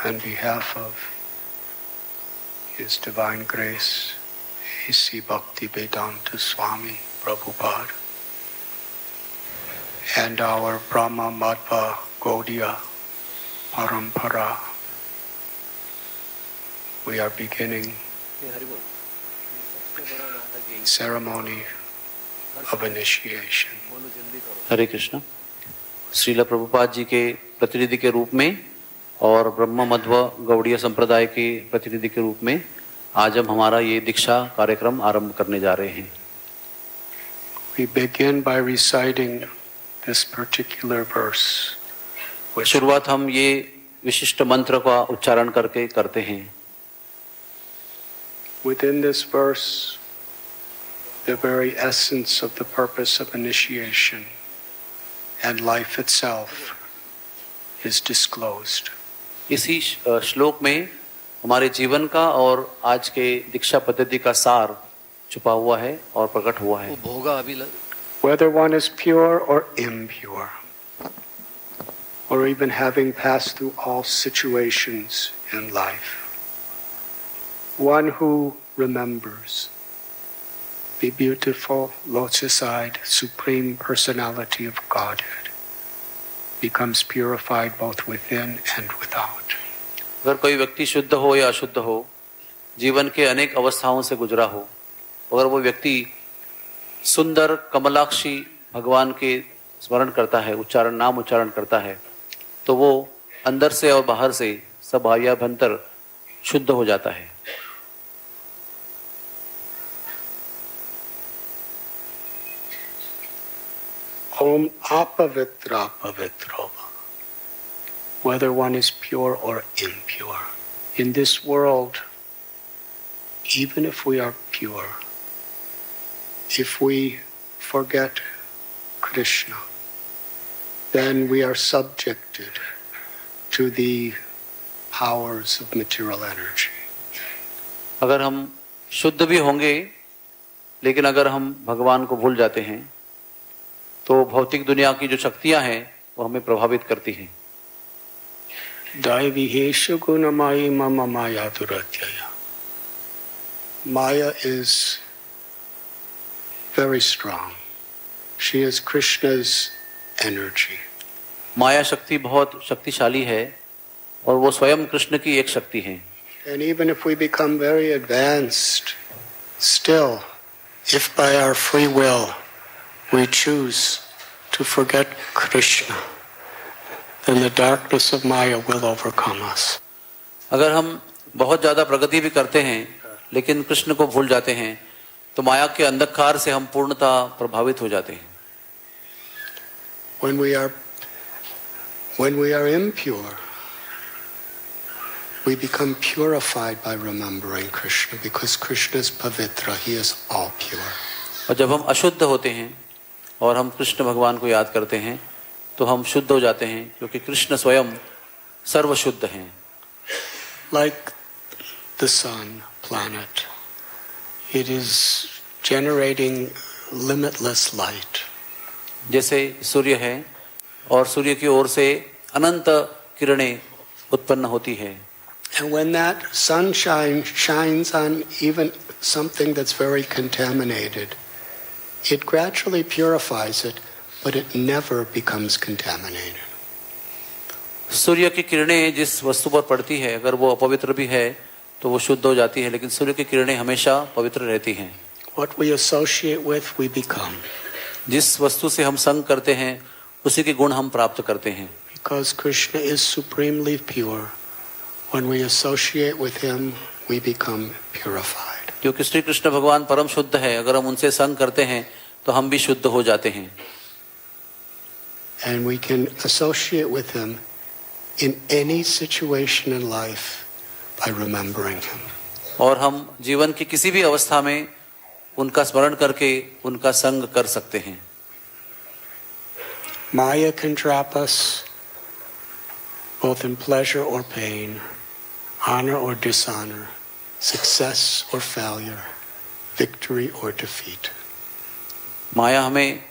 on behalf of His Divine Grace, A.C. Bhaktivedanta Swami Prabhupada, and our Brahma Madhva Gaudiya Parampara, we are beginning ceremony of initiation. हरे कृष्ण। श्रील प्रभुपाद जी के प्रतिनिधि के रूप में और ब्रह्म मध्व गौड़ीय संप्रदाय के प्रतिनिधि के रूप में आज हम हमारा ये दीक्षा कार्यक्रम आरंभ करने जा रहे हैं। We begin by reciting this particular verse. शुरुआत हम ये विशिष्ट मंत्र का उच्चारण करके करते हैं। Within this verse, the very essence of the purpose of initiation and life itself is disclosed. इसी श्लोक में हमारे जीवन का और आज के दीक्षा पद्धति का सार छुपा हुआ है और प्रकट हुआ है। Whether one is pure or impure, or even having passed through all situations in life, one who remembers the beautiful lotus-eyed Supreme Personality of Godhead becomes purified both within and without. अगर कोई व्यक्ति शुद्ध हो या अशुद्ध हो, जीवन के अनेक अवस्थाओं से गुजरा हो, अगर वो व्यक्ति सुंदर कमलाक्षी भगवान के स्मरण करता है, नाम उच्चारण करता है, तो वो अंदर से और बाहर से सब भाव्याभ्यंतर शुद्ध हो जाता है। Om apavitra pavitro. Whether one is pure or impure. In this world, even if we are pure, if we forget Krishna, then we are subjected to the powers of material energy. अगर हम शुद्ध भी होंगे, लेकिन अगर हम भगवान को भूल जाते हैं, तो भौतिक दुनिया की जो शक्तियां हैं वो हमें प्रभावित करती हैं। Daivihesha gunamayi mama maya duratyaya. Maya is very strong. She is Krishna's energy. माया शक्ति बहुत शक्तिशाली है और वो स्वयं कृष्ण की एक शक्ति है। And even if we become very advanced, still, if by our free will we choose to forget Krishna, then the darkness of Maya will overcome us. अगर हम बहुत ज़्यादा प्रगति भी करते हैं, लेकिन कृष्ण को भूल जाते हैं, तो माया के अंधकार से हम पूर्णतः प्रभावित हो जाते हैं। When we are impure, we become purified by remembering Krishna, because Krishna is pavitra, he is all pure. और जब हम अशुद्ध होते हैं और हम कृष्ण भगवान को याद करते हैं, तो हम शुद्ध हो जाते हैं, क्योंकि कृष्ण स्वयं सर्वशुद्ध हैं। Like the sun, planet, it is generating limitless light. जैसे सूर्य है और सूर्य की ओर से अनंत किरणें उत्पन्न होती है। And when that sunshine shines on even something that's very contaminated, it gradually purifies it, but it never becomes contaminated. सूर्य की किरणें जिस वस्तु पर पड़ती है, अगर वो अपवित्र भी है तो वो शुद्ध हो जाती है, लेकिन सूर्य की किरणें हमेशा पवित्र रहती हैं। What we associate with, we become. जिस वस्तु से हम संग करते हैं, उसी के गुण हम प्राप्त करते हैं। Because Krishna is supremely pure, when we associate with him, we become purified. क्योंकि श्री कृष्ण भगवान परम शुद्ध है, अगर हम उनसे संग करते हैं तो हम भी शुद्ध हो जाते हैं। And we can associate with him in any situation in life by remembering him. और हम जीवन की किसी भी अवस्था में उनका स्मरण करके उनका संग कर सकते हैं। Maya can trap us both in pleasure or pain, honor or dishonor, success or failure, victory or defeat. माया हमें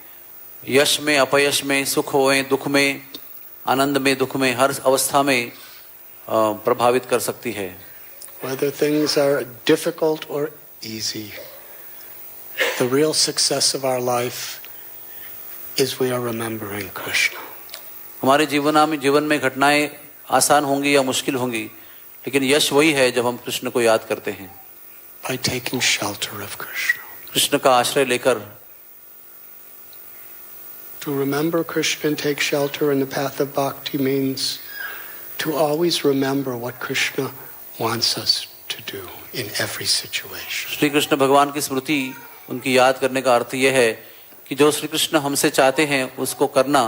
यश में अपयश में, सुख होए दुख में, आनंद में दुख में, हर अवस्था में प्रभावित कर सकती है. Whether things are difficult or easy, the real success of our life is we are remembering Krishna. हमारे जीवन में घटनाएं आसान होंगी या मुश्किल होंगी, लेकिन यश वही है जब हम कृष्ण को याद करते हैं. By taking shelter of Krishna. Krishna का आश्रय लेकर. To remember Krishna and take shelter in the path of bhakti means to always remember what Krishna wants us to do in every situation. Shri Krishna भगवान की स्मृति, उनकी याद करने का अर्थ यह है कि जो श्री कृष्ण हमसे चाहते हैं उसको करना,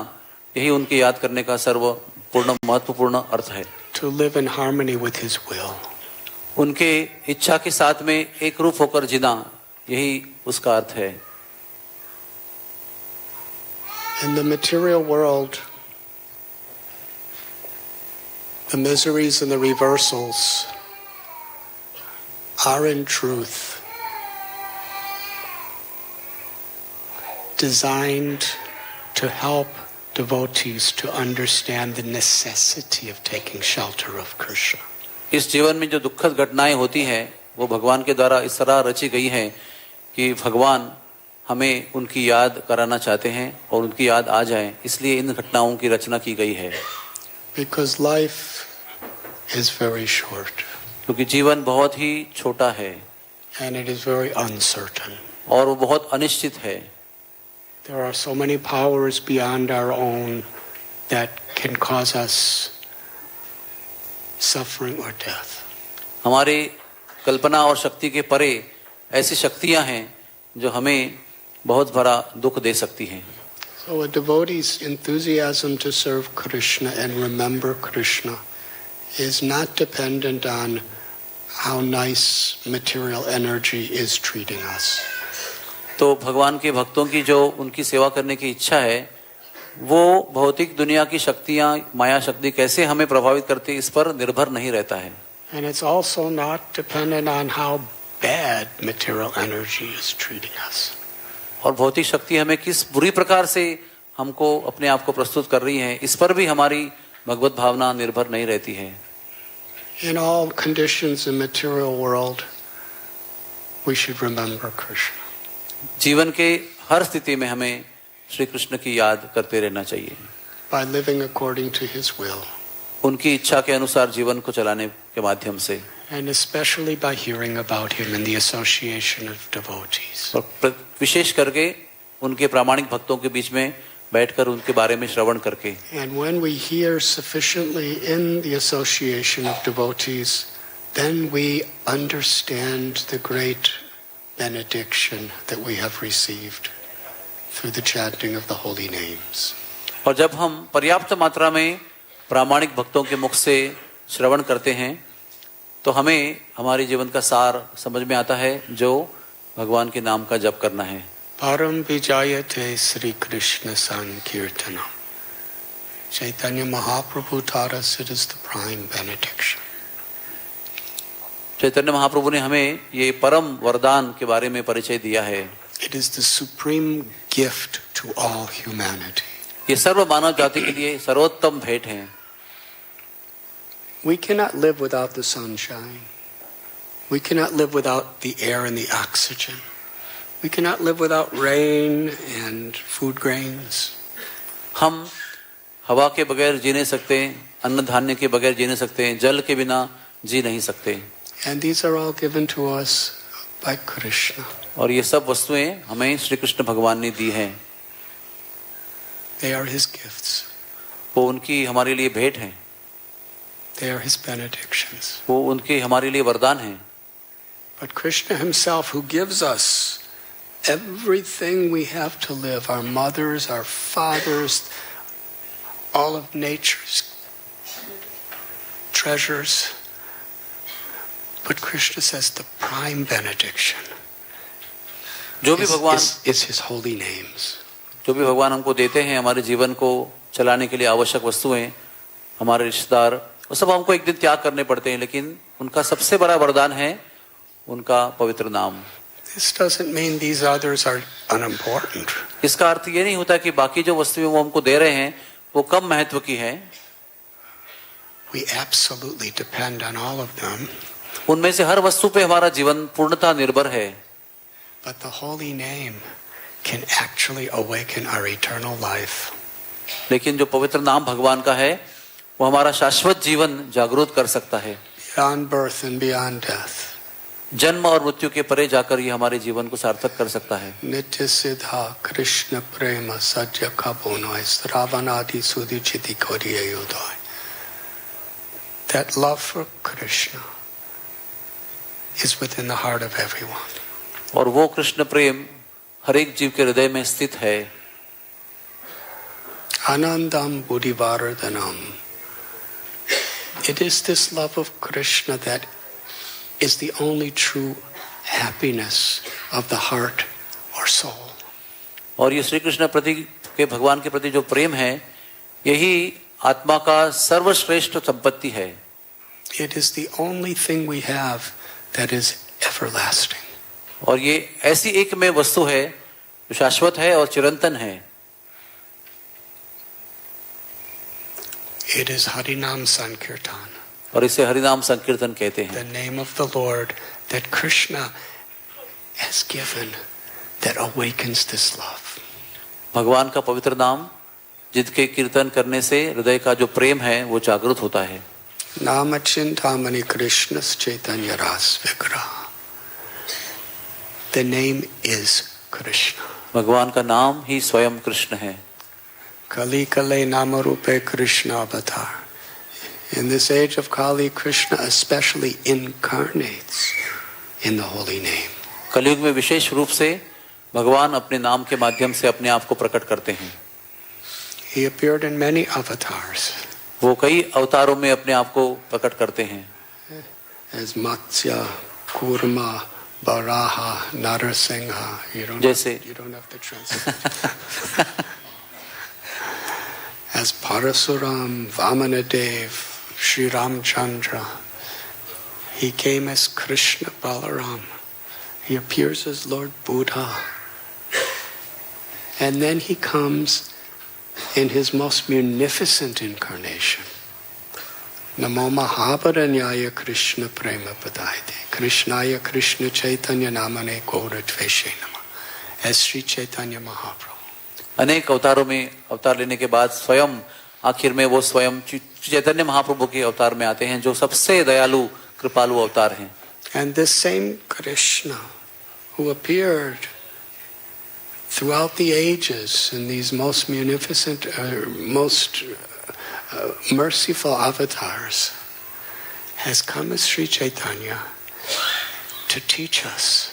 यही उनकी याद करने का सर्वपूर्ण महत्वपूर्ण अर्थ है. To live in harmony with His will. उनके इच्छा के साथ में एक रूप होकर जीना, यही उसका अर्थ है. In the material world, the miseries and the reversals are in truth designed to help devotees to understand the necessity of taking shelter of Krishna. इस जीवन में जो दुखद घटनाएं होती हैं वो भगवान के द्वारा इस तरह रची गई हैं कि भगवान हमें उनकी याद कराना चाहते हैं और उनकी याद आ जाए, इसलिए इन घटनाओं की रचना की गई है. Because life is very short. क्योंकि जीवन बहुत ही छोटा है. And it is very uncertain. और वो बहुत अनिश्चित है. There are so many powers beyond our own that can cause us suffering or death. हमारे कल्पना और शक्ति के परे ऐसी शक्तियां हैं जो हमें बहुत बड़ा दुख दे सकती हैं. So a devotee's enthusiasm to serve Krishna and remember Krishna is not dependent on how nice material energy is treating us. तो भगवान के भक्तों की जो उनकी सेवा करने की इच्छा है, वो भौतिक दुनिया की शक्तियां, माया शक्ति कैसे हमें प्रभावित करती है, इस पर निर्भर नहीं रहता है. And it's also not dependent on how bad material energy is treating us. और भौतिक शक्ति हमें किस बुरी प्रकार से हमको अपने आप को प्रस्तुत कर रही है, इस पर भी हमारी भगवत भावना निर्भर नहीं रहती है. In all conditions in material world, we should remember Krishna. जीवन के हर स्थिति में हमें श्री कृष्ण की याद करते रहना चाहिए. By living according to His will. उनकी इच्छा के अनुसार जीवन को चलाने के माध्यम से. And especially by hearing about Him in the association of devotees. और विशेष करके उनके प्रामाणिक भक्तों के बीच में बैठकर उनके बारे में श्रवण करके. And when we hear sufficiently in the association of devotees, then we understand the great benediction that we have received through the chanting of the holy names. और जब हम पर्याप्त मात्रा में प्रामाणिक भक्तों के मुख से श्रवण करते हैं तो हमें हमारे जीवन का सार समझ में आता है, जो भगवान के नाम का जप करना है. Param vijayate Sri Krishna Sankirtanam. Chaitanya Mahaprabhu taught us it is the prime benediction. Chaitanya Mahaprabhu ने हमें ये परम वरदान के बारे में परिचय दिया है. It is the supreme gift to all humanity. ये सर्व मानव जाति के लिए सर्वोत्तम भेंट है. We cannot live without the sunshine. We cannot live without the air and the oxygen. We cannot live without rain and food grains. हम हवा के बगैर जी नहीं सकते, अन्न धान्य के बगैर जी नहीं सकते, जल के बिना जी नहीं सकते. And these are all given to us by Krishna. और ये सब वस्तुएं हमें श्री कृष्ण भगवान ने दी हैं. They are His gifts. वो उनकी हमारे लिए भेंट हैं. They are His benedictions. वो उनके हमारे लिए वरदान हैं. But Krishna Himself, who gives us everything we have to live, our mothers, our fathers, all of nature's treasures. But Krishna says the prime benediction जो भी भगवान is His holy names. जो भी भगवान हमको देते हैं, हमारे जीवन को चलाने के लिए आवश्यक वस्तुएं, हमारे रिश्तेदार, वो सब हमको एक दिन त्याग करने पड़ते हैं, लेकिन उनका सबसे बड़ा वरदान है उनका पवित्र नाम. This doesn't mean these others are unimportant. इसका अर्थ ये नहीं होता कि बाकी जो वस्तुएं वो हमको दे रहे हैं वो कम महत्व की है. we absolutely depend on all of them. उनमें से हर वस्तु पे हमारा जीवन पूर्णतः निर्भर है, But the holy name can actually awaken our eternal life. लेकिन जो पवित्र नाम भगवान का है वो हमारा शाश्वत जीवन जागृत कर सकता है। Beyond birth and beyond death. जन्म और मृत्यु के परे जाकर ये हमारे जीवन को सार्थक कर सकता है। नित्य सिद्धा कृष्ण प्रेम सज्ज कबोनोय श्रावणादि सुधि चिति कोरिय योदोय. That love for Krishna is within the heart of everyone. और वो कृष्ण प्रेम हर एक जीव के हृदय में स्थित है। Anandam buddhivardhanam. It is this love of Krishna that is the only true happiness of the heart or soul. और ये श्री कृष्ण प्रति के भगवान के प्रति जो प्रेम है यही आत्मा का सर्वश्रेष्ठ संपत्ति है। It is the only thing we have that is everlasting. और ये ऐसी एक में वस्तु है जो शाश्वत है और चिरंतन है। It is Harinam Sankirtan. और इसे हरिनाम संकीर्तन कहते हैं। The name of the Lord that Krishna has given that awakens this love. भगवान का पवित्र नाम जिसके कीर्तन करने से हृदय का जो प्रेम है वो जागृत होता है। Nama Chintamani Krishna's Chaitanya Ras Vigraha. The name is Krishna. भगवान का नाम ही स्वयं कृष्ण है। Kali Kale Namarupe Krishna Avatar. In this age of Kali, Krishna especially incarnates in the holy name. कलयुग में विशेष रूप से भगवान अपने नाम के माध्यम से अपने आप को प्रकट करते हैं। He appeared in many avatars. वो कई अवतारों में अपने आप को प्रकट करते हैं। As Matsya, Kurma, Varaha, Narasingha. You don't have to translate. As Parasuram, Vamanadev, Sri Ramchandra. He came as Krishna Balaram. He appears as Lord Buddha. And then he comes in his most munificent incarnation. Namo Mahaparanyaya Krishna Prema Padaide. Krishnaya Krishna Chaitanya Namane Gaura Dveshe Nama. As Sri Chaitanya Mahaprabhu. अनेक अवतारों में अवतार लेने के बाद स्वयं आखिर में वो स्वयं चैतन्य महाप्रभु के अवतार में आते हैं जो सबसे दयालु कृपालु अवतार हैं। And this same Krishna who appeared throughout the ages in these most munificent, most merciful avatars has come as Sri Chaitanya to teach us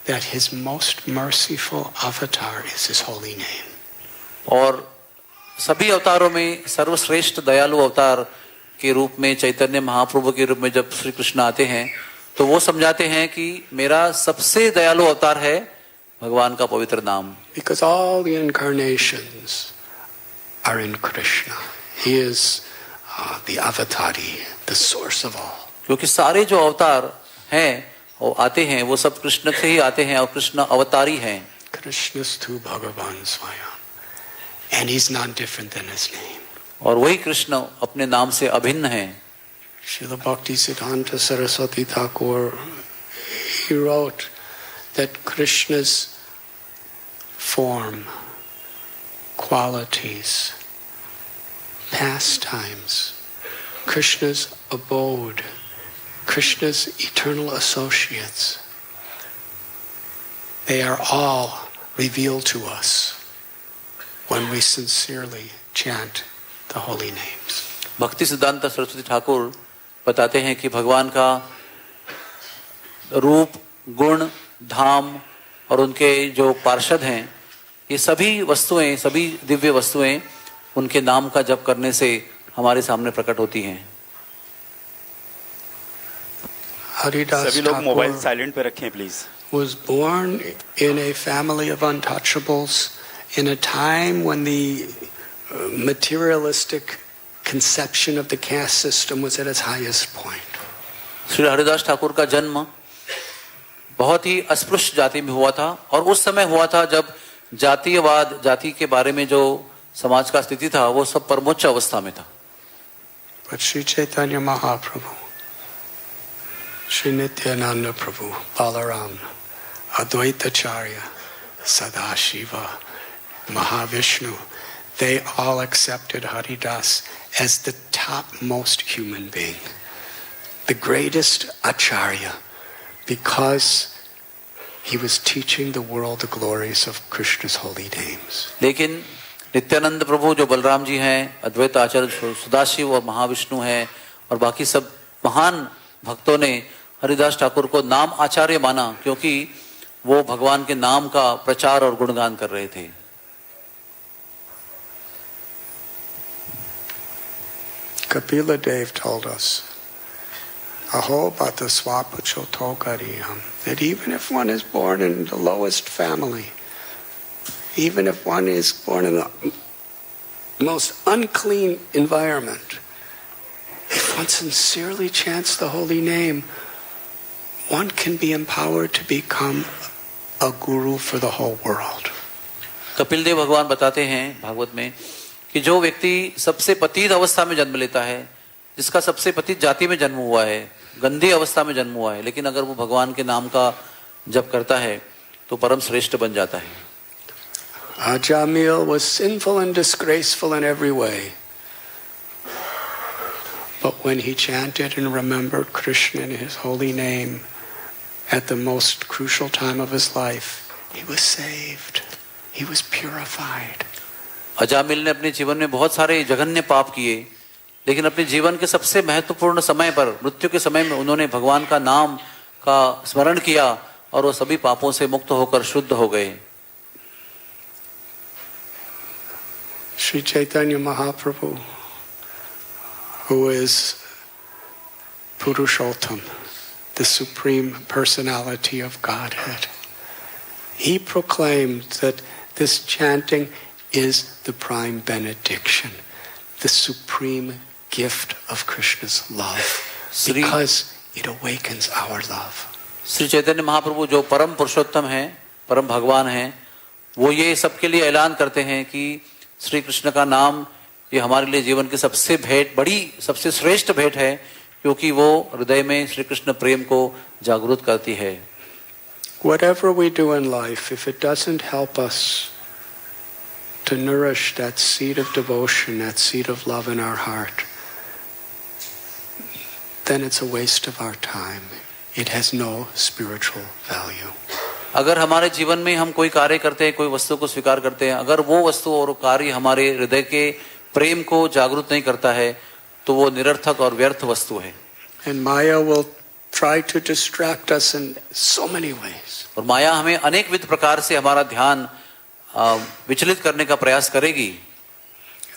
that his most merciful avatar is his holy name. और सभी अवतारों में सर्वश्रेष्ठ दयालु अवतार के रूप में चैतन्य महाप्रभु के रूप में जब श्री कृष्ण आते हैं तो वो समझाते हैं कि मेरा सबसे दयालु अवतार है भगवान का पवित्र नाम। Because all the incarnations are in Krishna. He is the avatari, the source of all. क्योंकि सारे जो अवतार हैं वो आते हैं वो सब कृष्ण से ही आते हैं और कृष्ण अवतारी हैं। Krishnastu Bhagavan Swayam. And he's not different than his name. और वही कृष्ण अपने नाम से अभिन्न हैं। Srila Bhaktisiddhanta Saraswati Thakur, he wrote that Krishna's form, qualities, pastimes, Krishna's abode, Krishna's eternal associates, they are all revealed to us when we sincerely chant the holy names. भक्ति सिद्धांत सरस्वती ठाकुर बताते हैं कि भगवान का रूप, गुण, धाम और उनके जो पार्षद हैं ये सभी वस्तुएं, सभी दिव्य वस्तुएं उनके नाम का जप करने से हमारे सामने प्रकट होती हैं। सभी लोग मोबाइल साइलेंट पे रखें please. Was born in a family of untouchables in a time when the materialistic conception of the caste system was at its highest point. Shri Haridas Thakur का जन्म बहुत ही अस्पृश्य जाति में हुआ था और उस समय हुआ था जब जातीयवाद, जाति के बारे में जो समाज का स्थिति था वो सब परमोच्च अवस्था में था। But Sri Chaitanya Mahaprabhu, Sri Nityananda Prabhu, Balaram, Advaitacharya, Sadashiva, Mahavishnu, they all accepted Haridas as the topmost human being, the greatest Acharya, because he was teaching the world the glories of Krishna's holy names. लेकिन नित्यानंद प्रभु जो बलराम जी हैं, अद्वैत आचार्य सदाशिव और महाविष्णु हैं, और बाकी सब महान भक्तों ने हरिदास ठाकुर को नाम आचार्य माना, क्योंकि वो भगवान के नाम का प्रचार और गुणगान कर रहे थे. Kapila Dev told us, Aho bata swapacho tokariyam, that even if one is born in the lowest family, even if one is born in the most unclean environment, if one sincerely chants the holy name, one can be empowered to become a guru for the whole world. Kapil Dev भगवान बताते हैं भागवत में कि जो व्यक्ति सबसे पतित अवस्था में जन्म लेता है, जिसका सबसे पतित जाति में जन्म हुआ है, गंदी अवस्था में जन्म हुआ है, लेकिन अगर वो भगवान के नाम का जप करता है तो परम श्रेष्ठ बन जाता है. Ajamil was sinful and disgraceful in every way. But when he chanted and remembered Krishna in his holy name at the most crucial time of his life, he was saved. He was purified. Ajamil ने अपने जीवन में बहुत सारे जघन्य पाप किए, लेकिन अपने जीवन के सबसे महत्वपूर्ण समय पर, मृत्यु के समय में, उन्होंने भगवान का नाम का स्मरण किया और वो सभी पापों से मुक्त होकर शुद्ध हो गए. Sri Chaitanya Mahaprabhu, who is Purushottam, the supreme personality of Godhead, he proclaimed that this chanting is the prime benediction, the supreme gift of Krishna's love, because it awakens our love. Shri Chaitanya Mahaprabhu जो परम पुरुषोत्तम हैं, परम भगवान हैं, वो ये सबके लिए ऐलान करते हैं कि श्री कृष्ण का नाम ये हमारे लिए जीवन की सबसे बड़ी सबसे श्रेष्ठ भेंट है, क्योंकि वो हृदय में श्री कृष्ण प्रेम को जागृत करती है. Whatever we do in life, if it doesn't help us to nourish that seed of devotion, that seed of love in our heart, then it's a waste of our time. It has no spiritual value. अगर हमारे जीवन में हम कोई कार्य करते हैं, कोई वस्तु को स्वीकार करते हैं, अगर वो वस्तु और कार्य हमारे हृदय के प्रेम को जागृत नहीं करता है, तो वो निरर्थक और व्यर्थ वस्तु है. And Maya will try to distract us in so many ways. और माया हमें अनेक विध प्रकार से हमारा ध्यान विचलित करने का प्रयास करेगी.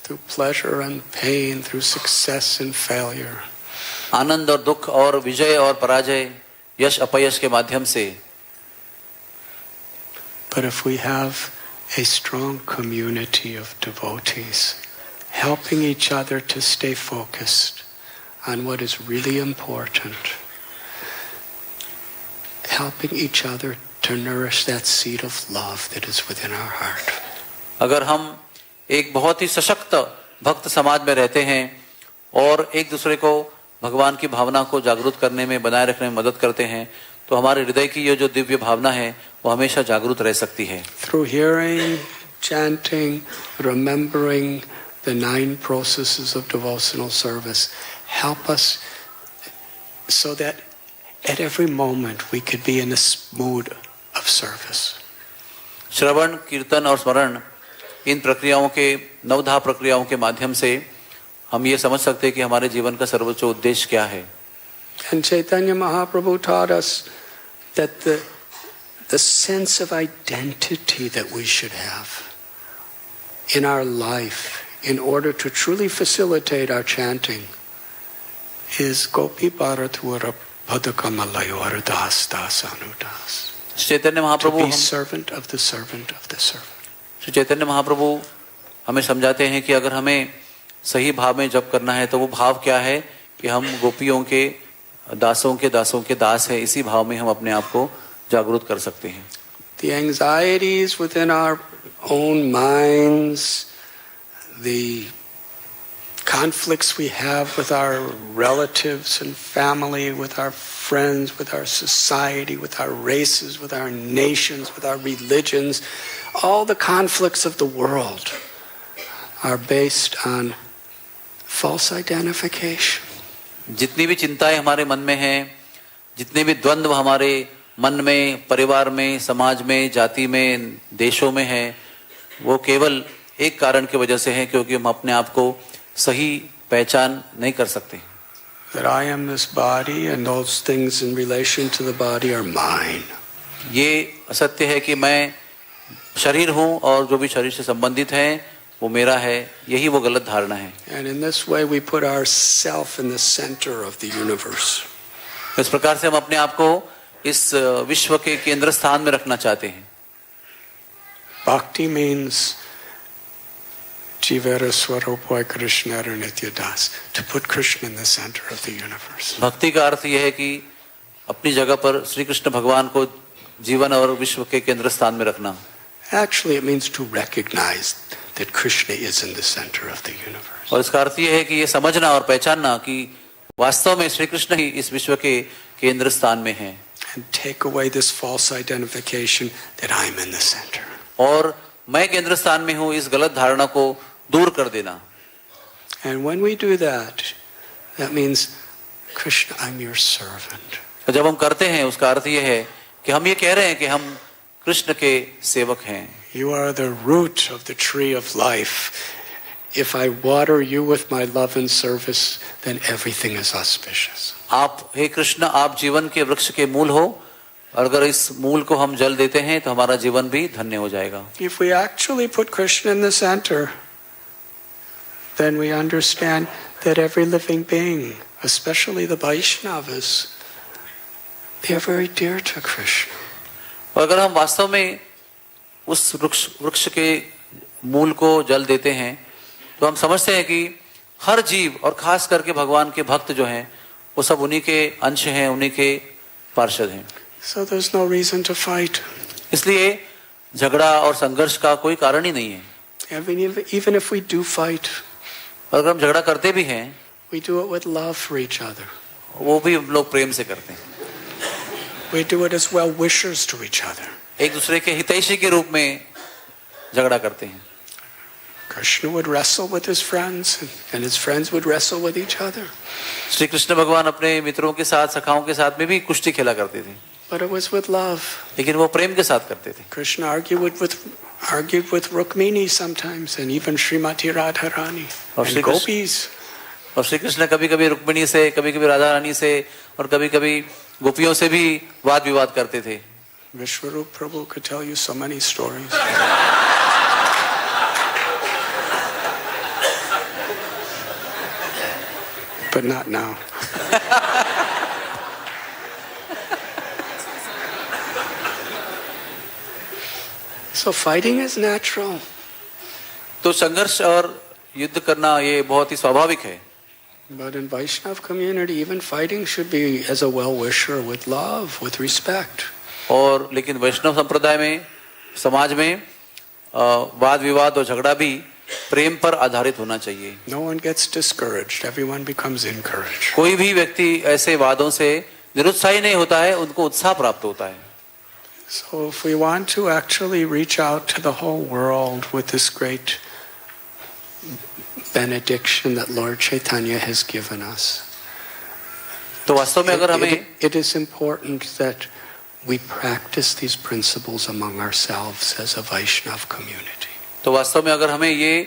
Through pleasure and pain, through success and failure. आनंद और दुख और विजय और पराजय, यश अपयश के माध्यम से. But if we have a strong community of devotees, helping each other to stay focused on what is really important, helping each other to nourish that seed of love that is within our heart. अगर हम एक बहुत ही सशक्त भक्त समाज में रहते हैं और एक दूसरे को भगवान की भावना को जागृत करने में, बनाए रखने में मदद करते हैं, तो हमारे हृदय की ये जो दिव्य भावना है वो हमेशा जागृत रह सकती है. Through hearing, chanting, remembering the 9 processes of devotional service, help us so that at every moment we could be in this mood of service. श्रवण, कीर्तन और स्मरण, इन प्रक्रियाओं के, नवधा प्रक्रियाओं के माध्यम से हम ये समझ सकते हैं कि हमारे जीवन का सर्वोच्च उद्देश्य क्या है. And Chaitanya Mahaprabhu taught us that the sense of identity that we should have in our life in order to truly facilitate our chanting is Gopi Bharatvara Padakamalayora Das Das Anudas. Chaitanya Mahaprabhu, To be servant of the servant of the servant. Shri Chaitanya Mahaprabhu हमें समझाते हैं कि अगर हमें सही भाव में जप करना है तो वो भाव क्या है कि हम गोपियों के दासों के दास है. इसी भाव में हम अपने आप को जागृत कर सकते हैं. The anxieties within our own minds, the conflicts we have with our relatives and family, with our friends, with our society, with our races, with our nations, with our religions, all the conflicts of the world are based on false identification. जितनी भी चिंताएं हमारे मन में हैं, जितने भी द्वंद्व हमारे मन में, परिवार में, समाज में, जाति में, देशों में हैं, वो केवल एक कारण की वजह से है क्योंकि हम अपने आप को सही पहचान नहीं कर सकते. That I am this body and those things in relation to the body are mine. ये असत्य है कि मैं शरीर हूँ और जो भी शरीर से संबंधित है वो मेरा है. यही वो गलत धारणा है. And in this way we put ourself in the center of the universe. इस प्रकार से हम अपने आप को इस विश्व के केंद्र स्थान में रखना चाहते हैं. Bhakti means Jivera Swarupai Krishna Nityadas, to put Krishna in the center of the universe. भक्ति का अर्थ यह है कि अपनी जगह पर श्री कृष्ण भगवान को जीवन और विश्व के केंद्र स्थान में रखना. Actually, it means to recognize that Krishna is in the center of the universe. और इसका अर्थ यह है कि ये समझना और पहचानना कि वास्तव में श्री कृष्ण ही इस विश्व के केंद्र स्थान में हैं. And take away this false identification that I'm in the center. और मैं केंद्र स्थान में हूँ इस गलत धारणा को दूर कर देना. And when we do that, that means Krishna, I'm your servant. तो जब हम करते हैं उसका अर्थ यह है कि हम ये कह रहे हैं कि हम कृष्ण के सेवक हैं. You are the root of the tree of life. If I water you with my love and service, then everything is auspicious. आप हे कृष्ण, आप जीवन के वृक्ष के मूल हो और अगर इस मूल को हम जल देते हैं तो हमारा जीवन भी धन्य हो जाएगा. If we actually put Krishna in the center, then we understand that every living being, especially the Vaishnavas, they are very dear to Krishna. और अगर हम वास्तव में उस वृक्ष के मूल को जल देते हैं तो हम समझते हैं कि हर जीव और खास करके भगवान के भक्त जो हैं वो सब उन्हीं के अंश हैं, उन्हीं के पार्षद हैं. So there's no reason to fight. इसलिए झगड़ा और संघर्ष का कोई कारण ही नहीं है. Even if we do fight, और अगर हम झगड़ा करते भी हैं we do it with love for each other. वो भी हम लोग प्रेम से करते हैं. We do it as well wishers to each other. एक दूसरे के हितैषी के रूप में झगड़ा करते हैं. Krishna would wrestle with his friends and his friends would wrestle with each other. Shri Krishna भगवान अपने मित्रों के साथ, सखाओं के साथ में भी कुश्ती खेला करते थे. But it was with love. लेकिन वो प्रेम के साथ करते थे. Krishna argued with Rukmini sometimes and even Srimati Radharani and gopis. और श्री कृष्ण कभी-कभी रुक्मिणी से, कभी-कभी राधा रानी से और कभी-कभी गोपियों से भी वाद विवाद करते थे. Vishwarup Prabhu could tell you so many stories. But not now. So fighting is natural. तो संघर्ष और युद्ध करना ये बहुत ही स्वाभाविक है. But in Vaishnav community, even fighting should be as a well-wisher, with love, with respect. और लेकिन वैष्णव संप्रदाय में, समाज में वाद विवाद और झगड़ा भी प्रेम पर आधारित होना चाहिए. No one gets discouraged. Everyone becomes encouraged. कोई भी व्यक्ति ऐसे वादों से निरुत्साही नहीं होता है, उनको उत्साह प्राप्त होता है. So if we want to actually reach out to the whole world with this great benediction that Lord Chaitanya has given us, तो वास्तव में अगर हमें it is important that we practice these principles among ourselves as a Vaishnav community. तो वास्तव में अगर हमें ये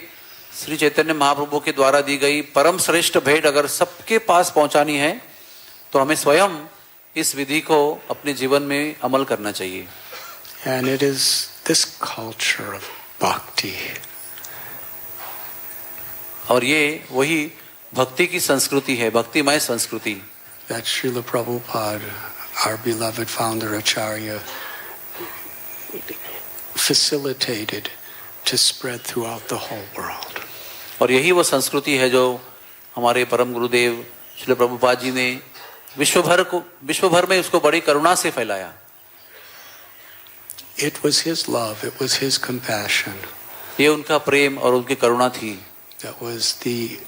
श्री चैतन्य महाप्रभु के द्वारा दी गई परम श्रेष्ठ भेंट अगर सबके पास पहुंचानी है तो हमें स्वयं इस विधि को अपने जीवन में अमल करना चाहिए. And it is this culture of bhakti. और ये वही भक्ति की संस्कृति है, भक्तिमय संस्कृति. That Srila Prabhupada, our beloved founder Acharya, facilitated to spread throughout the whole world. और यही वो संस्कृति है जो हमारे परम गुरुदेव श्री प्रभुपाद जी ने विश्व भर में उसको बड़ी करुणा से फैलाया. It was his love, it was his compassion. ये उनका प्रेम और उनकी करुणा थी. That was the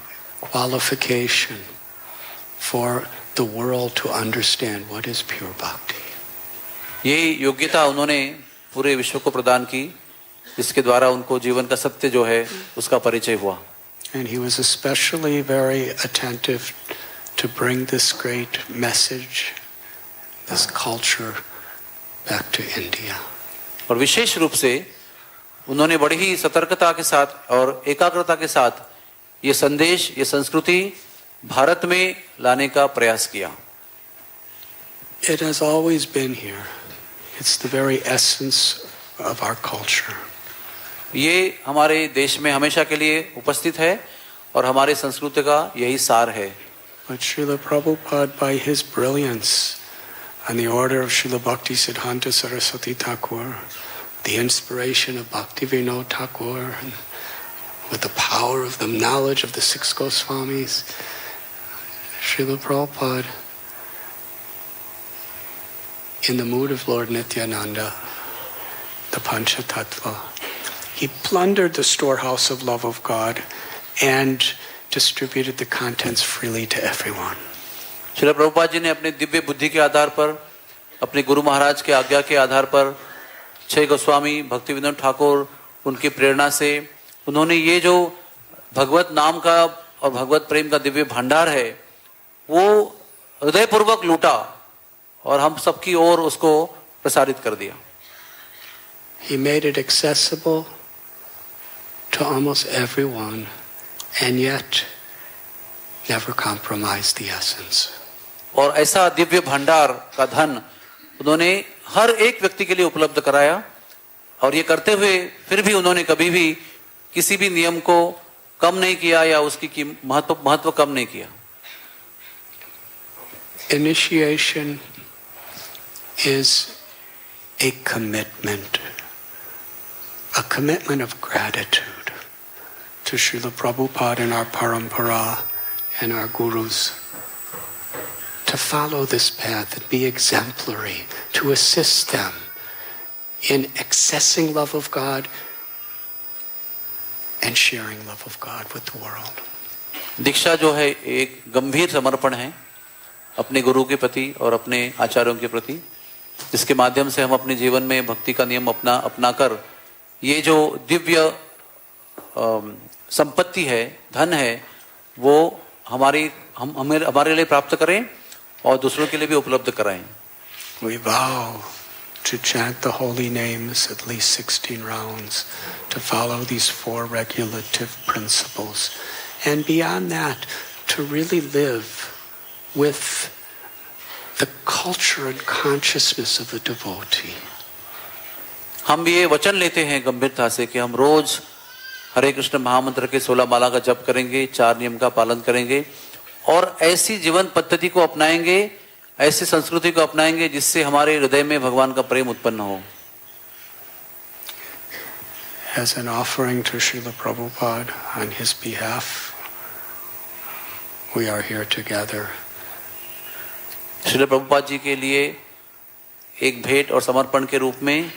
qualification for the world to understand what is pure bhakti. ये योग्यता उन्होंने पूरे विश्व को प्रदान की, जिसके द्वारा उनको जीवन का सत्य जो है उसका परिचय हुआ. And he was especially very attentive to bring this great message, this culture back to India. और विशेष रूप से उन्होंने बड़ी ही सतर्कता के साथ और एकाग्रता के साथ ये संदेश, ये संस्कृति भारत में लाने का प्रयास किया. It has always been here. It's the very essence of our culture. ये हमारे देश में हमेशा के लिए उपस्थित है और हमारे संस्कृति का यही सार है. But Srila Prabhupada, by his brilliance and the order of Srila Bhaktisiddhanta Saraswati Thakur, the inspiration of Bhaktivinoda Thakur, and with the power of the knowledge of the six Goswamis, Srila Prabhupada, in the mood of Lord Nityananda, the Panchatattva, he plundered the storehouse of love of God and distributed the contents freely to everyone. Srila Prabhupada ji ने अपने दिव्य बुद्धि के आधार पर, अपने गुरु महाराज के आज्ञा के आधार पर, छह गोस्वामी, भक्तिविनोद ठाकुर, उनकी प्रेरणा से उन्होंने ये जो भगवत नाम का और भगवत प्रेम का दिव्य भंडार है वो हृदयपूर्वक लूटा और हम सबकी ओर उसको प्रसारित कर दिया. He made it accessible to almost everyone and yet never compromised the essence. और ऐसा दिव्य भंडार का धन उन्होंने हर एक व्यक्ति के लिए उपलब्ध कराया और ये करते हुए फिर भी उन्होंने कभी भी किसी भी नियम को कम नहीं किया या उसकी महत्व कम नहीं किया. Initiation is a commitment of gratitude to Srila Prabhupada and our parampara and our gurus to follow this path and be exemplary, to assist them in accessing love of God and sharing love of God with the world. दीक्षा जो है एक गंभीर समर्पण है अपने गुरु के प्रति और अपने आचार्यों के प्रति, जिसके माध्यम से हम अपने जीवन में भक्ति का नियम अपनाकर ये जो दिव्य संपत्ति है, धन है, वो हमारे लिए प्राप्त करें और दूसरों के लिए भी उपलब्ध कराएं. We vow to chant the holy names at least 16 rounds, to follow these 4 regulative principles, and beyond that, to really live with the culture and consciousness of the devotee. हम ये वचन लेते हैं गंभीरता से कि हम रोज हरे कृष्ण महामंत्र के 16 माला का जप करेंगे, 4 नियम का पालन करेंगे और ऐसी जीवन पद्धति को अपनाएंगे, ऐसी संस्कृति को अपनाएंगे जिससे हमारे हृदय में भगवान का प्रेम उत्पन्न हो. As an offering to Srila Prabhupada on his behalf, we are here together. Srila Prabhupada ji के लिए एक भेंट और समर्पण के रूप में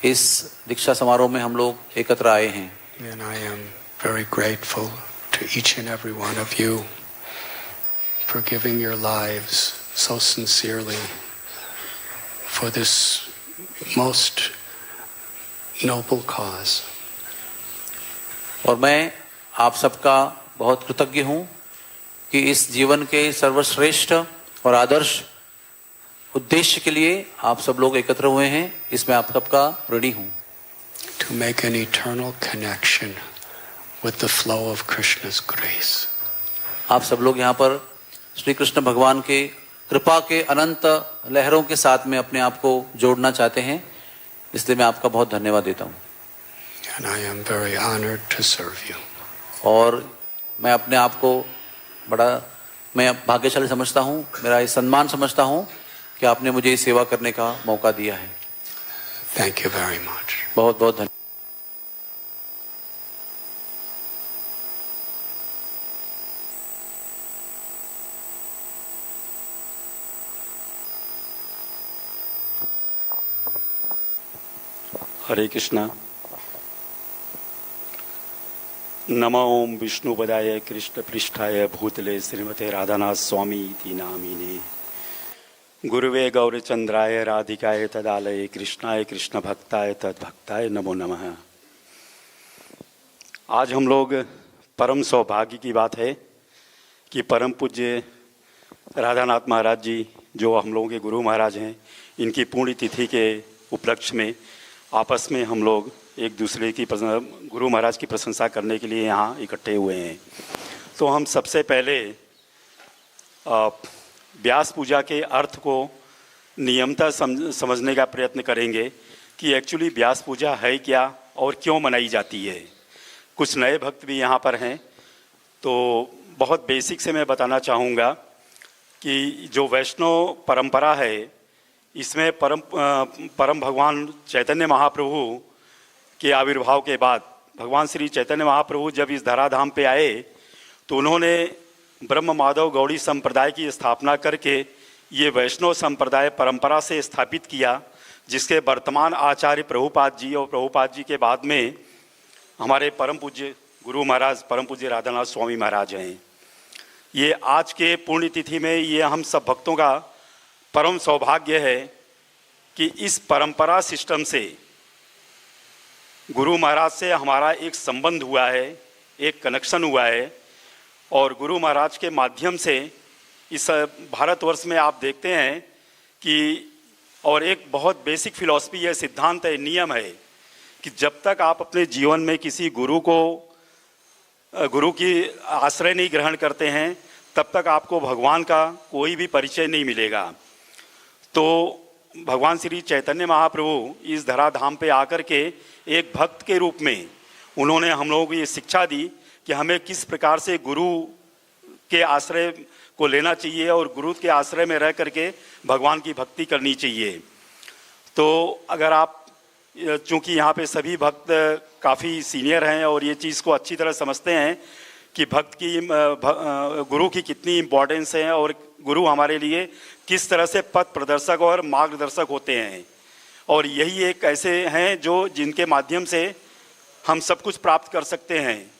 इस दीक्षा समारोह में हम लोग एकत्र आए हैं. And I am very grateful to each and every one of you for giving your lives so sincerely for this most noble cause. और मैं आप सबका बहुत कृतज्ञ हूँ कि इस जीवन के सर्वश्रेष्ठ और आदर्श उद्देश्य के लिए आप सब लोग एकत्र हुए हैं. इसमें आप सबका ऋणी हूँ. To make an eternal connection with the flow of Krishna's grace. आप सब लोग यहाँ पर श्री कृष्ण भगवान के कृपा के अनंत लहरों के साथ में अपने आप को जोड़ना चाहते हैं, इसलिए मैं आपका बहुत धन्यवाद देता हूँ. And I am very honored to serve you. और मैं अपने आप को मैं भाग्यशाली समझता हूँ, मेरा ये सम्मान समझता हूँ कि आपने मुझे सेवा करने का मौका दिया है. Thank you very much. बहुत बहुत धन्यवाद. हरे कृष्णा. नमो ओम विष्णुपदाय कृष्ण पृष्ठाय भूतले श्रीमते राधानाथ स्वामी इति नामिने गुरुवे गौरचंद्राय राधिकाय तदालये कृष्णाय कृष्ण भक्ताय तद्भक्ताय नमो नमः। आज हम लोग परम सौभाग्य की बात है कि परम पूज्य राधानाथ महाराज जी जो हम लोगों के गुरु महाराज हैं, इनकी पुण्य तिथि के उपलक्ष्य में आपस में हम लोग एक दूसरे की गुरु महाराज की प्रशंसा करने के लिए यहाँ इकट्ठे हुए हैं। तो हम सबसे पहले व्यास पूजा के अर्थ को नियमतः समझने का प्रयत्न करेंगे कि एक्चुअली व्यास पूजा है क्या और क्यों मनाई जाती है। कुछ नए भक्त भी यहाँ पर हैं, तो बहुत बेसिक से मैं बताना चाहूँगा कि जो वैष्णव परंपरा है, इसमें परम भगवान चैतन्य महाप्रभु के आविर्भाव के बाद भगवान श्री चैतन्य महाप्रभु जब इस धराधाम पे आए तो उन्होंने ब्रह्म माधव गौड़ी संप्रदाय की स्थापना करके ये वैष्णव संप्रदाय परंपरा से स्थापित किया, जिसके वर्तमान आचार्य प्रभुपाद जी और प्रभुपाद जी के बाद में हमारे परम पूज्य गुरु महाराज परम पूज्य राधानाथ स्वामी महाराज हैं। ये आज के पुण्यतिथि में ये हम सब भक्तों का परम सौभाग्य है कि इस परंपरा सिस्टम से गुरु महाराज से हमारा एक संबंध हुआ है, एक कनेक्शन हुआ है। और गुरु महाराज के माध्यम से इस भारतवर्ष में आप देखते हैं कि और एक बहुत बेसिक फिलॉसफी है, सिद्धांत है, नियम है कि जब तक आप अपने जीवन में किसी गुरु की आश्रय नहीं ग्रहण करते हैं, तब तक आपको भगवान का कोई भी परिचय नहीं मिलेगा। तो भगवान श्री चैतन्य महाप्रभु इस धराधाम पे आकर के एक भक्त के रूप में उन्होंने हम लोगों को ये शिक्षा दी कि हमें किस प्रकार से गुरु के आश्रय को लेना चाहिए और गुरु के आश्रय में रह करके भगवान की भक्ति करनी चाहिए। तो अगर आप, चूँकि यहाँ पे सभी भक्त काफ़ी सीनियर हैं और ये चीज़ को अच्छी तरह समझते हैं कि गुरु की कितनी इम्पोर्टेंस है और गुरु हमारे लिए किस तरह से पथ प्रदर्शक और मार्गदर्शक होते हैं, और यही एक ऐसे हैं जिनके माध्यम से हम सब कुछ प्राप्त कर सकते हैं।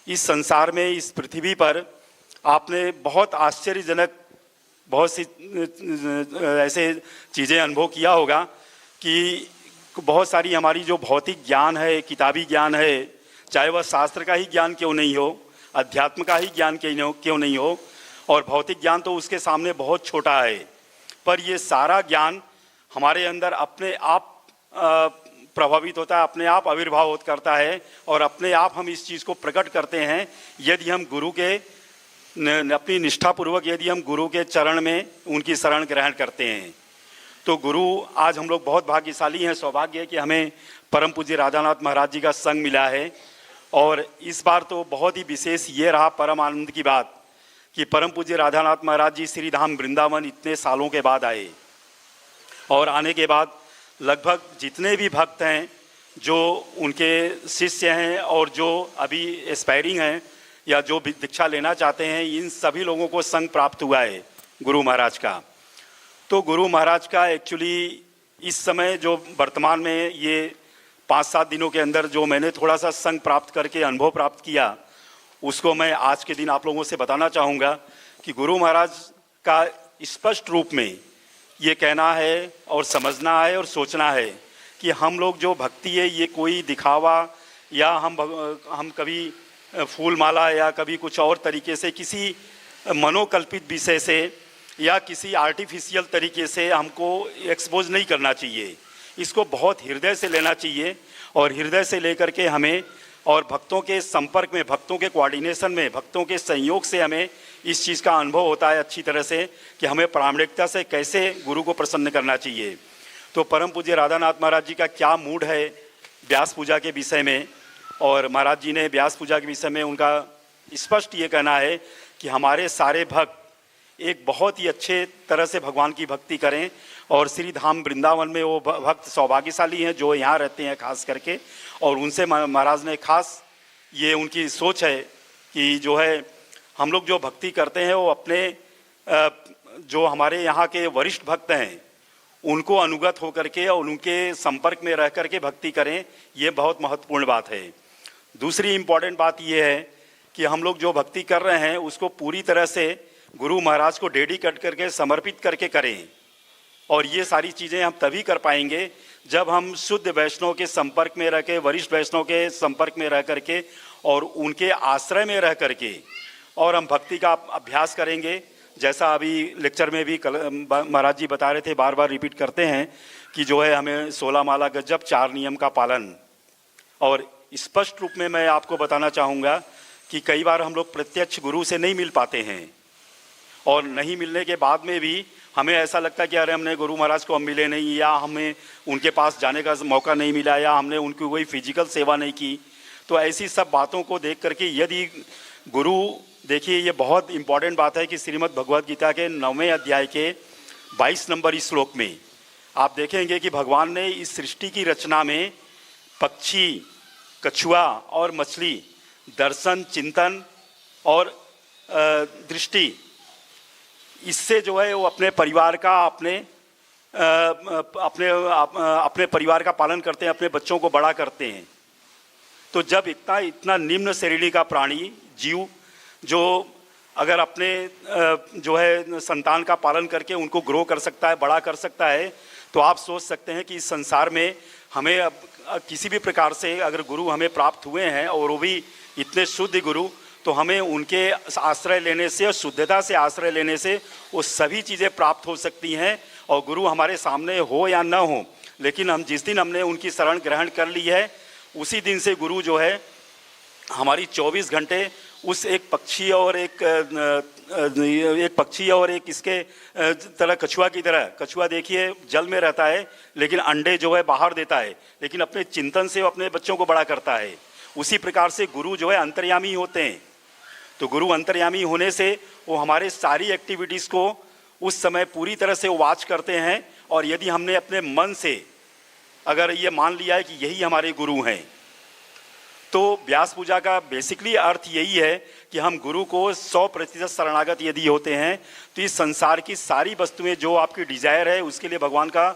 इस संसार में, इस पृथ्वी पर आपने बहुत आश्चर्यजनक बहुत सी ऐसे चीज़ें अनुभव किया होगा कि बहुत सारी हमारी जो भौतिक ज्ञान है, किताबी ज्ञान है, चाहे वह शास्त्र का ही ज्ञान क्यों नहीं हो, अध्यात्म का ही ज्ञान क्यों नहीं हो, और भौतिक ज्ञान तो उसके सामने बहुत छोटा है, पर ये सारा ज्ञान हमारे अंदर अपने आप प्रभावित होता है, अपने आप आविर्भाव करता है और अपने आप हम इस चीज़ को प्रकट करते हैं यदि हम गुरु के अपनी निष्ठापूर्वक यदि हम गुरु के चरण में उनकी शरण ग्रहण करते हैं। तो गुरु, आज हम लोग बहुत भाग्यशाली हैं, सौभाग्य है कि हमें परम पूज्य राधानाथ महाराज जी का संग मिला है। और इस बार तो बहुत ही विशेष ये रहा परम आनंद की बात कि परम पूज्य राधानाथ महाराज जी श्री धाम वृंदावन इतने सालों के बाद आए, और आने के बाद लगभग जितने भी भक्त हैं जो उनके शिष्य हैं और जो अभी एस्पायरिंग हैं या जो भी दीक्षा लेना चाहते हैं, इन सभी लोगों को संग प्राप्त हुआ है गुरु महाराज का। तो गुरु महाराज का एक्चुअली इस समय जो वर्तमान में ये 5-7 दिनों के अंदर जो मैंने थोड़ा सा संग प्राप्त करके अनुभव प्राप्त किया, उसको मैं आज के दिन आप लोगों से बताना चाहूँगा कि गुरु महाराज का स्पष्ट रूप में ये कहना है और समझना है और सोचना है कि हम लोग जो भक्ति है ये कोई दिखावा या हम कभी फूल माला या कभी कुछ और तरीके से किसी मनोकल्पित विषय से या किसी आर्टिफिशियल तरीके से हमको एक्सपोज नहीं करना चाहिए। इसको बहुत हृदय से लेना चाहिए और हृदय से लेकर के हमें और भक्तों के संपर्क में, भक्तों के कोऑर्डिनेशन में, भक्तों के संयोग से हमें इस चीज़ का अनुभव होता है अच्छी तरह से कि हमें प्रामाणिकता से कैसे गुरु को प्रसन्न करना चाहिए। तो परम पूज्य राधानाथ महाराज जी का क्या मूड है व्यास पूजा के विषय में, और महाराज जी ने व्यास पूजा के विषय में उनका स्पष्ट ये कहना है कि हमारे सारे भक्त एक बहुत ही अच्छे तरह से भगवान की भक्ति करें, और श्री धाम वृंदावन में वो भक्त सौभाग्यशाली हैं जो यहाँ रहते हैं खास करके, और उनसे महाराज ने खास ये उनकी सोच है कि जो है हम लोग जो भक्ति करते हैं वो अपने जो हमारे यहाँ के वरिष्ठ भक्त हैं उनको अनुगत होकर के और उनके संपर्क में रह करके भक्ति करें, ये बहुत महत्वपूर्ण बात है। दूसरी इम्पॉर्टेंट बात यह है कि हम लोग जो भक्ति कर रहे हैं उसको पूरी तरह से गुरु महाराज को डेडिकेट करके समर्पित करके करें। और ये सारी चीज़ें हम तभी कर पाएंगे जब हम शुद्ध वैष्णव के संपर्क में रह के, वरिष्ठ वैष्णव के संपर्क में रह करके और उनके आश्रय में रह करके और हम भक्ति का अभ्यास करेंगे। जैसा अभी लेक्चर में भी महाराज जी बता रहे थे, बार बार रिपीट करते हैं कि जो है हमें 16 माला गजब 4 नियम का पालन। और स्पष्ट रूप में मैं आपको बताना चाहूँगा कि कई बार हम लोग प्रत्यक्ष गुरु से नहीं मिल पाते हैं और नहीं मिलने के बाद में भी हमें ऐसा लगता है कि अरे हमने गुरु महाराज को हम मिले नहीं, या हमें उनके पास जाने का मौका नहीं मिला, या हमने उनकी कोई फिजिकल सेवा नहीं की। तो ऐसी सब बातों को देख करके यदि गुरु, देखिए ये बहुत इंपॉर्टेंट बात है कि श्रीमद् भगवद गीता के 9वें अध्याय के 22 नंबर इस श्लोक में आप देखेंगे कि भगवान ने इस सृष्टि की रचना में पक्षी, कछुआ और मछली, दर्शन, चिंतन और दृष्टि, इससे जो है वो अपने परिवार का अपने परिवार का पालन करते हैं, अपने बच्चों को बड़ा करते हैं। तो जब इतना निम्न श्रेणी का प्राणी जीव जो अगर अपने जो है संतान का पालन करके उनको ग्रो कर सकता है, बड़ा कर सकता है, तो आप सोच सकते हैं कि इस संसार में हमें अब किसी भी प्रकार से अगर गुरु हमें प्राप्त हुए हैं और वो भी इतने शुद्ध गुरु, तो हमें उनके आश्रय लेने से और शुद्धता से आश्रय लेने से वो सभी चीज़ें प्राप्त हो सकती हैं। और गुरु हमारे सामने हो या न हो, लेकिन हम जिस दिन हमने उनकी शरण ग्रहण कर ली है उसी दिन से गुरु जो है हमारी 24 घंटे उस एक पक्षी और एक इसके तरह, कछुआ की तरह, कछुआ देखिए जल में रहता है लेकिन अंडे जो है बाहर देता है, लेकिन अपने चिंतन से वो अपने बच्चों को बड़ा करता है। उसी प्रकार से गुरु जो है अंतर्यामी होते हैं। तो गुरु अंतर्यामी होने से वो हमारे सारी एक्टिविटीज़ को उस समय पूरी तरह से वॉच करते हैं। और यदि हमने अपने मन से अगर ये मान लिया है कि यही हमारे गुरु हैं, तो व्यास पूजा का बेसिकली अर्थ यही है कि हम गुरु को 100% शरणागत यदि होते हैं तो इस संसार की सारी वस्तुएं जो आपकी डिजायर है उसके लिए भगवान का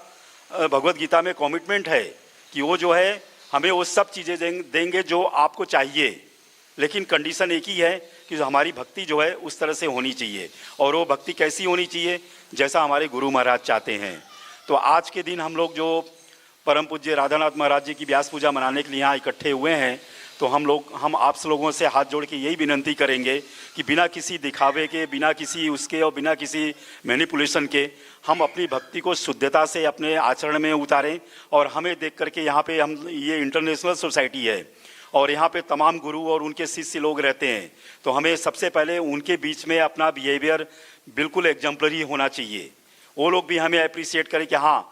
भगवद गीता में कमिटमेंट है कि वो जो है हमें वो सब चीज़ें देंगे जो आपको चाहिए। लेकिन कंडीशन एक ही है कि हमारी भक्ति जो है उस तरह से होनी चाहिए। और वो भक्ति कैसी होनी चाहिए? जैसा हमारे गुरु महाराज चाहते हैं। तो आज के दिन हम लोग जो परम पूज्य राधानाथ महाराज जी की व्यास पूजा मनाने के लिए यहाँ इकट्ठे हुए हैं, तो हम आप लोगों से हाथ जोड़ के यही विनंती करेंगे कि बिना किसी दिखावे के, बिना किसी उसके और बिना किसी मैनिपुलेशन के हम अपनी भक्ति को शुद्धता से अपने आचरण में उतारें। और हमें देख करके यहाँ पे हम ये इंटरनेशनल सोसाइटी है और यहाँ पे तमाम गुरु और उनके शिष्य लोग रहते हैं, तो हमें सबसे पहले उनके बीच में अपना बिहेवियर बिल्कुल एग्जम्पलरी होना चाहिए। वो लोग भी हमें अप्रिशिएट करें कि हाँ,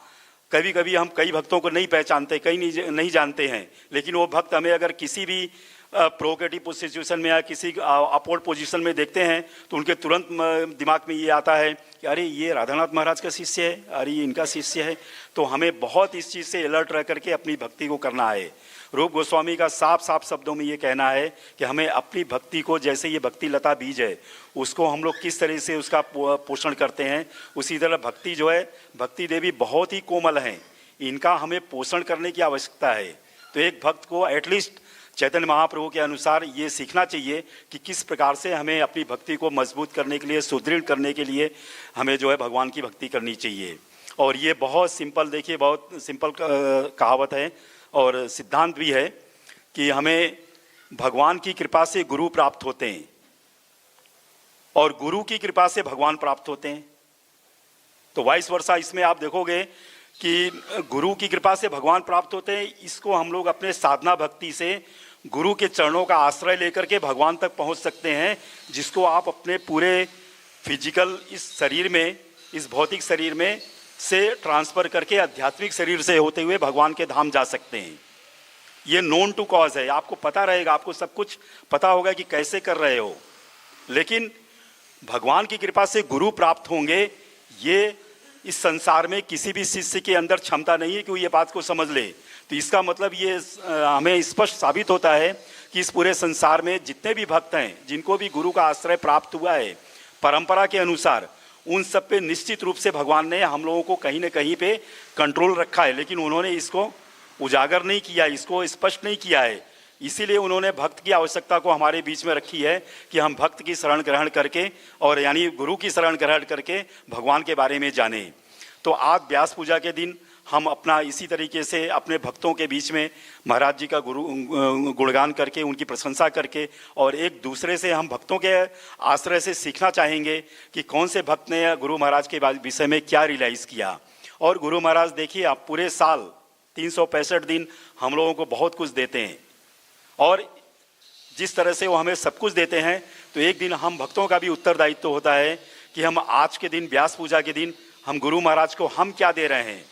कभी कभी हम कई भक्तों को नहीं पहचानते, कई नहीं जानते हैं, लेकिन वो भक्त हमें अगर किसी भी प्रोवोकेटिव सिचुएशन में या किसी अपवर्ड पोजीशन में देखते हैं तो उनके तुरंत दिमाग में ये आता है कि अरे ये राधानाथ महाराज का शिष्य है, अरे ये इनका शिष्य है। तो हमें बहुत इस चीज़ से अलर्ट रह करके अपनी भक्ति को करना है। रूप गोस्वामी का साफ साफ शब्दों में ये कहना है कि हमें अपनी भक्ति को, जैसे ये भक्ति लता बीज है, उसको हम लोग किस तरह से उसका पोषण करते हैं, उसी तरह भक्ति जो है, भक्ति देवी बहुत ही कोमल हैं, इनका हमें पोषण करने की आवश्यकता है। तो एक भक्त को एटलीस्ट चैतन्य महाप्रभु के अनुसार ये सीखना चाहिए कि किस प्रकार से हमें अपनी भक्ति को मजबूत करने के लिए, सुदृढ़ करने के लिए हमें जो है भगवान की भक्ति करनी चाहिए। और ये बहुत सिंपल, देखिए बहुत सिंपल कहावत है और सिद्धांत भी है कि हमें भगवान की कृपा से गुरु प्राप्त होते हैं और गुरु की कृपा से भगवान प्राप्त होते हैं। तो वाइस वर्सा इसमें आप देखोगे कि गुरु की कृपा से भगवान प्राप्त होते हैं। इसको हम लोग अपने साधना भक्ति से गुरु के चरणों का आश्रय लेकर के भगवान तक पहुंच सकते हैं, जिसको आप अपने पूरे फिजिकल इस शरीर में, इस भौतिक शरीर में से ट्रांसफर करके आध्यात्मिक शरीर से होते हुए भगवान के धाम जा सकते हैं। ये नोन टू कॉज है, आपको पता रहेगा, आपको सब कुछ पता होगा कि कैसे कर रहे हो, लेकिन भगवान की कृपा से गुरु प्राप्त होंगे, ये इस संसार में किसी भी शिष्य के अंदर क्षमता नहीं है कि वो ये बात को समझ ले। तो इसका मतलब ये हमें स्पष्ट साबित होता है कि इस पूरे संसार में जितने भी भक्त हैं, जिनको भी गुरु का आश्रय प्राप्त हुआ है परंपरा के अनुसार, उन सब पे निश्चित रूप से भगवान ने हम लोगों को कहीं न कहीं पे कंट्रोल रखा है, लेकिन उन्होंने इसको उजागर नहीं किया, इसको स्पष्ट नहीं किया है। इसीलिए उन्होंने भक्त की आवश्यकता को हमारे बीच में रखी है कि हम भक्त की शरण ग्रहण करके और यानी गुरु की शरण ग्रहण करके भगवान के बारे में जानें। तो आज व्यास पूजा के दिन हम अपना इसी तरीके से अपने भक्तों के बीच में महाराज जी का गुणगान करके उनकी प्रशंसा करके और एक दूसरे से हम भक्तों के आश्रय से सीखना चाहेंगे कि कौन से भक्त ने गुरु महाराज के विषय में क्या रियलाइज़ किया। और गुरु महाराज देखिए, आप पूरे साल 365 दिन हम लोगों को बहुत कुछ देते हैं और जिस तरह से वो हमें सब कुछ देते हैं, तो एक दिन हम भक्तों का भी उत्तरदायित्व होता है कि हम आज के दिन व्यास पूजा के दिन हम गुरु महाराज को हम क्या दे रहे हैं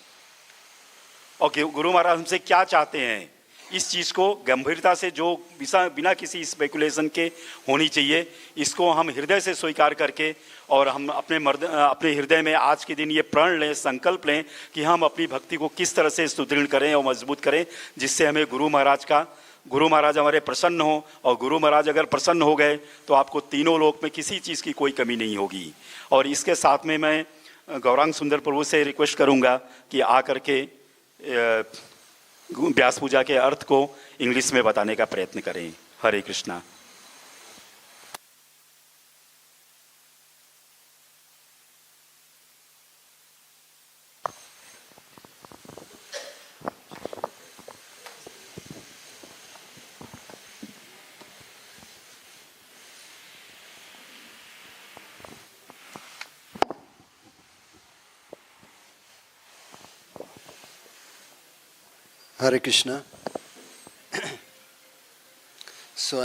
और गुरु महाराज हमसे क्या चाहते हैं। इस चीज़ को गंभीरता से जो बिना किसी स्पेकुलेशन के होनी चाहिए, इसको हम हृदय से स्वीकार करके और हम अपने हृदय में आज के दिन ये प्रण लें, संकल्प लें कि हम अपनी भक्ति को किस तरह से सुदृढ़ करें और मजबूत करें, जिससे हमें गुरु महाराज हमारे प्रसन्न हो। और गुरु महाराज अगर प्रसन्न हो गए तो आपको तीनों लोक में किसी चीज़ की कोई कमी नहीं होगी। और इसके साथ में मैं गौरांग सुंदर प्रभु से रिक्वेस्ट करूँगा कि आकर के व्यास पूजा के अर्थ को इंग्लिश में बताने का प्रयत्न करें। हरे Krishna. Hare Krishna. So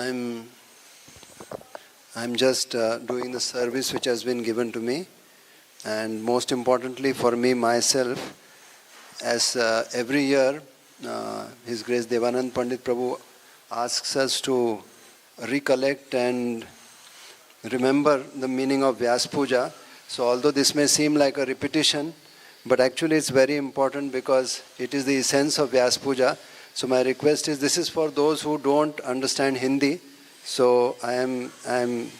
I'm just doing the service which has been given to me, and most importantly for me myself, as every year His Grace Devanand Pandit Prabhu asks us to recollect and remember the meaning of Vyasa Puja. So although this may seem like a repetition, but actually it's very important because it is the essence of Vyasa Puja. So my request is, this is for those who don't understand Hindi. So I am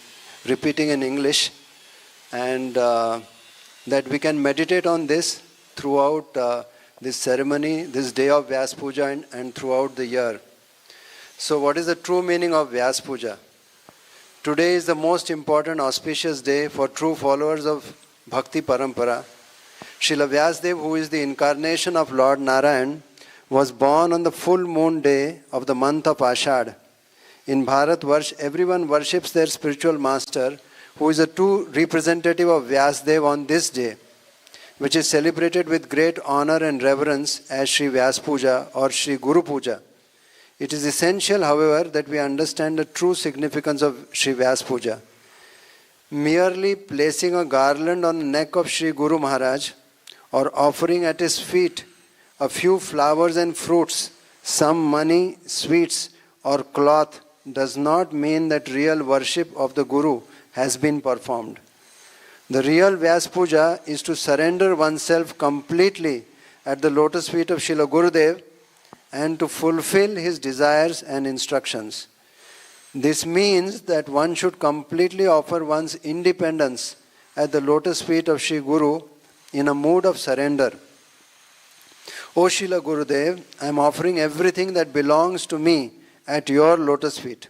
repeating in English, and that we can meditate on this throughout this ceremony, this day of Vyasa Puja and throughout the year. So what is the true meaning of Vyasa Puja? Today is the most important auspicious day for true followers of Bhakti Parampara. Srila Vyasadeva, who is the incarnation of Lord Narayan, was born on the full moon day of the month of Ashad. In Bharatvarsh, everyone worships their spiritual master, who is a true representative of Vyasadeva on this day, which is celebrated with great honor and reverence as Sri Vyasa Puja or Sri Guru Puja. It is essential, however, that we understand the true significance of Sri Vyasa Puja. Merely placing a garland on the neck of Sri Guru Maharaj or offering at his feet a few flowers and fruits, some money, sweets or cloth does not mean that real worship of the Guru has been performed. The real Vyasa Puja is to surrender oneself completely at the lotus feet of Srila Gurudev and to fulfill his desires and instructions. This means that one should completely offer one's independence at the lotus feet of Sri Guru in a mood of surrender. O Srila Gurudev, I am offering everything that belongs to me at your lotus feet.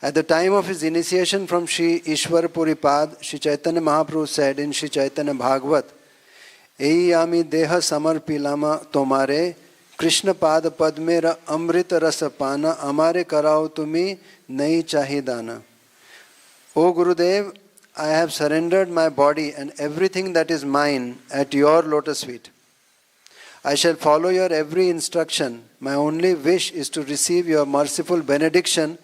At the time of his initiation from Sri Ishwar Puripad, Sri Chaitanya Mahaprabhu said in Sri Chaitanya Bhagavat, Ei ami deha samarpilama tomare, Krishna pada padmera amrita rasa pana, amare karao tumi nahi chahidana. O Gurudev, I have surrendered my body and everything that is mine at your lotus feet. I shall follow your every instruction. My only wish is to receive your merciful benediction,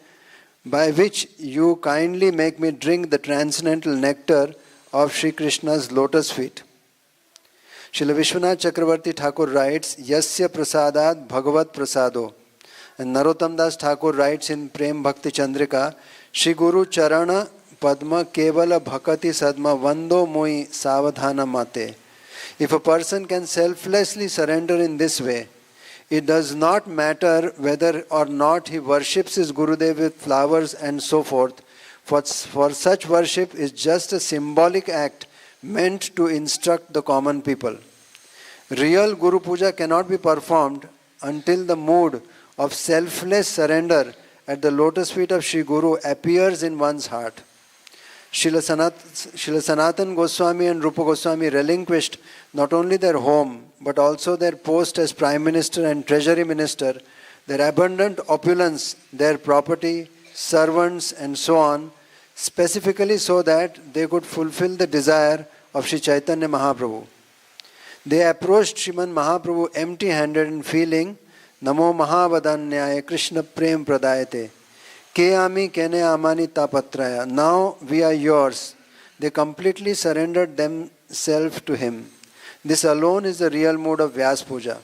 by which you kindly make me drink the transcendental nectar of Sri Krishna's lotus feet. Srila Vishwanath Chakravarti Thakur writes, Yasya prasadat bhagavat prasado. And Narottam Das Thakur writes in Prem Bhakti Chandrika, Shri Guru Charana Padma Kevala Bhakati Sadma Vando Moi Savadhana Mate. If a person can selflessly surrender in this way, it does not matter whether or not he worships his Gurudev with flowers and so forth, for such worship is just a symbolic act meant to instruct the common people. Real Guru Puja cannot be performed until the mood of selfless surrender at the lotus feet of Sri Guru appears in one's heart. Srila Sanatan Goswami and Rupa Goswami relinquished not only their home but also their post as Prime Minister and Treasury Minister, their abundant opulence, their property, servants and so on, specifically so that they could fulfill the desire of Sri Chaitanya Mahaprabhu. They approached Sriman Mahaprabhu empty-handed and feeling, Namo Mahavadanyaya Krishna Prem Pradayate. Ke ami kene amani tapatraya. Now we are yours. They completely surrendered themselves to him. This alone is the real mood of Vyasa Puja.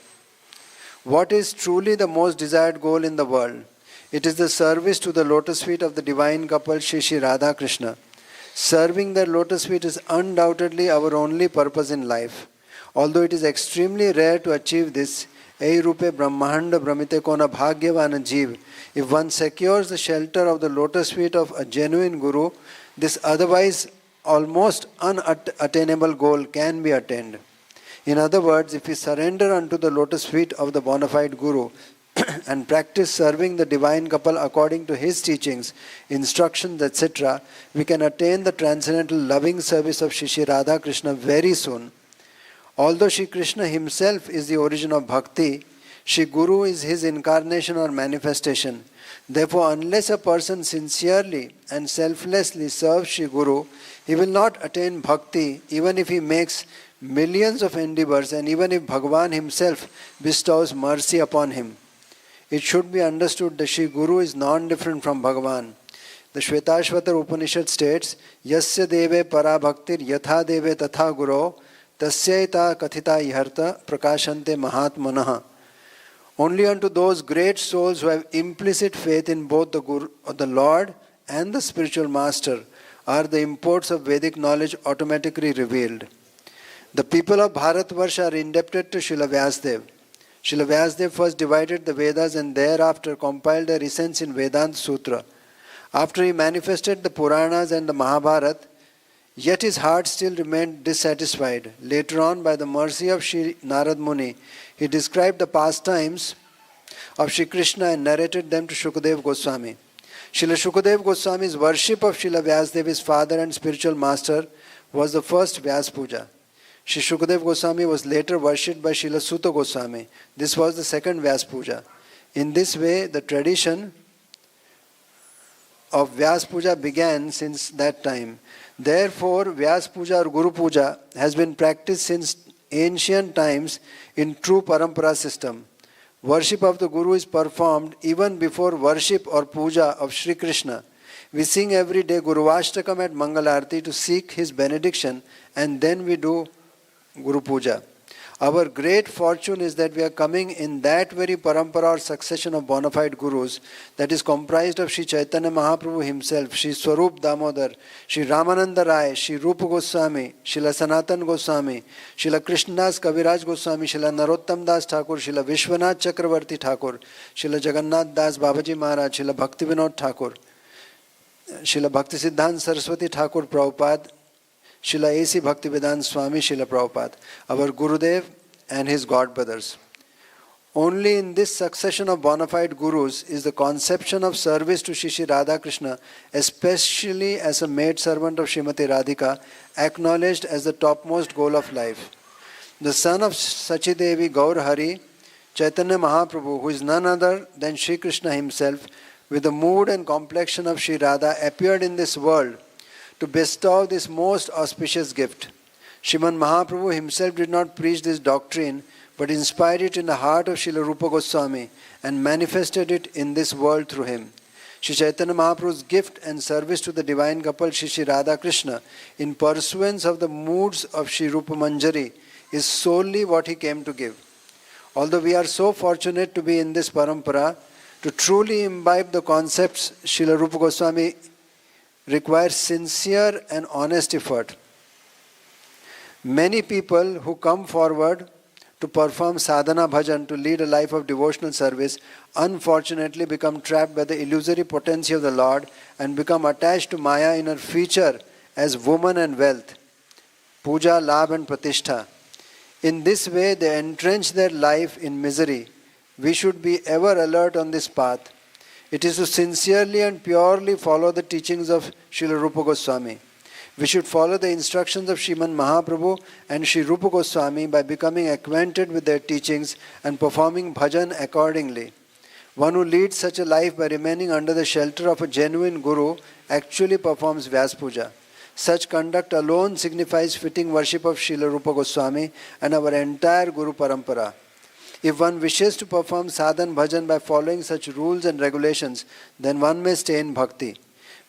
What is truly the most desired goal in the world? It is the service to the lotus feet of the divine couple Shri Shri Radha Krishna. Serving their lotus feet is undoubtedly our only purpose in life. Although it is extremely rare to achieve this, Ei rupe brahmanda brahmite kona bhagyavana jeev. If one secures the shelter of the lotus feet of a genuine guru, this otherwise almost unattainable goal can be attained. In other words, if we surrender unto the lotus feet of the bona fide guru and practice serving the divine couple according to his teachings, instructions, etc., we can attain the transcendental loving service of Shri Shri Radha Krishna very soon. Although Shri Krishna himself is the origin of bhakti, Shri Guru is his incarnation or manifestation. Therefore, unless a person sincerely and selflessly serves Shri Guru, he will not attain bhakti even if he makes millions of endeavors and even if Bhagavan himself bestows mercy upon him. It should be understood that Shri Guru is non-different from Bhagavan. The Shvetashvatar Upanishad states, Yasya deve para bhaktir yatha deve tatha guru tasyaita kathita iharta prakashante mahatmanaha. Only unto those great souls who have implicit faith in both the Guru, the Lord and the spiritual master are the imports of Vedic knowledge automatically revealed. The people of Bharatvarsha are indebted to Srila Vyasadeva. Srila Vyasadeva first divided the Vedas and thereafter compiled their essence in Vedanta Sutra. After he manifested the Puranas and the Mahabharata, yet his heart still remained dissatisfied. Later on, by the mercy of Sri Narad Muni, he described the pastimes of Sri Krishna and narrated them to Shukadeva Goswami. Srila Shukadeva Goswami's worship of Srila Vyasadeva, his father and spiritual master, was the first Vyasa Puja. Sri Shukadeva Goswami was later worshipped by Srila Suta Goswami. This was the second Vyasa Puja. In this way, the tradition of Vyasa Puja began since that time. Therefore, Vyasa Puja or Guru Puja has been practiced since ancient times in true Parampara system. Worship of the Guru is performed even before worship or puja of Sri Krishna. We sing every day Guru Ashtakam at Mangalarti to seek his benediction, and then we do Guru Puja. Our great fortune is that we are coming in that very parampara or succession of bona fide gurus that is comprised of Sri Chaitanya Mahaprabhu himself, Sri Swarup Damodar, Sri Ramananda Rai, Sri Rupa Goswami, Srila Sanatan Goswami, Srila Krishnadas Kaviraj Goswami, Srila Narottam Das Thakur, Srila Vishwanath Chakravarti Thakur, Srila Jagannath Das Babaji Maharaj, Srila Bhakti Vinod Thakur, Srila Bhakti Siddhanta Saraswati Thakur Prabhupada, Srila A.C. Bhaktivedanta Swami, Srila Prabhupada, our Gurudev and his god brothers. Only in this succession of bona fide gurus is the conception of service to Shri Shri Radha Krishna, especially as a maid servant of Srimati Radhika, acknowledged as the topmost goal of life. The son of Sachidevi Gaur Hari, Chaitanya Mahaprabhu, who is none other than Shri Krishna himself, with the mood and complexion of Shri Radha, appeared in this world to bestow this most auspicious gift. Sriman Mahaprabhu himself did not preach this doctrine, but inspired it in the heart of Srila Rupa Goswami and manifested it in this world through him. Sri Chaitanya Mahaprabhu's gift and service to the divine couple Shri Shri Radha Krishna in pursuance of the moods of Sri Rupa Manjari is solely what he came to give. Although we are so fortunate to be in this parampara, to truly imbibe the concepts Srila Rupa Goswami requires sincere and honest effort. Many people who come forward to perform sadhana bhajan, to lead a life of devotional service, unfortunately become trapped by the illusory potency of the Lord and become attached to Maya in her feature as woman and wealth, puja, labh and pratishtha. In this way they entrench their life in misery, we should be ever alert on this path. It is to sincerely and purely follow the teachings of Srila Rupa Goswami. We should follow the instructions of Sriman Mahaprabhu and Sri Rupa Goswami by becoming acquainted with their teachings and performing bhajan accordingly. One who leads such a life by remaining under the shelter of a genuine Guru actually performs Vyasa Puja. Such conduct alone signifies fitting worship of Srila Rupa Goswami and our entire Guru Parampara. If one wishes to perform sadhan bhajan by following such rules and regulations, then one may stay in bhakti.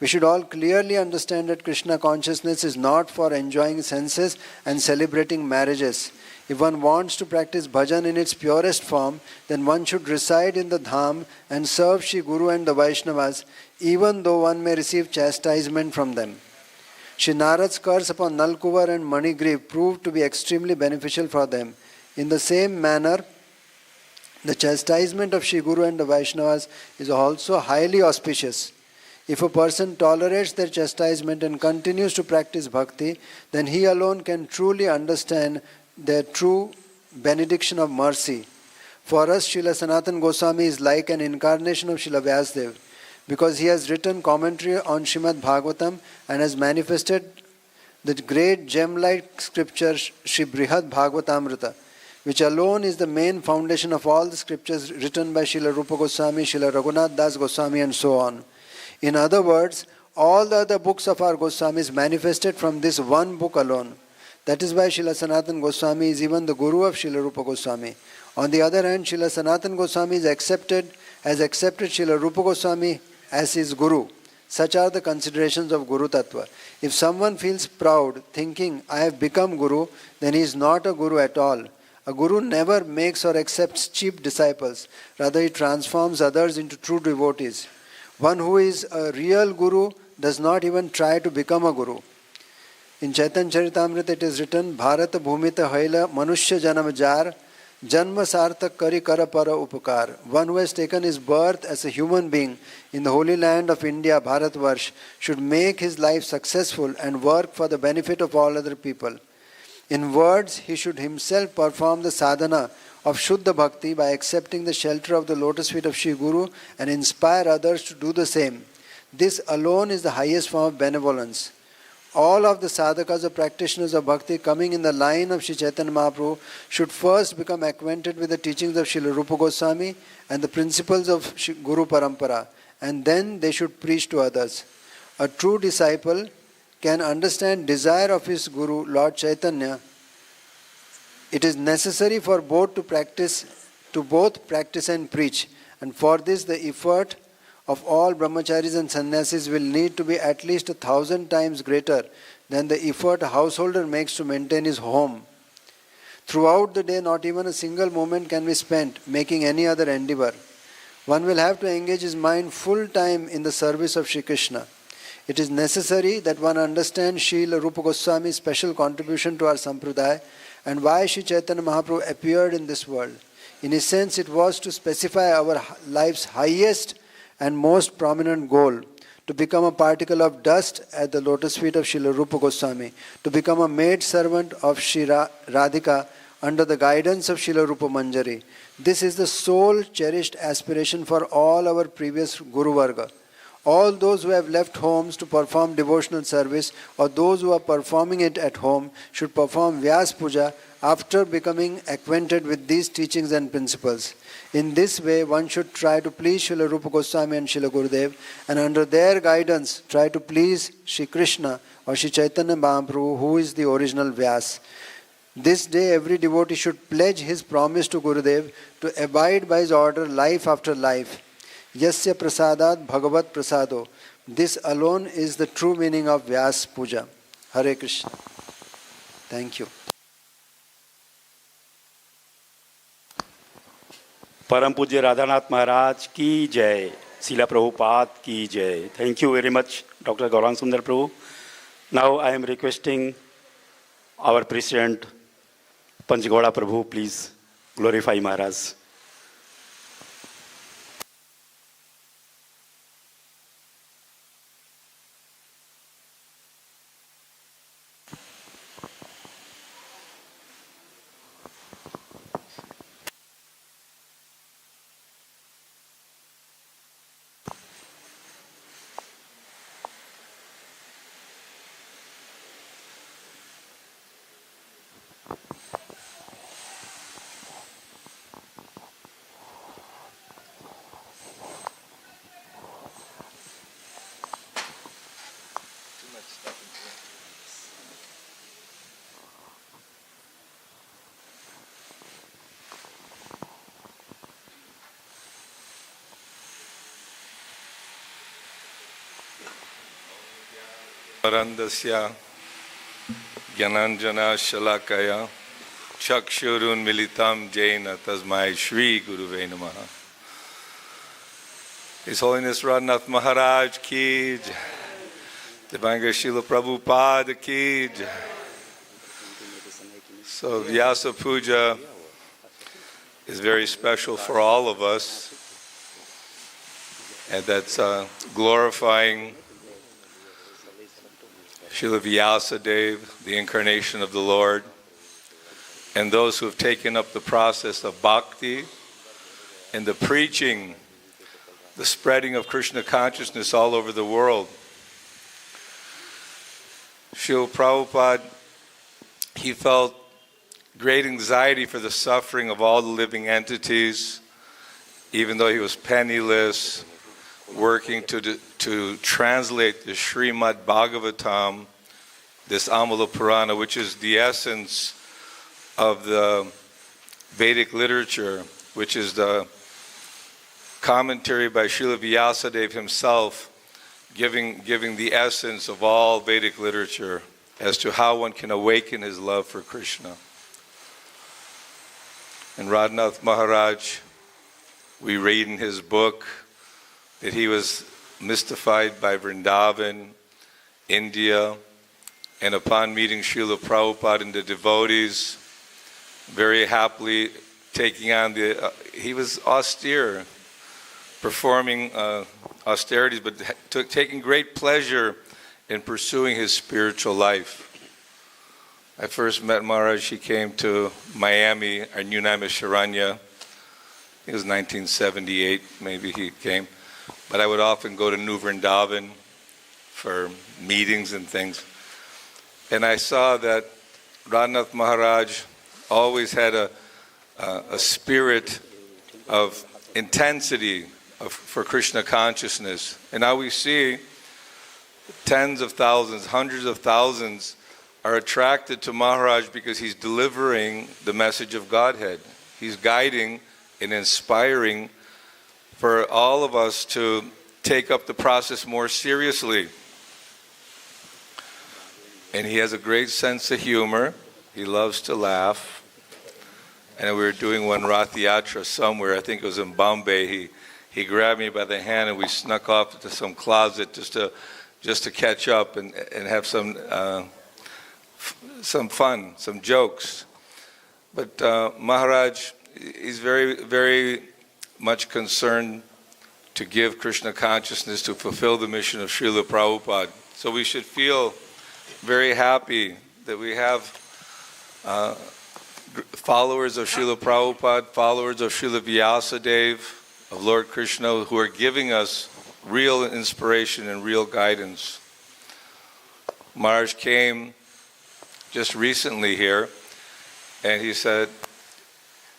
We should all clearly understand that Krishna consciousness is not for enjoying senses and celebrating marriages. If one wants to practice bhajan in its purest form, then one should reside in the dham and serve Shri Guru and the Vaishnavas, even though one may receive chastisement from them. Shri Narad's curse upon Nalkuvar and Manigriv proved to be extremely beneficial for them. In the same manner, the chastisement of Shri Guru and the Vaishnavas is also highly auspicious. If a person tolerates their chastisement and continues to practice bhakti, then he alone can truly understand their true benediction of mercy. For us, Srila Sanatana Goswami is like an incarnation of Srila Vyasadeva, because he has written commentary on Srimad Bhagavatam and has manifested the great gem-like scripture Sri Brihad Bhagavatamrita, which alone is the main foundation of all the scriptures written by Srila Rupa Goswami, Srila Raghunath Das Goswami and so on. In other words, all the other books of our Goswamis manifested from this one book alone. That is why Srila Sanatana Goswami is even the Guru of Srila Rupa Goswami. On the other hand, Srila Sanatana Goswami has accepted Srila Rupa Goswami as his Guru. Such are the considerations of Guru Tattva. If someone feels proud, thinking, I have become Guru, then he is not a Guru at all. A Guru never makes or accepts cheap disciples. Rather, he transforms others into true devotees. One who is a real Guru does not even try to become a Guru. In Chaitanya Charitamrita it is written, Bharata Bhumita Haila Manushya Janam Jar Janma Sartak Kari Kara Para Upakar. One who has taken his birth as a human being in the holy land of India, Bharatvarsh, should make his life successful and work for the benefit of all other people. In words, he should himself perform the sadhana of Shuddha Bhakti by accepting the shelter of the lotus feet of Shri Guru and inspire others to do the same. This alone is the highest form of benevolence. All of the sadhakas or practitioners of bhakti coming in the line of Sri Chaitanya Mahaprabhu should first become acquainted with the teachings of Srila Rupa Goswami and the principles of Guru Parampara, and then they should preach to others. A true disciple can understand desire of his Guru, Lord Chaitanya. It is necessary for both to practice and preach, and for this the effort of all brahmacharis and sannyasis will need to be at least 1,000 times greater than the effort a householder makes to maintain his home. Throughout the day, not even a single moment can be spent making any other endeavor. One will have to engage his mind full time in the service of Shri Krishna. It is necessary that one understand Srila Rupa Goswami's special contribution to our sampradaya and why Sri Chaitanya Mahaprabhu appeared in this world. In a sense, it was to specify our life's highest and most prominent goal, to become a particle of dust at the lotus feet of Srila Rupa Goswami, to become a maid servant of Shri Radhika under the guidance of Srila Rupa Manjari. This is the sole cherished aspiration for all our previous Guru Varga. All those who have left homes to perform devotional service or those who are performing it at home should perform Vyasa Puja after becoming acquainted with these teachings and principles. In this way, one should try to please Srila Rupa Goswami and Srila Gurudev, and under their guidance try to please Shri Krishna or Shri Chaitanya Mahaprabhu, who is the original Vyasa. This day, every devotee should pledge his promise to Gurudev to abide by his order life after life. Yasya prasadat bhagavat prasado. This alone is the true meaning of Vyasa Puja. Hare Krishna. Thank you. परम पूज्य राधानाथ महाराज की जय, Srila Prabhupada की जय. Thank you very much, Dr. Gaurang Sundar Prabhu. Now I am requesting our President, Panchgoda Prabhu, please glorify Maharaj. Arandasya Gyananjana Shalakaya Chakshurun Militam Jaina Tasmai Shri Guruve Namaha. His Holiness Radhanath Maharaj ki jai. Divine Grace Srila Prabhupada ki jai. So Vyasa Puja is very special for all of us, and that's glorifying Srila Vyasa Dev, the incarnation of the Lord, and those who have taken up the process of bhakti and the preaching, the spreading of Krishna consciousness all over the world. Srila Prabhupada, he felt great anxiety for the suffering of all the living entities, even though he was penniless, working to translate the Srimad Bhagavatam, this Amala Purana, which is the essence of the Vedic literature, which is the commentary by Srila Vyasadeva himself, giving the essence of all Vedic literature as to how one can awaken his love for Krishna. And Radhanath Maharaj, we read in his book that he was mystified by Vrindavan, India, and upon meeting Srila Prabhupada and the devotees, very happily taking on he was austere, performing austerities, but taking great pleasure in pursuing his spiritual life. I first met Maharaj, he came to Miami, our new name is Sharanya. It was 1978, maybe he came. But I would often go to New Vrindavan for meetings and things. And I saw that Radhanath Maharaj always had a spirit of intensity for Krishna consciousness. And now we see tens of thousands, hundreds of thousands are attracted to Maharaj because he's delivering the message of Godhead. He's guiding and inspiring for all of us to take up the process more seriously. And he has a great sense of humor. He loves to laugh. And we were doing one Rath Yatra somewhere, I think it was in Bombay. He grabbed me by the hand and we snuck off to some closet just to catch up and have some fun, some jokes. But Maharaj is very, very much concerned to give Krishna consciousness to fulfill the mission of Srila Prabhupada. So we should feel very happy that we have followers of Srila Prabhupada, followers of Srila Vyasadeva, of Lord Krishna, who are giving us real inspiration and real guidance. Maharaj came just recently here, and he said,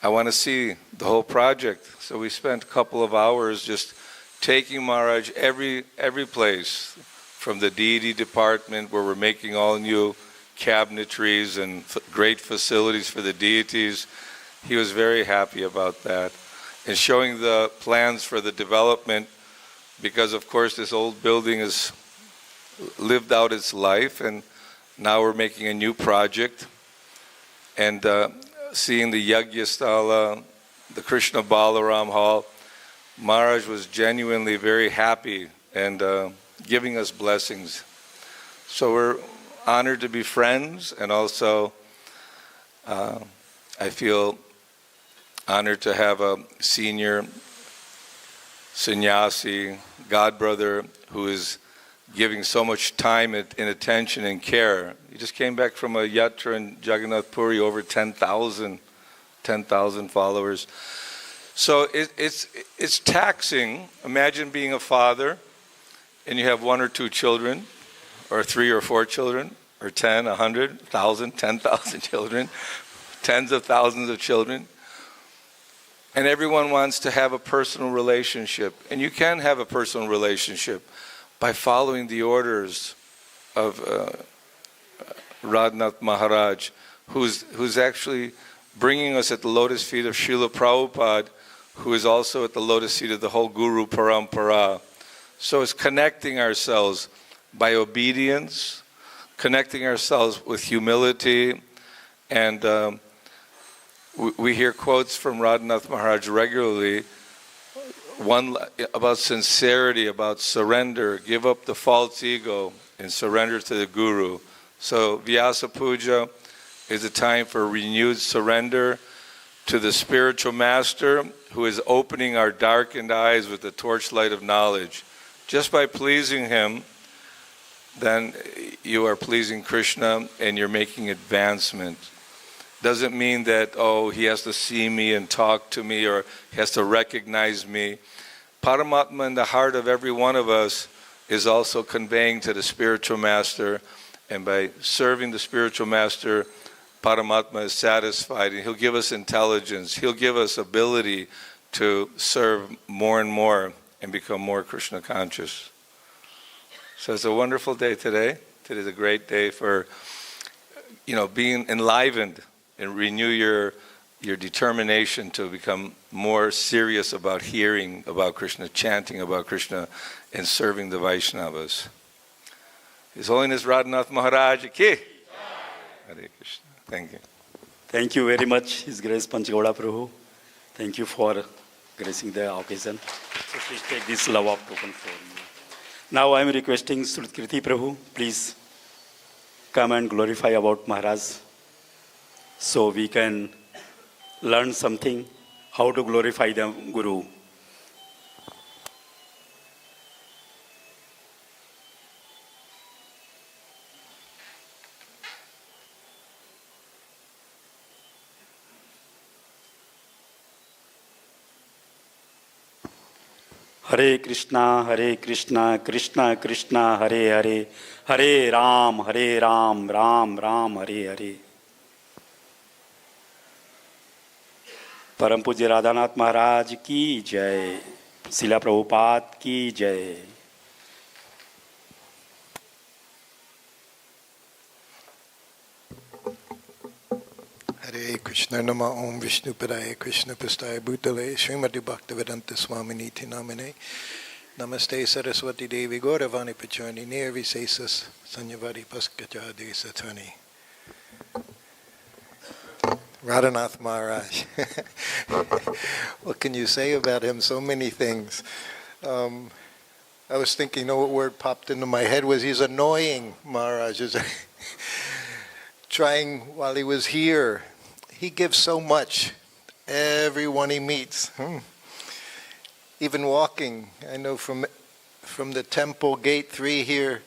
I want to see the whole project. So we spent a couple of hours just taking Maharaj every place, from the deity department where we're making all new cabinetries and great facilities for the deities. He was very happy about that. And showing the plans for the development, because of course this old building has lived out its life, and now we're making a new project. And seeing the Yagyasthala, the Krishna Balaram Hall, Maharaj was genuinely very happy and giving us blessings. So we're honored to be friends, and also I feel honored to have a senior sannyasi, godbrother, who is giving so much time and attention and care. He just came back from a yatra in Jagannath Puri, over 10,000 followers. So it's taxing. Imagine being a father and you have 1 or 2 children, or 3 or 4 children, or 10, 100, 1,000, 10,000 children, tens of thousands of children. And everyone wants to have a personal relationship. And you can have a personal relationship by following the orders of Radhanath Maharaj, who's actually bringing us at the lotus feet of Srila Prabhupada, who is also at the lotus feet of the whole Guru Parampara. So it's connecting ourselves, by obedience, connecting ourselves with humility. And we hear quotes from Radhanath Maharaj regularly, one about sincerity, about surrender, give up the false ego and surrender to the Guru. So Vyasa Puja is a time for renewed surrender to the spiritual master who is opening our darkened eyes with the torchlight of knowledge. Just by pleasing him, then you are pleasing Krishna and you're making advancement. Doesn't mean that, oh, he has to see me and talk to me or he has to recognize me. Paramatma in the heart of every one of us is also conveying to the spiritual master, and by serving the spiritual master, Paramatma is satisfied, and he'll give us intelligence, he'll give us ability to serve more and more and become more Krishna conscious. So it's a wonderful day today. Today's a great day for, being enlivened and renew your determination to become more serious about hearing about Krishna, chanting about Krishna, and serving the Vaishnavas. His Holiness Radhanath Maharaj ki. Hare Krishna. Thank you. Thank you very much, His Grace Panchgauda Prabhu. Thank you for gracing the occasion. So please take this love of token for you. Now I am requesting Srutkirti Prabhu, please come and glorify about Maharaj so we can learn something, how to glorify the Guru. Hare Krishna, Krishna Krishna, Hare Hare, Hare Ram, Ram Ram, Hare Hare. परम पूज्य राधानाथ महाराज की जय, शिला प्रभुपाद की जय. Hare Krishna Nama Om Vishnu Padaya Krishna Pastaya Bhutale Srimati Bhaktivedanta Swami Niti Namane Namaste Saraswati Devi Gauravani Pachani Nirvisesas Sanyavari Paskachadi Satani. Radhanath Maharaj. What can you say about him? So many things. I was thinking, what word popped into my head was he's annoying, Maharaj. Trying while he was here. He gives so much. Everyone he meets. Even walking. I know from the temple gate 3 here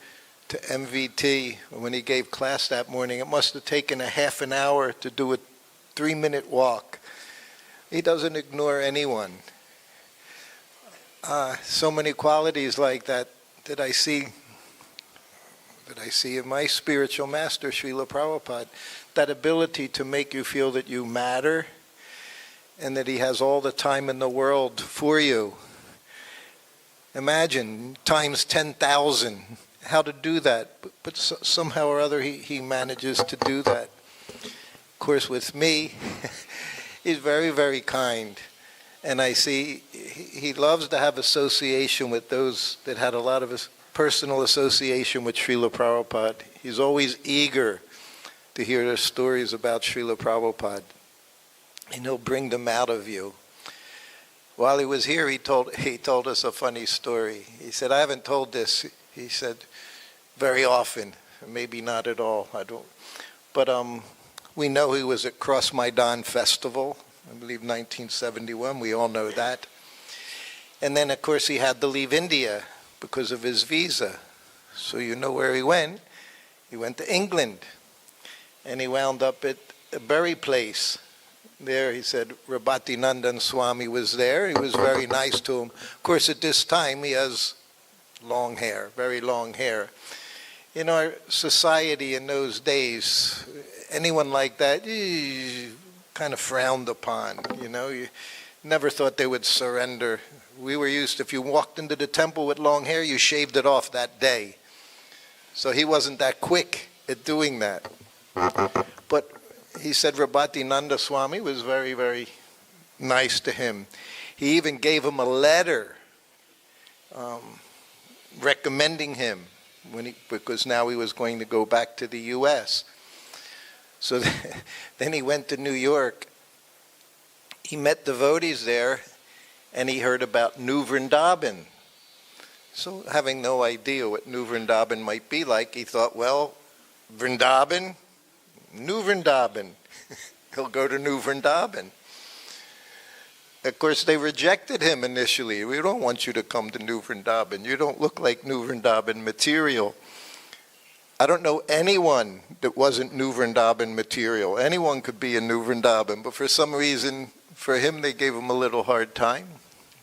to MVT, when he gave class that morning, it must have taken a half an hour to do a 3-minute walk. He doesn't ignore anyone. So many qualities like that I see in my spiritual master, Srila Prabhupada. That ability to make you feel that you matter and that he has all the time in the world for you. Imagine, times 10,000, how to do that. But somehow or other he manages to do that. Of course, with me, he's very, very kind. And I see he loves to have association with those that had a lot of personal association with Srila Prabhupada. He's always eager to hear the stories about Srila Prabhupada. And he'll bring them out of you. While he was here, he told us a funny story. He said, I haven't told this, he said, very often. Maybe not at all. But we know he was at Cross Maidan Festival, I believe 1971. We all know that. And then, of course, he had to leave India because of his visa. So you know where he went. He went to England. And he wound up at a Bury place. There, he said, Radhanath Swami was there. He was very nice to him. Of course, at this time, he has long hair, very long hair. In our society in those days, anyone like that, kind of frowned upon, You never thought they would surrender. We were used to, if you walked into the temple with long hair, you shaved it off that day. So he wasn't that quick at doing that. But he said Radhanath Swami was very, very nice to him. He even gave him a letter recommending him. because now he was going to go back to the U.S. So then he went to New York. He met devotees there, and he heard about New Vrindavan. So having no idea what New Vrindavan might be like, he thought, well, Vrindavan, New Vrindavan. He'll go to New Vrindavan. Of course, they rejected him initially. We don't want you to come to New Vrindavan. You don't look like New Vrindavan material. I don't know anyone that wasn't New Vrindavan material. Anyone could be a New Vrindavan, but for some reason, for him, they gave him a little hard time.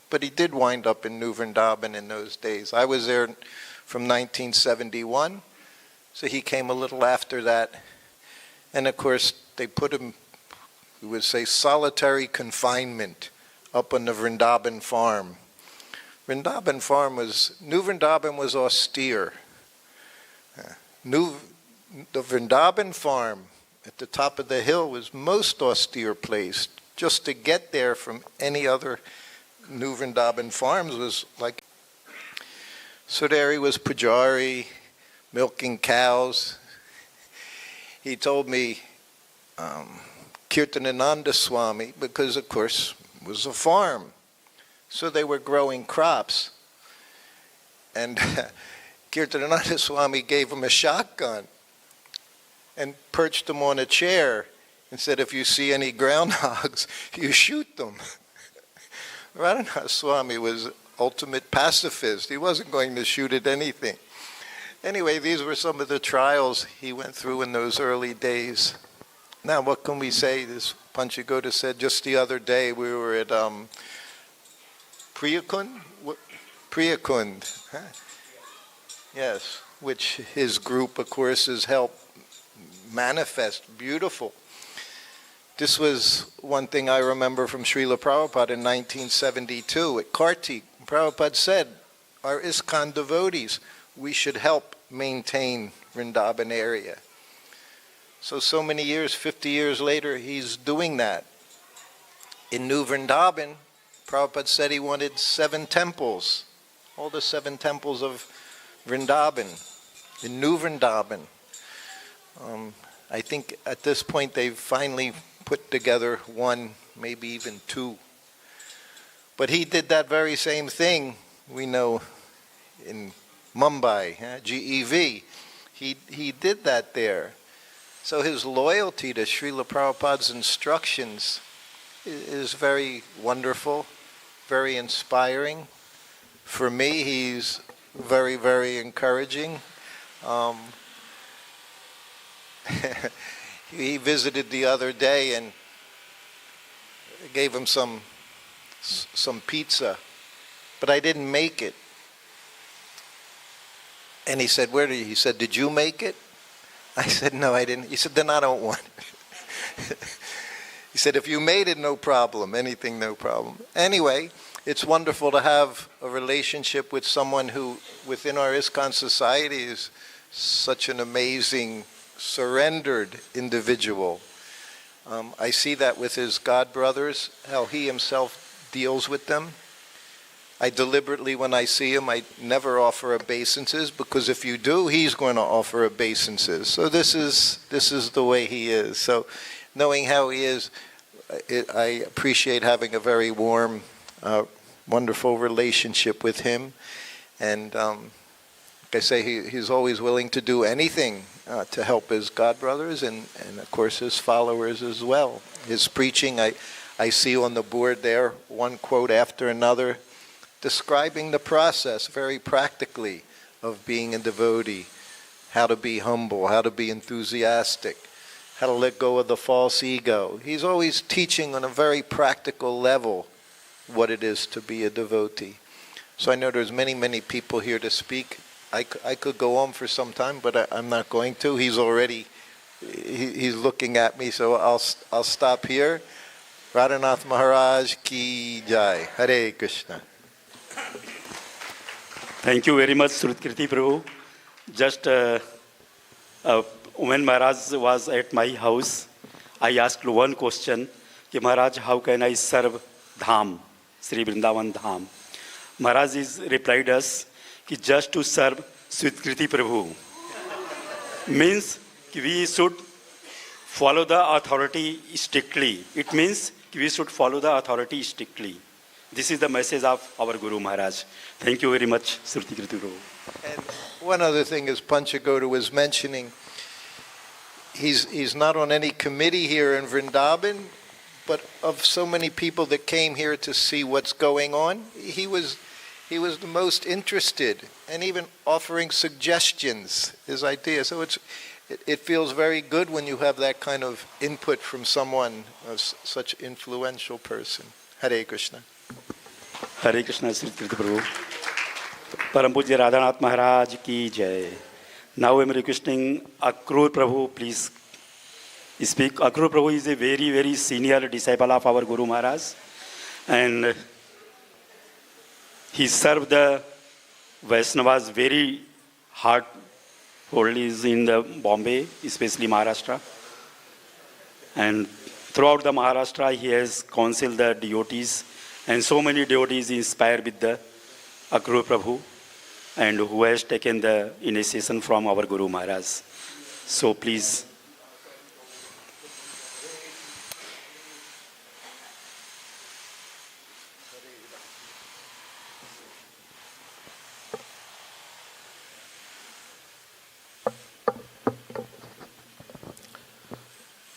But he did wind up in New Vrindavan in those days. I was there from 1971, so he came a little after that. And of course, they put him, we would say, solitary confinement up on the Vrindavan farm. New Vrindavan was austere. The Vrindavan farm at the top of the hill was most austere place. Just to get there from any other New Vrindavan farms was like. So there he was, pujari, milking cows. He told me Radhanath Swami, because of course it was a farm, so they were growing crops. And Radhanath Swami gave him a shotgun and perched him on a chair and said, if you see any groundhogs, you shoot them. Radhanath Swami was ultimate pacifist. He wasn't going to shoot at anything. Anyway, these were some of the trials he went through in those early days. Now, what can we say? This Panchagota said just the other day we were at Priyakund? Huh? Yes, which his group, of course, has helped manifest. Beautiful. This was one thing I remember from Srila Prabhupada in 1972 at Kartik. Prabhupada said, our ISKCON devotees, we should help maintain Vrindavan area. So many years, 50 years later, he's doing that. In New Vrindavan, Prabhupada said he wanted 7 temples, all the 7 temples of Vrindavan, in New Vrindavan. I think at this point they've finally put together 1, maybe even 2. But he did that very same thing, we know, in Mumbai, GEV. He did that there. So his loyalty to Srila Prabhupada's instructions is very wonderful, very inspiring. For me, he's very, very encouraging. He visited the other day and gave him some pizza, but I didn't make it. And he said, he said, did you make it? I said, no, I didn't. He said, then I don't want it. He said, if you made it, no problem. Anything, no problem. Anyway, it's wonderful to have a relationship with someone who, within our ISKCON society, is such an amazing, surrendered individual. I see that with his god brothers, how he himself deals with them. I deliberately, when I see him, I never offer obeisances, because if you do, he's going to offer obeisances. So this is the way he is. So knowing how he is, I appreciate having a very warm, wonderful relationship with him. And like I say, he's always willing to do anything to help his god brothers and of course his followers as well. His preaching, I see on the board there, one quote after another, describing the process very practically of being a devotee, how to be humble, how to be enthusiastic, how to let go of the false ego. He's always teaching on a very practical level what it is to be a devotee. So I know there's many, many people here to speak. I could go on for some time, but I'm not going to. He's looking at me, so I'll stop here. Radhanath Maharaj ki jai. Hare Krishna. Thank you very much, Srutkirti Prabhu. Just when Maharaj was at my house, I asked one question, कि Maharaj, how can I serve Dham, Sri Vrindavan Dham? Maharaj replied us, कि just to serve स्वीकृति प्रभु means we should follow the authority strictly. It means we should follow the authority strictly. This is the message of our Guru Maharaj. Thank you very much, Sruti Kriti Prabhu. And one other thing, as Panchagoda was mentioning, he's not on any committee here in Vrindavan, but of so many people that came here to see what's going on, he was the most interested, and even offering suggestions, his ideas. So it feels very good when you have that kind of input from someone, such influential person. Hare Krishna. Hare Krishna, Sruti Kriti Prabhu. Param Pujya Radhanath Maharaj ki jai. Now I am requesting Akrur Prabhu, please speak. Akrur Prabhu is a very, very senior disciple of our Guru Maharaj, and he served the Vaishnavas very hard. He is in the Bombay, especially Maharashtra. And throughout the Maharashtra, he has counseled the devotees, and so many devotees inspired with the Akrur Prabhu, and who has taken the initiation from our Guru Maharaj. So please.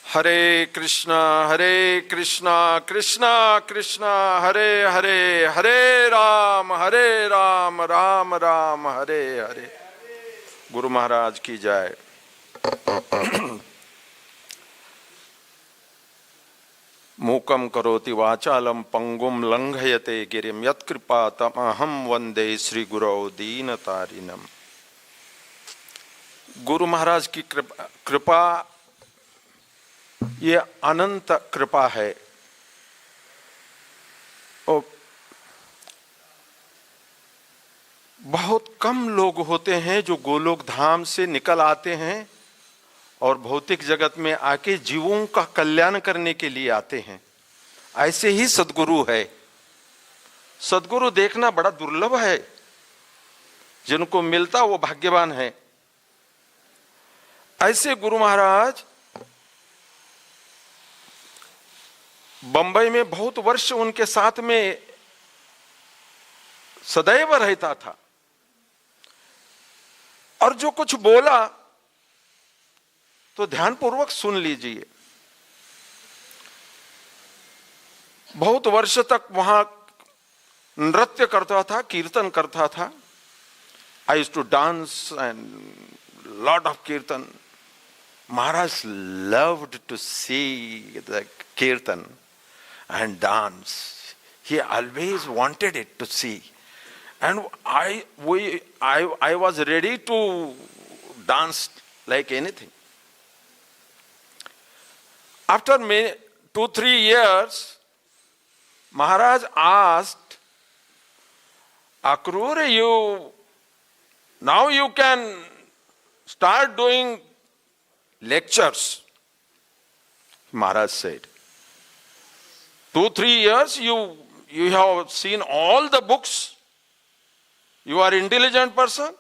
Hare Krishna, Krishna Krishna, Hare Hare, Hare Ram, Ram Ram, Hare Hare. Guru Maharaj ki jai. Mukam karoti vachalam pangum langhayate girim yat kripa tamaham vande Sri Guru deenatarinam. Guru Maharaj की कृपा ये अनंत कृपा है, और बहुत कम लोग होते हैं जो गोलोक धाम से निकल आते हैं और भौतिक जगत में आके जीवों का कल्याण करने के लिए आते हैं। ऐसे ही सद्गुरु है। सद्गुरु देखना बड़ा दुर्लभ है, जिनको मिलता वो भाग्यवान है। ऐसे गुरु महाराज बंबई में बहुत वर्ष उनके साथ में सदैव रहता था, और जो कुछ बोला तो ध्यानपूर्वक सुन लीजिए। बहुत वर्ष तक वहां नृत्य करता था, कीर्तन करता था। I used to dance and lot of kirtan. Maharaj loved to see the kirtan and dance. He always wanted it to see, and I was ready to dance like anything. After 2-3 years, Maharaj asked, Akrur, now you can start doing lectures. Maharaj said, 2-3 years you have seen all the books. You are intelligent person.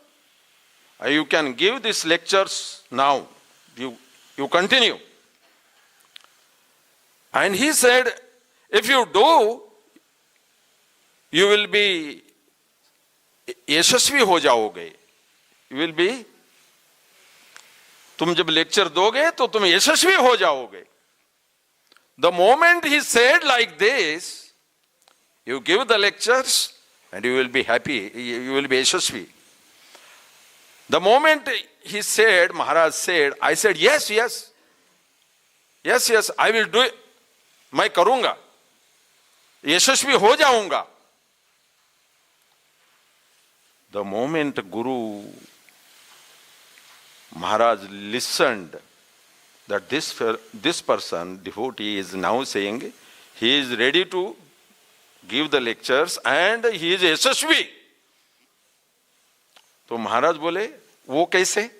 You can give these lectures now. You continue. And he said, if you do, you will be यशस्वी हो जाओगे. You will be, तुम जब lecture दोगे तो तुम यशस्वी हो जाओगे. The moment he said like this, you give the lectures and you will be happy, you will be yashasvi. The moment he said, Maharaj said, I said, yes, I will do it. मैं करूंगा, यशस्वी हो जाऊंगा. The moment Guru Maharaj listened that this person, devotee, is now saying he is ready to give the lectures and he is yashasvi. तो महाराज बोले वो कैसे?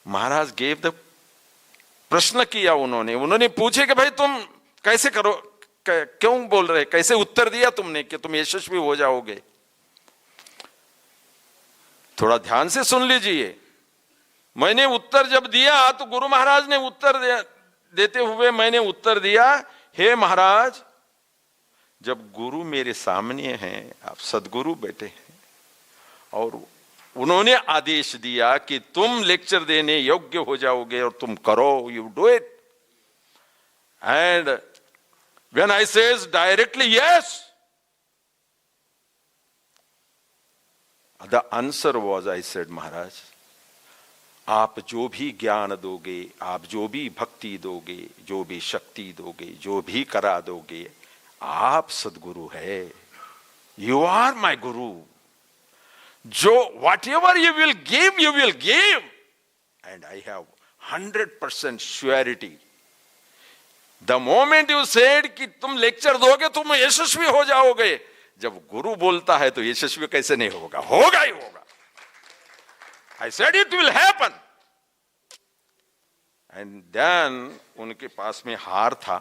महाराज gave the प्रश्न किया उन्होंने पूछे कि भाई तुम कैसे करो, क्यों बोल रहे, कैसे उत्तर दिया तुमने कि तुम यशस्वी हो जाओगे? थोड़ा ध्यान से सुन लीजिए। मैंने उत्तर जब दिया तो गुरु महाराज ने उत्तर देते हुए मैंने उत्तर दिया, हे महाराज, जब गुरु मेरे सामने हैं, आप सदगुरु बैठे हैं और उन्होंने आदेश दिया कि तुम लेक्चर देने योग्य हो जाओगे और तुम करो, you do it, and when I says directly yes, the answer was, I said, Maharaj आप जो भी ज्ञान दोगे, आप जो भी भक्ति दोगे, जो भी शक्ति दोगे, जो भी करा दोगे, आप सदगुरु है, यू आर माय गुरु। जो whatever you will give, and I have 100% surety. The moment you said कि तुम लेक्चर दोगे तुम यशस्वी हो जाओगे, जब गुरु बोलता है तो यशस्वी कैसे नहीं होगा, होगा ही होगा। I said it will happen. And then उनके पास में हार था,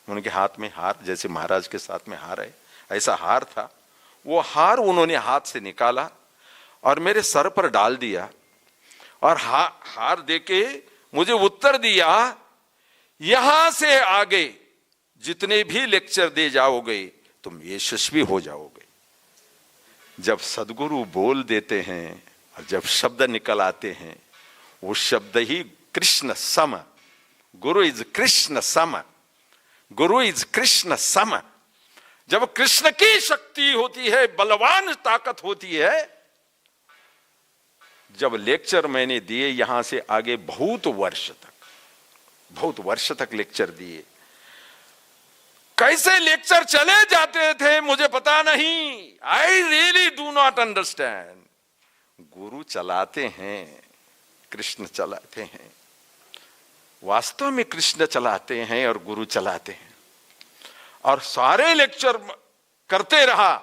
उनके हाथ में हार, जैसे महाराज के साथ में हार है ऐसा हार था। वो हार उन्होंने हाथ से निकाला और मेरे सर पर डाल दिया और हार देके मुझे उत्तर दिया, यहां से आगे जितने भी लेक्चर दे जाओगे तुम यशस्वी हो जाओगे। जब सदगुरु बोल देते हैं और जब शब्द निकल आते हैं, वो शब्द ही कृष्ण सम, गुरु is Krishna some, Guru is Krishna सम। जब कृष्ण की शक्ति होती है, बलवान ताकत होती है। जब लेक्चर मैंने दिए यहां से आगे बहुत वर्ष तक लेक्चर दिए, कैसे लेक्चर चले जाते थे मुझे पता नहीं। I really do not understand. गुरु चलाते हैं, कृष्ण चलाते हैं, वास्तव में कृष्ण चलाते हैं और गुरु चलाते हैं। और सारे लेक्चर करते रहा।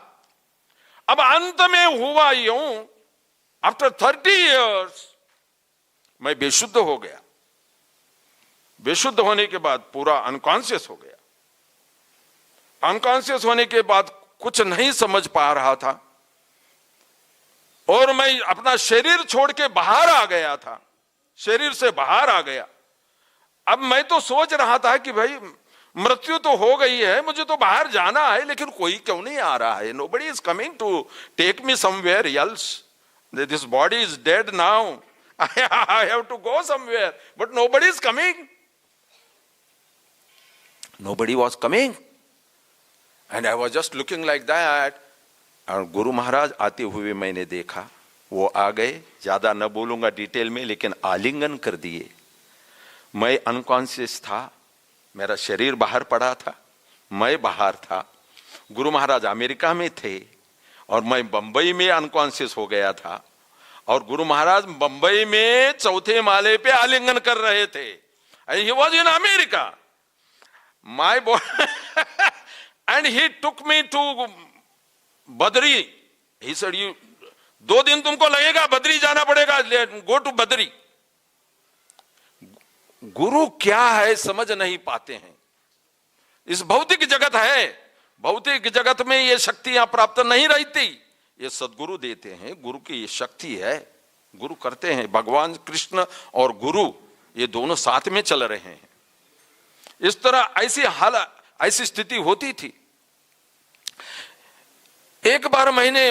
अब अंत में हुआ यूं, आफ्टर 30 years मैं बेशुद्ध हो गया। बेशुद्ध होने के बाद पूरा अनकॉन्शियस हो गया। अनकॉन्शियस होने के बाद कुछ नहीं समझ पा रहा था और मैं अपना शरीर छोड़ के बाहर आ गया था, शरीर से बाहर आ गया। अब मैं तो सोच रहा था कि भाई मृत्यु तो हो गई है, मुझे तो बाहर जाना है, लेकिन कोई क्यों नहीं आ रहा है। Nobody is coming to take me somewhere else. This body is dead now. I have to go somewhere, but nobody is coming. Nobody was coming, and I was just looking like that. और गुरु महाराज आते हुए मैंने देखा, वो आ गए। ज्यादा न बोलूंगा डिटेल में, लेकिन आलिंगन कर दिए। मैं अनकॉन्शियस था, मेरा शरीर बाहर पड़ा था, मैं बाहर था। गुरु महाराज अमेरिका में थे और मैं बंबई में अनकॉन्शियस हो गया था और गुरु महाराज बंबई में चौथे माले पे आलिंगन कर रहे थे। He was in America. My boy and he took me to Badri. He said, "You 2 दिन तुमको लगेगा, बद्री जाना पड़ेगा, go to बद्री." गुरु क्या है समझ नहीं पाते हैं। इस भौतिक जगत है, भौतिक जगत में ये शक्तियां प्राप्त नहीं रहती, ये सदगुरु देते हैं। गुरु की ये शक्ति है, गुरु करते हैं। भगवान कृष्ण और गुरु ये दोनों साथ में चल रहे हैं। इस तरह ऐसी स्थिति होती थी। एक बार मैंने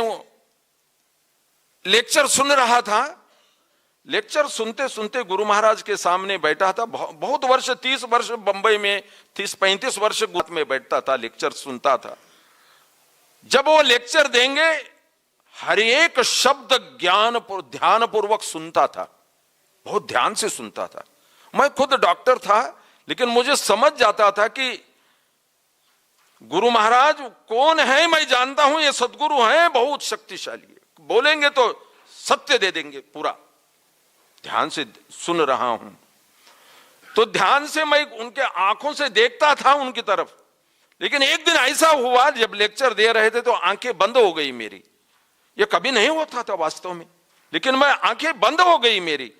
लेक्चर सुन रहा था, लेक्चर सुनते सुनते गुरु महाराज के सामने बैठा था। बहुत वर्ष, 30 वर्ष बंबई में, 30-35 वर्ष गुरु में बैठता था, लेक्चर सुनता था। जब वो लेक्चर देंगे हर एक शब्द ध्यान पूर्वक सुनता था, बहुत ध्यान से सुनता था। मैं खुद डॉक्टर था, लेकिन मुझे समझ जाता था कि गुरु महाराज कौन है, मैं जानता हूं ये सदगुरु हैं, बहुत शक्तिशाली है, बोलेंगे तो सत्य दे देंगे पूरा। ध्यान से सुन रहा हूं तो ध्यान से मैं उनके आंखों से देखता था उनकी तरफ। लेकिन एक दिन ऐसा हुआ, जब लेक्चर दे रहे थे तो आंखें बंद हो गई मेरी। ये कभी नहीं होता था वास्तव में, लेकिन मैं आंखें बंद हो गई मेरी।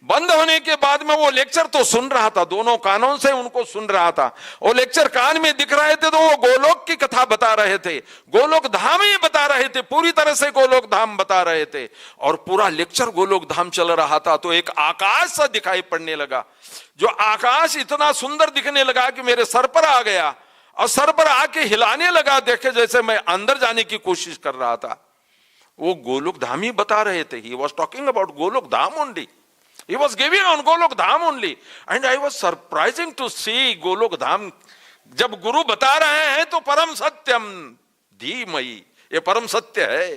बंद होने के बाद में वो लेक्चर तो सुन रहा था, दोनों कानों से उनको सुन रहा था। वो लेक्चर कान में दिख रहे थे तो वो गोलोक की कथा बता रहे थे, गोलोक धाम ही बता रहे थे, पूरी तरह से गोलोक धाम बता रहे थे। और पूरा लेक्चर गोलोक धाम चल रहा था तो एक आकाश सा दिखाई पड़ने लगा, जो आकाश इतना सुंदर दिखने लगा कि मेरे सर पर आ गया और सर पर आके हिलाने लगा, देखे जैसे मैं अंदर जाने की कोशिश कर रहा था। वो गोलोक धाम ही बता रहे थे। He was talking about Golok Dham only. He was giving on Golok Dham only, and I was surprising to see Golok Dham. जब गुरु बता रहे हैं तो परम सत्यम धीमहि, ये परम सत्य है,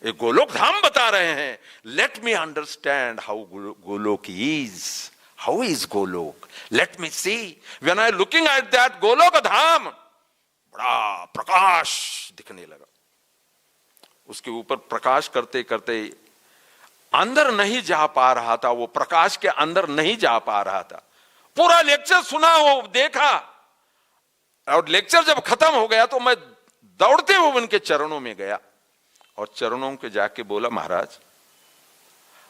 ये गोलोक धाम बता रहे हैं. Let me understand how Golok is. How is Golok? Let me see. When I looking at that Golok Dham, बड़ा प्रकाश दिखने लगा. उसके ऊपर प्रकाश करते करते अंदर नहीं जा पा रहा था, वो प्रकाश के अंदर नहीं जा पा रहा था. पूरा लेक्चर सुना, वो देखा, और लेक्चर जब खत्म हो गया तो मैं दौड़ते हुए उनके चरणों में गया और चरणों के जाके बोला, महाराज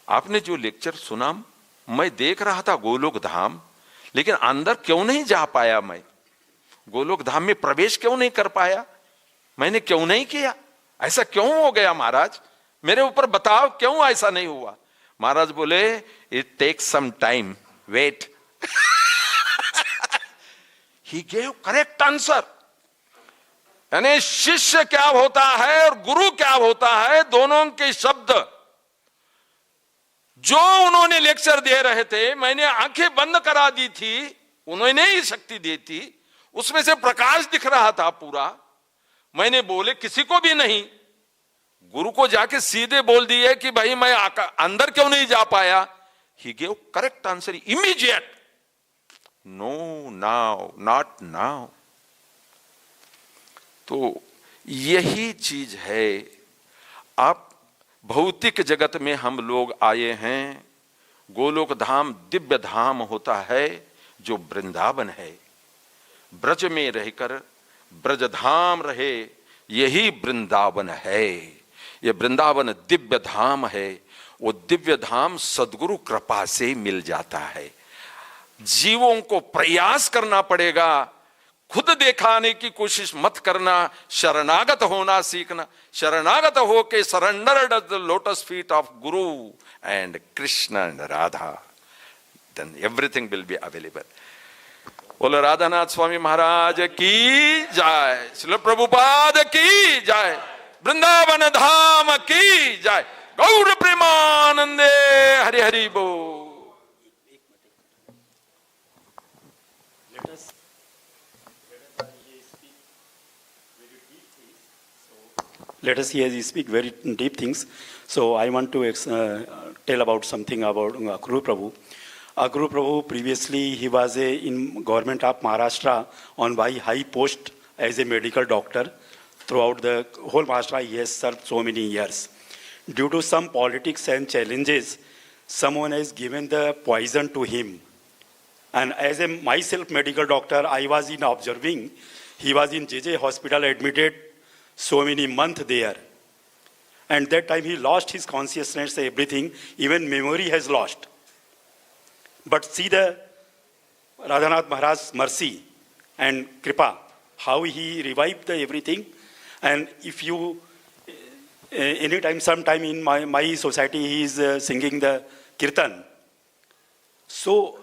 आपने जो लेक्चर सुना, मैं देख रहा था गोलोक धाम, लेकिन अंदर क्यों नहीं जा पाया, मैं गोलोक धाम में प्रवेश क्यों नहीं कर पाया, मैंने क्यों नहीं किया, ऐसा क्यों हो गया महाराज, मेरे ऊपर बताओ क्यों ऐसा नहीं हुआ. महाराज बोले, it takes some time, wait. He gave correct answer. यानी शिष्य क्या होता है और गुरु क्या होता है, दोनों के शब्द जो उन्होंने लेक्चर दे रहे थे, मैंने आंखें बंद करा दी थी, उन्होंने ही शक्ति दी थी, उसमें से प्रकाश दिख रहा था पूरा. मैंने बोले किसी को भी नहीं, गुरु को जाके सीधे बोल दिए कि भाई मैं अंदर क्यों नहीं जा पाया. He gave correct answer immediate. No now, not now. तो यही चीज है. आप भौतिक जगत में हम लोग आए हैं, गोलोक धाम दिव्य धाम होता है जो वृंदावन है. ब्रज में रहकर ब्रज धाम रहे, यही वृंदावन है. ये वृंदावन दिव्य धाम है. वो दिव्य धाम सद्गुरु कृपा से मिल जाता है. जीवों को प्रयास करना पड़ेगा, खुद दिखाने की कोशिश मत करना, शरणागत होना सीखना. शरणागत होके surrender at the lotus feet of guru and Krishna and Radha, then everything will be available. बोलो राधानाथ स्वामी महाराज की जय, श्रील प्रभुपाद की जय, वृंदावन धाम की जय, गौर प्रेमानंदे, हरि हरि बोल. Let us hear you speak very deep things. So I want to tell about something about Guru Prabhu. Guru Prabhu, previously he was in government of Maharashtra on very high post as a medical doctor. Throughout the whole Maharashtra he has served so many years. Due to some politics and challenges, someone has given the poison to him. And as a myself medical doctor, I was in observing. He was in JJ hospital admitted so many months there. And that time he lost his consciousness, everything, even memory has lost. But see the Radhanath Maharaj's mercy and kripa, how he revived the everything. And if you, anytime, sometime in my society, he is singing the kirtan. So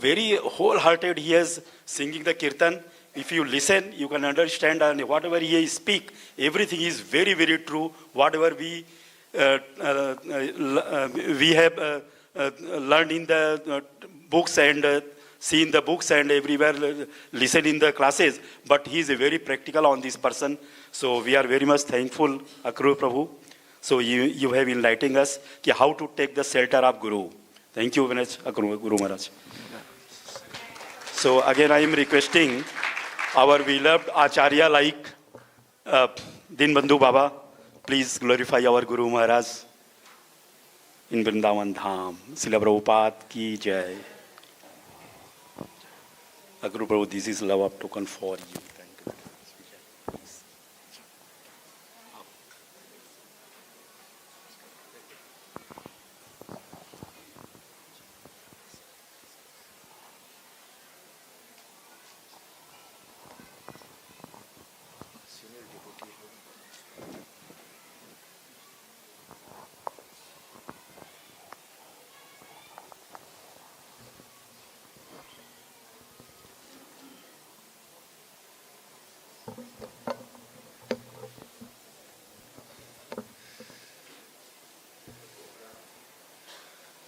very wholehearted he is singing the kirtan. If you listen, you can understand, and whatever he speak, everything is very, very true. Whatever we have learned in the books and seen the books and everywhere listen in the classes, but he is very practical on this person. So we are very much thankful, Guru Prabhu. So you have enlightened us how to take the shelter of Guru. Thank you very much, Guru Maharaj. So again I am requesting our beloved Acharya like Dinbandhu Baba, please glorify our Guru Maharaj in Vrindavan Dham. Srila Prabhupada ki jai. Guru Prabhu, this is love of token for you. Thank you.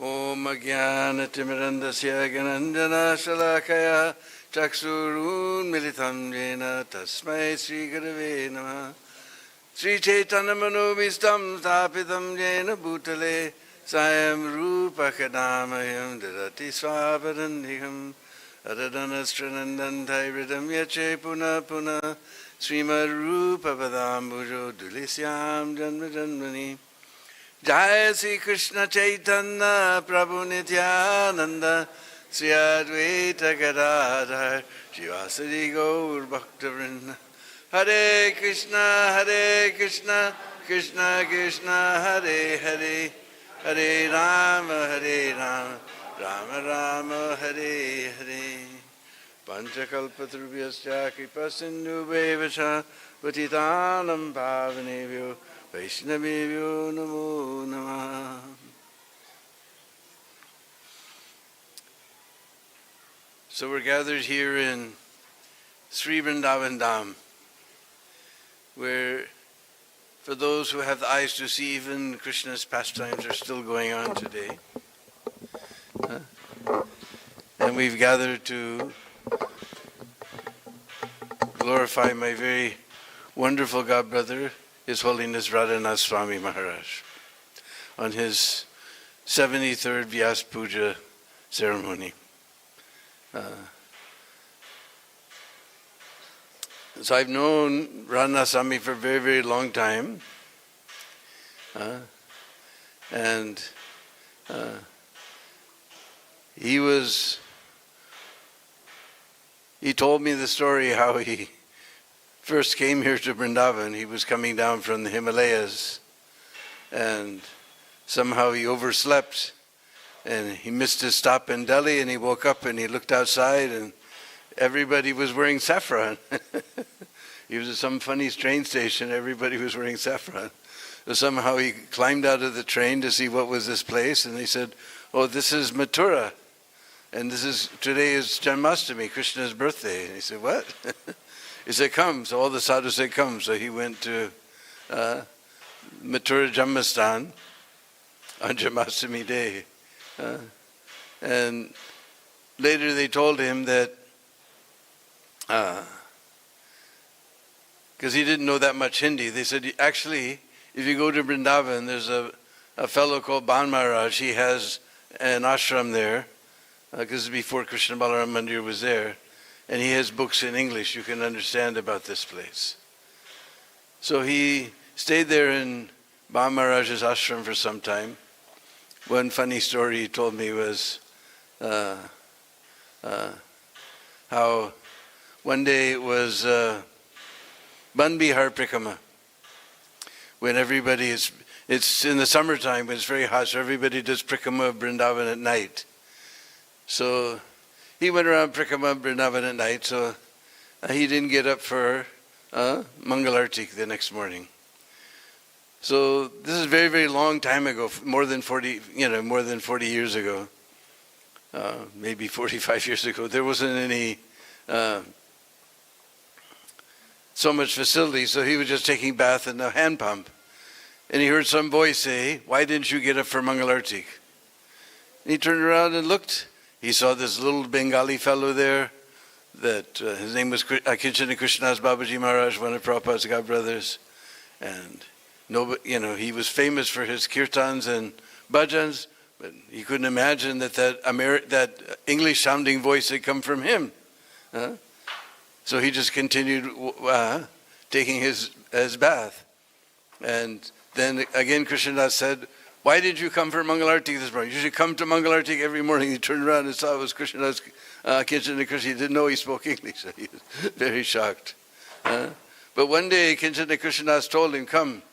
Om Jnana-timirandasya Gananjana Shalakaya Chaksurun Militam Jena Tasmai Sri Gurave Namaha Sri Chaitanya Manobhistam Sthapitam Jena Bhutale Sayam Rupa Kadamayam Dadati Swaparandhikam Radhanath Swami Hridam Yache Puna Puna Srimad Rupa Padambujo Dulisyam Janma Janmani Jai Sri Krishna Chaitanya Prabhu Nityananda Sri Advaita Gadadhar Shivasari Gaur Bhaktavrinda Hare Krishna Krishna Krishna Hare Hare Hare Rama Rama Rama Hare Hare Panchakalpatrubhyascha Kripasindhubhevascha Patitanam Pavanebhyo Vaishnavebhyo Namo Namaha. So we're gathered here in Sri Vrindavan Dham, where for those who have the eyes to see, even Krishna's pastimes are still going on today. And we've gathered to glorify my very wonderful godbrother, His Holiness Radhanath Swami Maharaj, on his 73rd Vyasa Puja ceremony. So I've known Radhanath Swami for a very, very long time. And he told me the story how he first came here to Vrindavan. He was coming down from the Himalayas, and somehow he overslept, and he missed his stop in Delhi, and he woke up and he looked outside, and everybody was wearing saffron. He was at some funny train station, everybody was wearing saffron. So somehow he climbed out of the train to see what was this place, and he said, "Oh, this is Mathura, and today is Janmashtami, Krishna's birthday." And he said, "What?" He said, "Come." So all the sadhus said, "Come." So he went to Mathura Janmastan on Janmashtami day. And later they told him that, because he didn't know that much Hindi, they said, actually, if you go to Vrindavan, there's a fellow called Ban Maharaj. He has an ashram there, because before Krishna Balaram Mandir was there, and he has books in English you can understand about this place. So he stayed there in Ban Maharaj's ashram for some time. One funny story he told me was how one day it was Ban Bihar Prikrama, when everybody it's in the summertime when it's very hot, so everybody does Prikrama of Vrindavan at night. So he went around Prikrama of Vrindavan at night, so he didn't get up for Mangalartik the next morning. So this is a very, very long time ago, more than 40 years ago, maybe 45 years ago. There wasn't any so much facility, so he was just taking bath in a hand pump. And he heard some voice say, "Why didn't you get up for Mangalartik?" And he turned around and looked. He saw this little Bengali fellow there, that his name was Kinchana Krishnadas Babaji Maharaj, one of Prabhupada's godbrothers. And he was famous for his kirtans and bhajans, but he couldn't imagine that English-sounding voice had come from him. So he just continued taking his bath. And then again Krishnadas said, "Why did you come for Mangalartik this morning? You should come to Mangalartik every morning." He turned around and saw it was Krishnadas, Kinchana Krishna. He didn't know he spoke English, so he was very shocked. But one day Kinchana Krishnadas told him, "Come.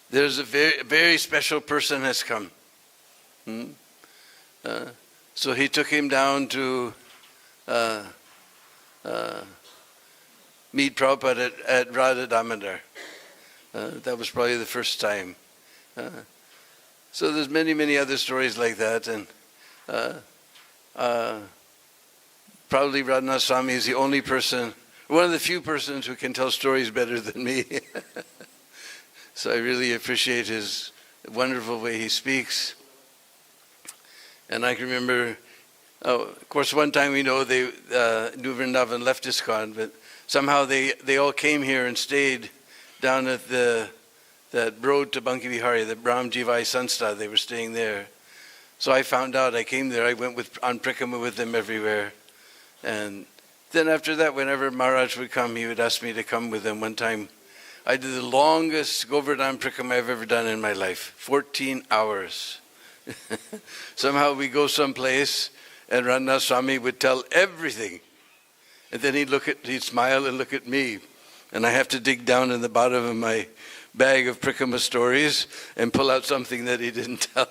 There's a very, very special person has come." So he took him down to meet Prabhupada at Radha Damodar. That was probably the first time. So there's many, many other stories like that. And Probably Radhanath Swami is the only person, one of the few persons who can tell stories better than me. So I really appreciate his wonderful way he speaks. And I can remember, of course, one time we know they, New Vrindavan left ISKCON, but somehow they all came here and stayed down at that road to Banki Vihari, the Brahm Jivai Sanstha. They were staying there. So I found out, I came there, I went on Prikrama with them everywhere. And then after that, whenever Maharaj would come, he would ask me to come with him. One time, I did the longest Govardhan Prikrama I've ever done in my life, 14 hours. Somehow we go someplace, and Radhanath Swami would tell everything. And then he'd smile and look at me. And I have to dig down in the bottom of my bag of Prikrama stories and pull out something that he didn't tell.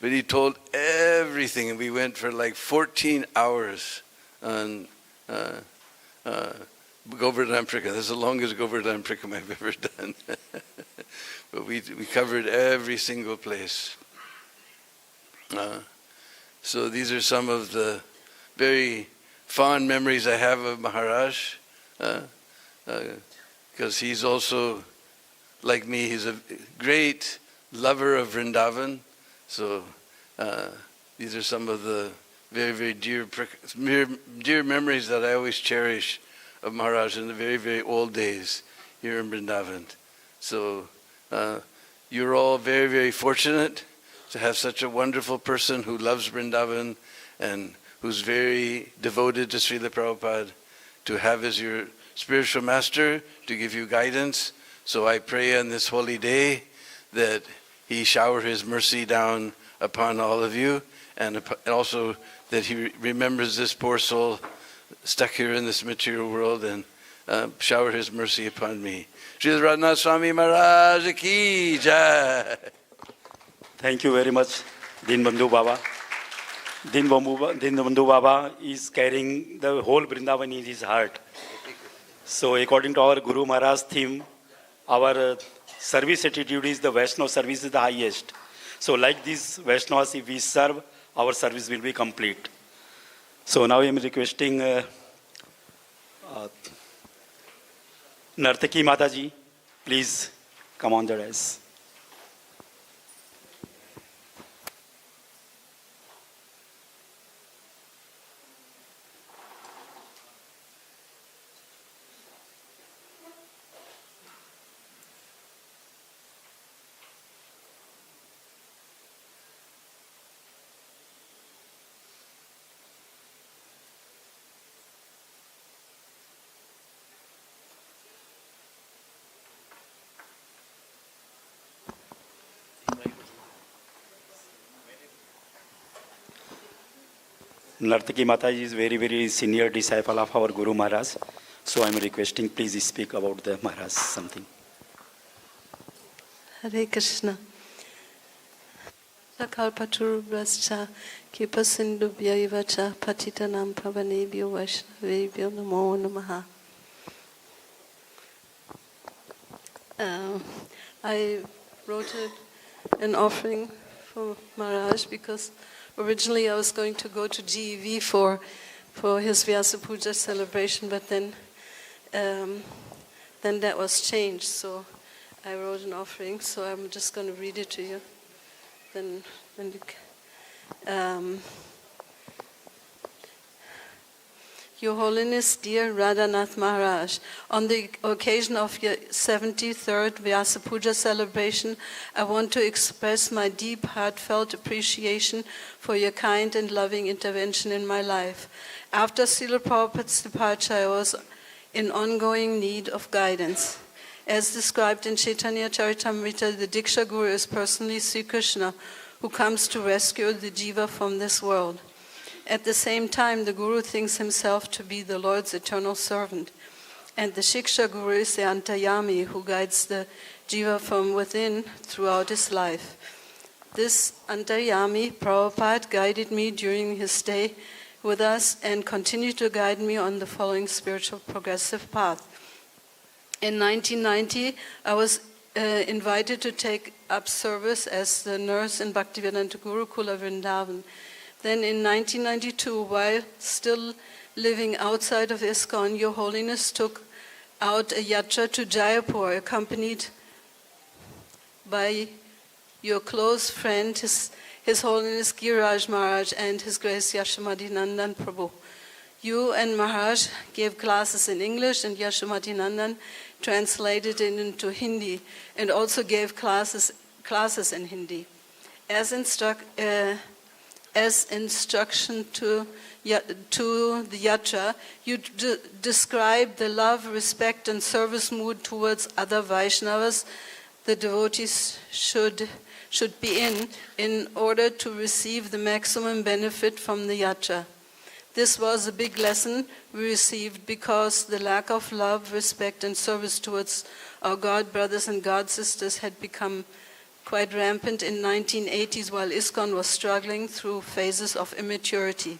But he told everything, and we went for like 14 hours on Govardhan Prikrama. That's the longest Govardhan Prikrama I've ever done. But we covered every single place. So these are some of the very fond memories I have of Maharaj, because he's also, like me, he's a great lover of Vrindavan. So these are some of the very, very dear memories that I always cherish of Maharaj in the very, very old days here in Vrindavan. So you're all very, very fortunate to have such a wonderful person who loves Vrindavan and who's very devoted to Srila Prabhupada, to have as your spiritual master, to give you guidance. So I pray on this holy day that he shower his mercy down upon all of you, and also that he remembers this poor soul stuck here in this material world and shower his mercy upon me. Srila Radhanath Swami Maharaj Ki Jai. Thank you very much, Dinbandhu Baba. Dinbandhu Baba is carrying the whole Vrindavan in his heart. So according to our Guru Maharaj theme, our service attitude is the Vaishnava service is the highest. So like these Vaishnavas, if we serve, our service will be complete. So now I am requesting Nartaki Mataji, please come on the dais. Nartaki Mataji is very, very senior disciple of our Guru Maharaj. So I am requesting, please speak about the Maharaj something. Hare Krishna. Sakalpaturu Brascha, Kipasindu Vyaivacha, Patitanam Pavanebhyo Vaishnavebhyo Namo Namaha. I wrote an offering for Maharaj because originally I was going to go to GEV for his Vyasa Puja celebration, but then that was changed. So I wrote an offering. So I'm just going to read it to you. Then Your Holiness, dear Radhanath Maharaj, on the occasion of your 73rd Vyasa Puja celebration, I want to express my deep, heartfelt appreciation for your kind and loving intervention in my life. After Srila Prabhupada's departure, I was in ongoing need of guidance. As described in Chaitanya Charitamrita, the Diksha Guru is personally Sri Krishna, who comes to rescue the jiva from this world. At the same time, the Guru thinks himself to be the Lord's eternal servant. And the Shiksha Guru is the Antayami, who guides the jiva from within throughout his life. This Antayami, Prabhupada, guided me during his stay with us and continued to guide me on the following spiritual progressive path. In 1990, I was invited to take up service as the nurse in Bhaktivedanta Gurukula Vrindavan. Then in 1992, while still living outside of ISKCON, Your Holiness took out a yatra to Jaipur, accompanied by your close friend, His Holiness Giriraj Maharaj and His Grace Yashamati Nandan Prabhu. You and Maharaj gave classes in English, and Yashamati Nandan translated it into Hindi, and also gave classes in Hindi. As instruction to the yatra, you describe the love, respect, and service mood towards other Vaishnavas the devotees should be in order to receive the maximum benefit from the yatra. This was a big lesson we received because the lack of love, respect, and service towards our God brothers and God sisters had become quite rampant in 1980s while ISKCON was struggling through phases of immaturity.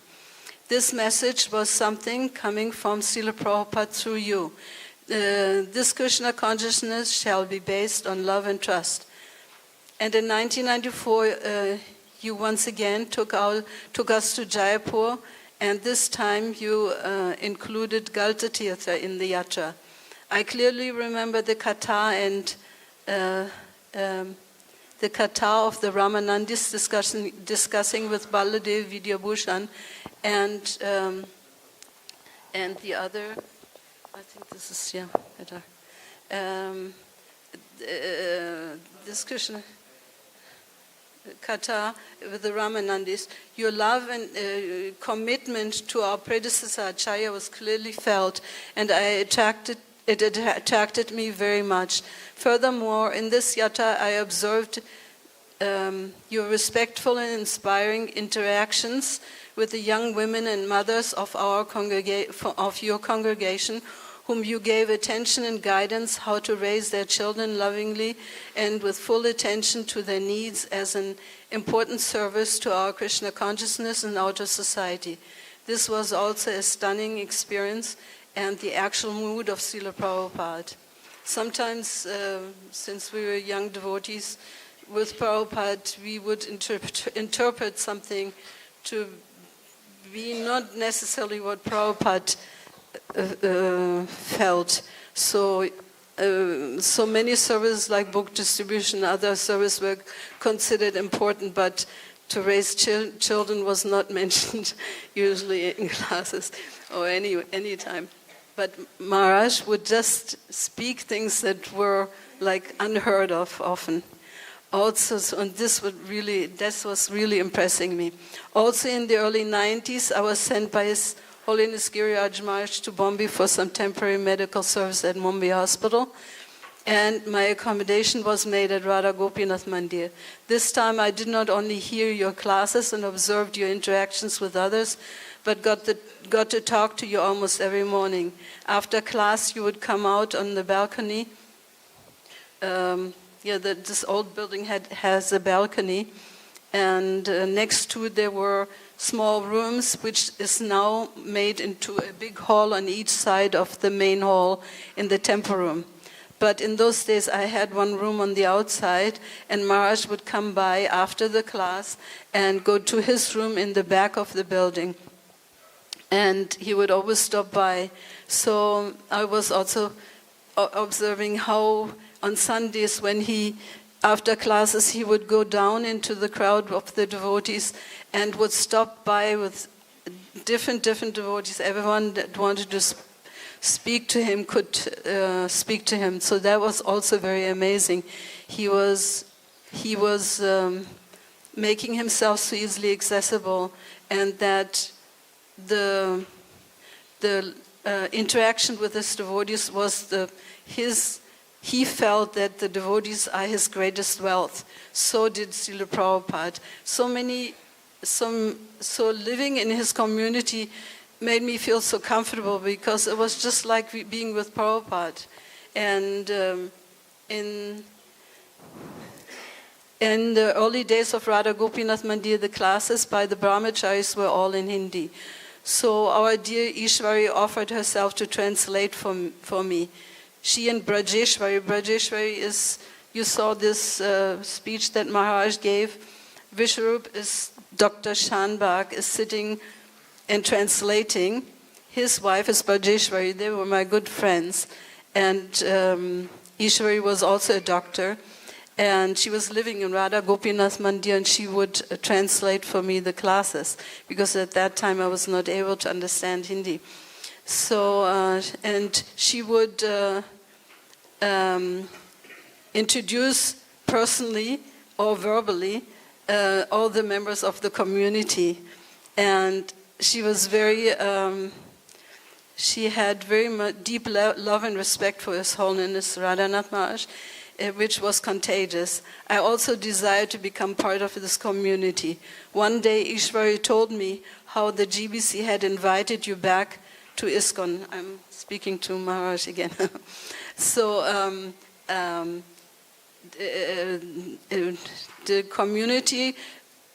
This message was something coming from Srila Prabhupada through you. This Krishna consciousness shall be based on love and trust. And in 1994, you once again took us to Jaipur, and this time you included Galta Tirtha in the yatra. I clearly remember the katha and the katha of the Ramanandis discussing with Baladev Vidyabhushan and the other, I think this is better. This Krishna katha with the Ramanandis, your love and commitment to our predecessor Acharya was clearly felt, and it attracted me very much. Furthermore, in this yatra, I observed your respectful and inspiring interactions with the young women and mothers of your congregation, whom you gave attention and guidance how to raise their children lovingly and with full attention to their needs as an important service to our Krishna consciousness and outer society. This was also a stunning experience and the actual mood of Srila Prabhupada. Sometimes, since we were young devotees, with Prabhupada, we would interpret something to be not necessarily what Prabhupada felt. So many services like book distribution, other services were considered important, but to raise children was not mentioned usually in classes or any time. But Maharaj would just speak things that were like unheard of often. Also, and this was really impressing me. Also in the early 90s, I was sent by His Holiness Giriraj Maharaj to Bombay for some temporary medical service at Mumbai Hospital. And my accommodation was made at Radha Gopinath Mandir. This time I did not only hear your classes and observed your interactions with others, but got to talk to you almost every morning. After class, you would come out on the balcony. This old building has a balcony, and next to it there were small rooms, which is now made into a big hall on each side of the main hall in the temple room. But in those days, I had one room on the outside, and Maharaj would come by after the class and go to his room in the back of the building. And he would always stop by. So I was also observing how on Sundays when after classes, he would go down into the crowd of the devotees and would stop by with different devotees. Everyone that wanted to speak to him could speak to him. So that was also very amazing. He was making himself so easily accessible, and that the interaction with his devotees was he felt that the devotees are his greatest wealth. So did Srila Prabhupada. So living in his community made me feel so comfortable, because it was just like being with Prabhupada. And in the early days of Radha Gopinath Mandir, the classes by the brahmacharis were all in Hindi. So our dear Ishwari offered herself to translate for me. She and Brajeshwari is, you saw this speech that Maharaj gave. Vishwarup is Dr. Shanbag is sitting and translating. His wife is Bajeshwari. They were my good friends. And Ishwari was also a doctor. And she was living in Radha Gopinath Mandir, and she would translate for me the classes, because at that time I was not able to understand Hindi. So, and she would introduce personally or verbally all the members of the community. And she was very, she had very much deep love and respect for His Holiness Radhanath Maharaj, which was contagious. I also desired to become part of this community. One day Ishwari told me how the GBC had invited you back to ISKCON. I'm speaking to Maharaj again. So the community,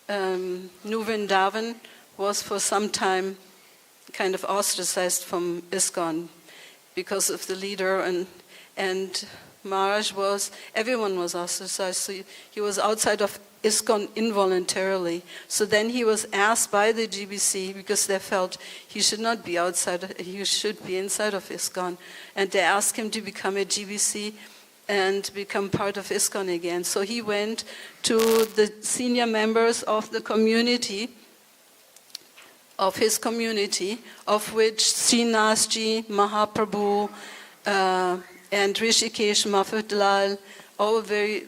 New Vrindavan, was for some time kind of ostracized from ISKCON because of the leader, and Maharaj everyone was ostracized, so he was outside of ISKCON involuntarily. So then he was asked by the GBC, because they felt he should not be outside, he should be inside of ISKCON, and they asked him to become a GBC and become part of ISKCON again. So he went to the senior members of the community, of his community, of which Srinasji, Mahaprabhu, and Rishikesh, Mafatlal, all very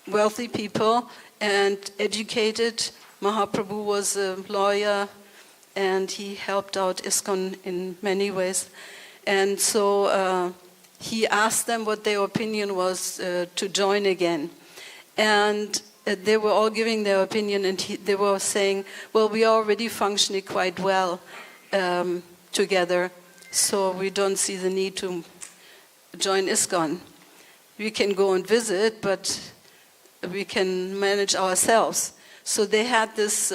wealthy people and educated. Mahaprabhu was a lawyer, and he helped out ISKCON in many ways. And so he asked them what their opinion was to join again. And they were all giving their opinion, and they were saying, well, we are already functioning quite well together, so we don't see the need to join ISKCON. We can go and visit, but we can manage ourselves. So they had this,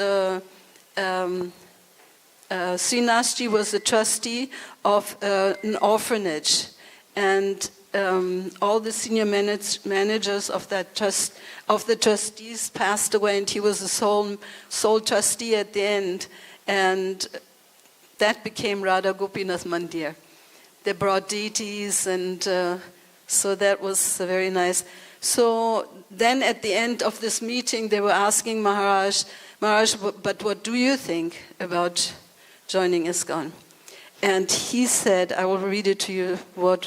Srinasji was a trustee of an orphanage, and all the senior managers of that the trustees passed away, and he was the sole trustee at the end, and that became Radha Gopinath Mandir. They brought deities, and so that was very nice. So then at the end of this meeting, they were asking Maharaj, but what do you think about joining ISKCON? And he said, I will read it to you word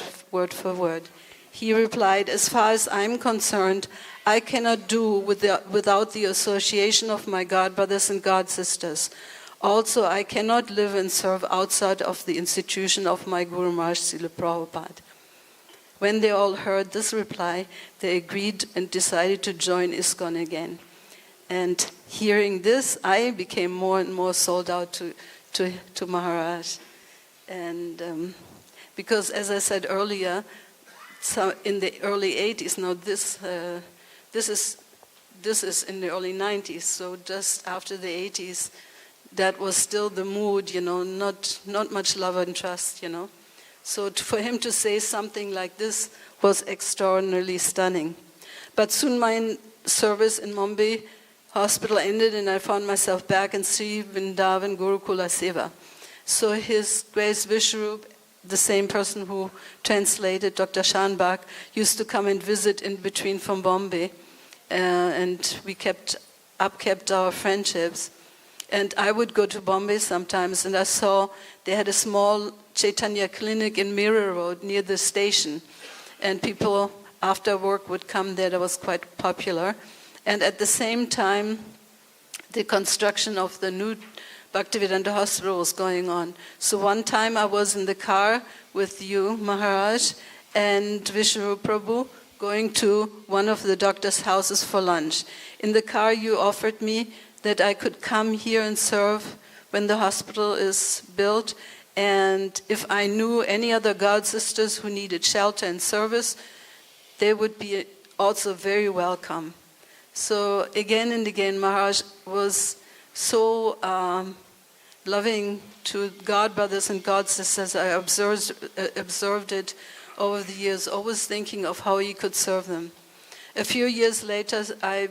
for word. He replied, as far as I'm concerned, I cannot do without the association of my God brothers and God sisters. Also, I cannot live and serve outside of the institution of my Guru Maharaj Srila Prabhupada. When they all heard this reply, they agreed and decided to join ISKCON again. And hearing this, I became more and more sold out to Maharaj. And because, as I said earlier, so in the early 80s, now this is in the early 90s, so just after the 80s, that was still the mood, not much love and trust, So for him to say something like this was extraordinarily stunning. But soon my service in Mumbai hospital ended, and I found myself back in Sri Vrindavan Gurukula Seva. So His Grace Vishwarup, the same person who translated Dr. Shanbag, used to come and visit in between from Bombay, and we kept our friendships. And I would go to Bombay sometimes, and I saw they had a small Chaitanya clinic in Mira Road near the station, and people after work would come there. That was quite popular. And at the same time, the construction of the new Bhaktivedanta Hospital was going on. So one time I was in the car with you, Maharaj, and Vishnu Prabhu, going to one of the doctor's houses for lunch. In the car you offered me that I could come here and serve when the hospital is built, and if I knew any other God sisters who needed shelter and service, they would be also very welcome. So again and again, Maharaj was so loving to God brothers and God sisters. I observed it over the years, always thinking of how he could serve them. A few years later, I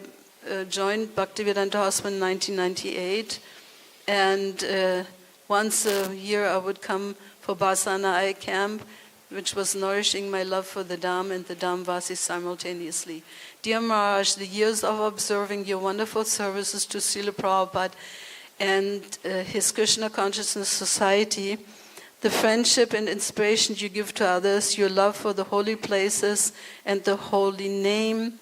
joined Bhaktivedanta Hospital in 1998, and once a year I would come for Basana Eye Camp, which was nourishing my love for the Dham and the Dhamvasi simultaneously. Dear Maharaj, the years of observing your wonderful services to Srila Prabhupada and his Krishna Consciousness Society, the friendship and inspiration you give to others, your love for the holy places and the holy name,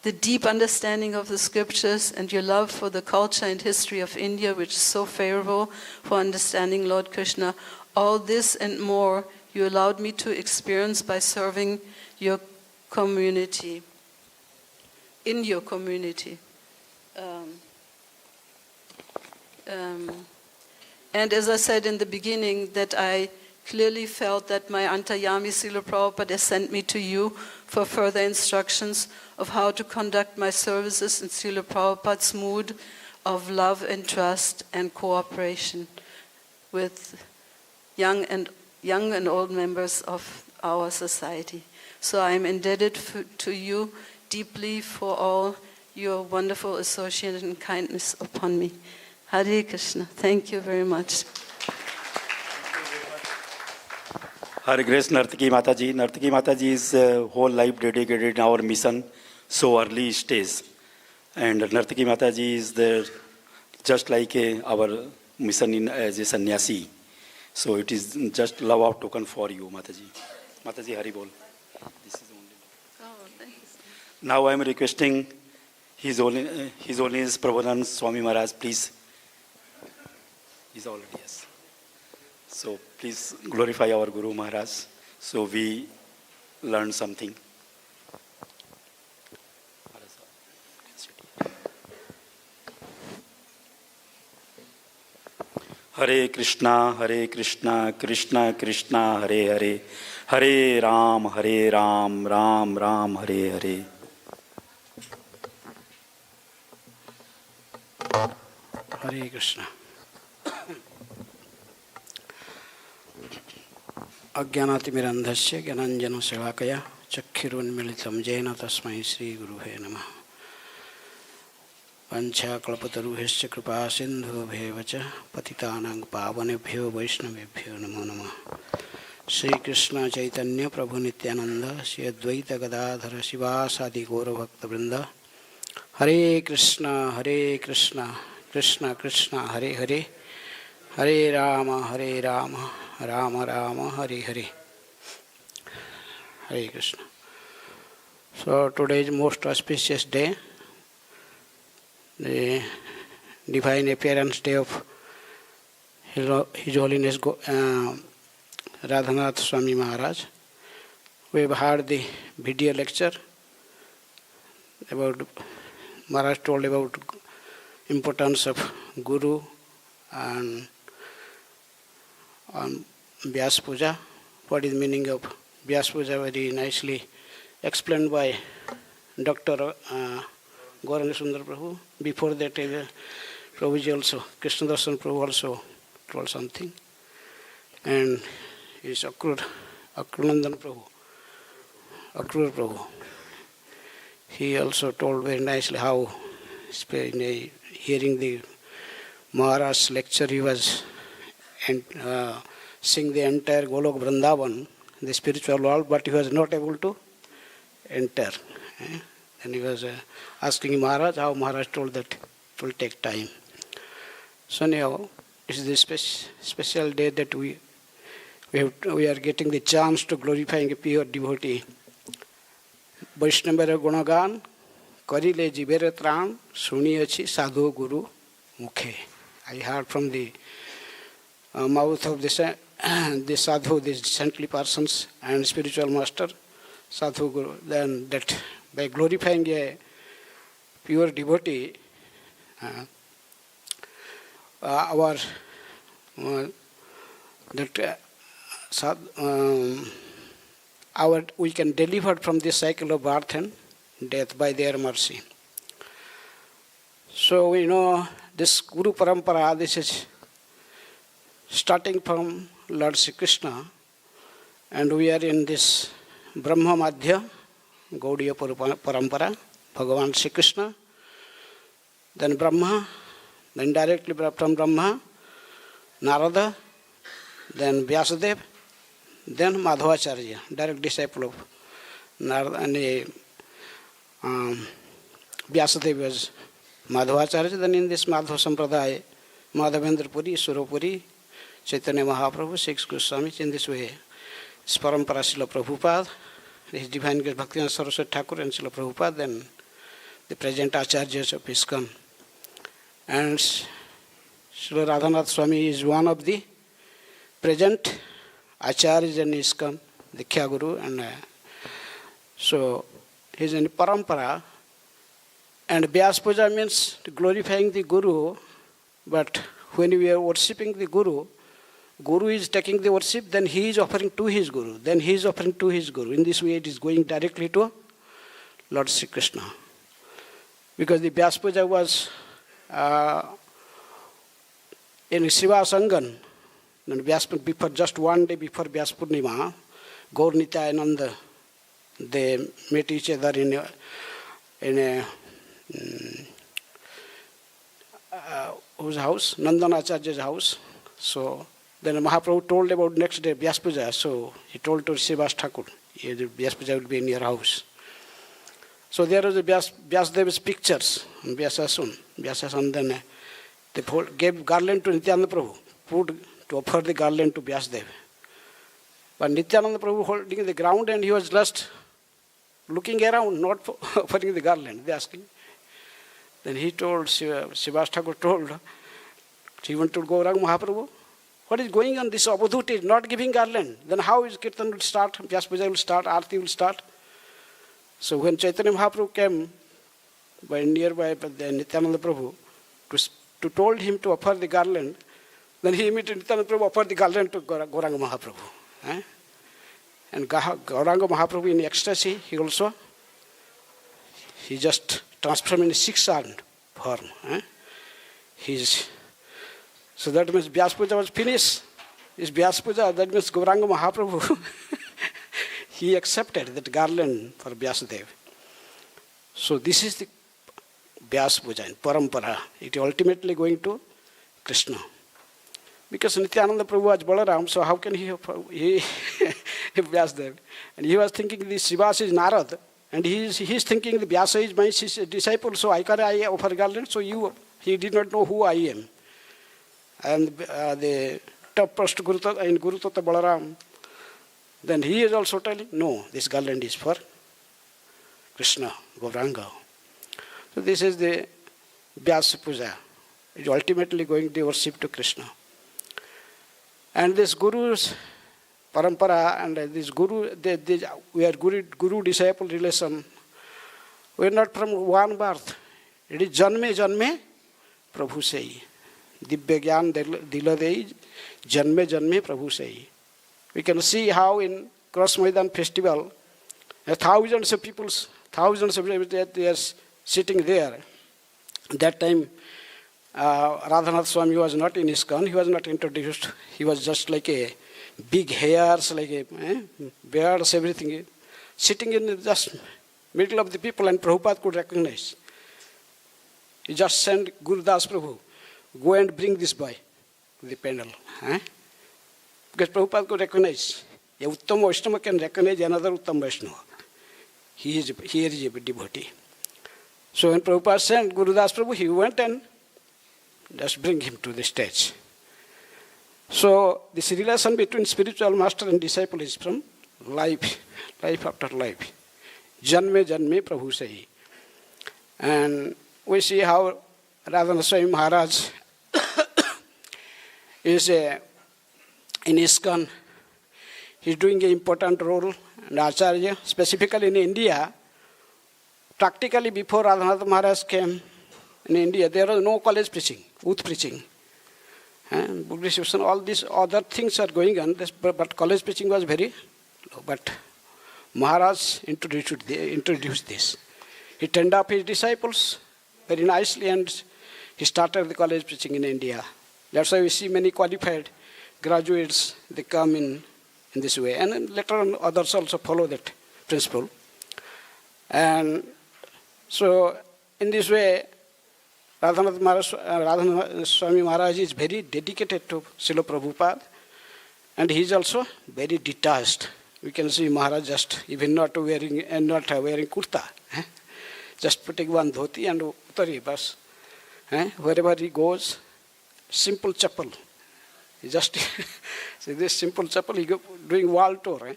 the deep understanding of the scriptures, and your love for the culture and history of India, which is so favorable for understanding Lord Krishna, all this and more you allowed me to experience by serving your community, in your community. And as I said in the beginning, that I clearly felt that my Antayami Srila Prabhupada has sent me to you for further instructions of how to conduct my services in Srila Prabhupada's mood of love and trust and cooperation with young and old members of our society. So I am indebted to you deeply for all your wonderful association and kindness upon me. Hare Krishna. Thank you very much. Hare Krishna, Nartaki Mataji. Nartaki Mataji's whole life dedicated in our mission, so early stage. And Nartaki Mataji is just like our mission in as a sannyasi. So it is just love of token for you, Mataji. Mataji, Hari Bol. This is only. Oh, thank you. Now I am requesting His Holiness Radhanath Swami Maharaj, please. He's already, yes. So please glorify our Guru Maharaj, so we learn something. Hare Krishna, Krishna Krishna, Hare Hare, Hare Ram, Ram Ram, Hare Hare. Hare Krishna. Ajnanatimirandhasya Gyananjana Sevakaya Chakkhirunmilitam Jena Tasmai Sri Guruhe Namah. Vancha Kalpataruhesya Kripa Sindhu Bhevacha Patitanang Pavanebhyo Vaishnavebhyo Namo Namah. Sri Krishna Chaitanya Prabhu Nityananda Sri Advaita Gadadhara Sivasadi Gaura Bhakta Vrinda. Hare Krishna, Krishna Krishna, Hare Hare, Hare Rama, Rama Rama, Hare Hare. Hare Krishna. So today is most auspicious day, the divine appearance day of His Holiness Radhanath Swami Maharaj. We have heard the video lecture about Maharaj told about importance of Guru and Vyasa Puja. What is the meaning of Vyasa Puja? Very nicely explained by Dr. Gauranga Sundar Prabhu. Before that, Prabhuji also, Krishna Darshan Prabhu also told something. And is Akrunandan Prabhu, Akrur Prabhu. He also told very nicely how, hearing the Maharaj's lecture, he was seeing the entire Golok Vrindavan, the spiritual world, but he was not able to enter. And he was asking Maharaj, how Maharaj told that it will take time. So now, this is the special day that we are getting the chance to glorifying a pure devotee. Vaishnavara Gunagan, Karile Jivere Tran, Suniyachi Sadhu Guru Mukhe. I heard from the mouth of the sadhu, these saintly persons and spiritual master, Sadhu Guru, then that by glorifying a pure devotee, we can deliver from this cycle of birth and death by their mercy. So we know this Guru Parampara, this is starting from Lord Sri Krishna, and we are in this Brahma Madhya, Gaudiya Parampara, Bhagavan Sri Krishna, then Brahma, then directly from Brahma, Narada, then Vyasadeva, then Madhvacharya, direct disciple of Narada, and Vyasadeva was Madhvacharya. Then in this Madhva Sampradaya, Madhavendra Puri, Surapuri, Chaitanya Mahaprabhu, Six Goswami, in this way, Parampara Srila Prabhupada, His Divine Grace Bhaktivinoda Saraswati Thakur and Srila Prabhupada, then the present Acharyas of ISKCON. And Srila Radhanath Swami is one of the present Acharyas in ISKCON, the Diksha Guru, and so he is in Parampara. And Vyasa Puja means glorifying the Guru, but when we are worshipping the Guru, Guru is taking the worship, then he is offering to his Guru, then he is offering to his Guru. In this way it is going directly to Lord Sri Krishna. Because the Vyasa Puja was in Shiva Sangan, before, just one day before Vyasa Purnima, Gaur Nityananda, they met each other in a whose house? Nandanacharya's house. So then Mahaprabhu told about next day Vyasa Puja, so he told to Srivas Thakur, Vyasa Puja will be in your house. So there was a Vyasadeva's pictures on Vyasasan. Then they gave garland to Nityananda Prabhu, to offer the garland to Vyasadeva. But Nityananda Prabhu holding the ground and he was just looking around, not offering the garland, they asking. Then he told, Srivas Thakur told, he wanted to go around Mahaprabhu. What is going on? This Avadhut is not giving garland. Then how is Kirtan will start, Vyasa Puja will start, Aarti will start? So when Chaitanya Mahaprabhu came by nearby the Nityananda Prabhu to told him to offer the garland, then he immediately Nityananda Prabhu offered the garland to Gauranga Mahaprabhu. And Gauranga Mahaprabhu in ecstasy, he just transformed in 6-armed form. So that means Vyasa Puja was finished. Is Vyasa Puja, that means Gauranga Mahaprabhu, he accepted that garland for Vyasadeva. So this is the Vyasa Puja in Parampara. It is ultimately going to Krishna. Because Nityananda Prabhu was Balaram, so how can he Vyasadeva? And he was thinking the Srivas is Narad, and he is thinking the Vyasa is my disciple, so I offer garland, so he did not know who I am. And the top first Guru Tattva Balaram, then he is also telling, no, this garland is for Krishna, Gauranga. So this is the Vyasa Puja. It is ultimately going to worship to Krishna. And this Guru's parampara and this Guru, we are Guru-disciple relation. We are not from one birth. It is Janme Janme Prabhu Sei. Divya Gyan Dila Dei, Janme Janme Prabhu Sei. We can see how in Cross Maidan festival, thousands of people, they are sitting there. That time, Radhanath Swami was not in ISKCON, he was not introduced. He was just like a big hairs, like a beards, everything. Sitting in the just middle of the people, and Prabhupada could recognize. He just sent Guru Das Prabhu, go and bring this boy to the panel. Because Prabhupada could recognize. A Uttam Vaishnava can recognize another Uttam Vaishnava. Here is a devotee. So when Prabhupada sent Guru Das Prabhu, he went and just bring him to the stage. So this relation between spiritual master and disciple is from life after life. Janme Janme Prabhu Sei. And we see how Radhanath Swami Maharaj is in ISKCON. He is doing an important role, and Acharya, specifically in India. Practically before Radhanath Maharaj came in India, there was no college preaching, youth preaching. And Buddhist, all these other things are going on, but college preaching was very low. But Maharaj introduced this. He trained up his disciples very nicely, and he started the college preaching in India. That's why we see many qualified graduates, they come in this way. And then later on, others also follow that principle. And so in this way, Radhanath Swami Maharaj is very dedicated to Srila Prabhupada, and he is also very detached. We can see Maharaj just even not wearing kurta, just putting one dhoti and uttari bas. Wherever he goes, simple chappal. He just see this simple chappal. He doing wall tour.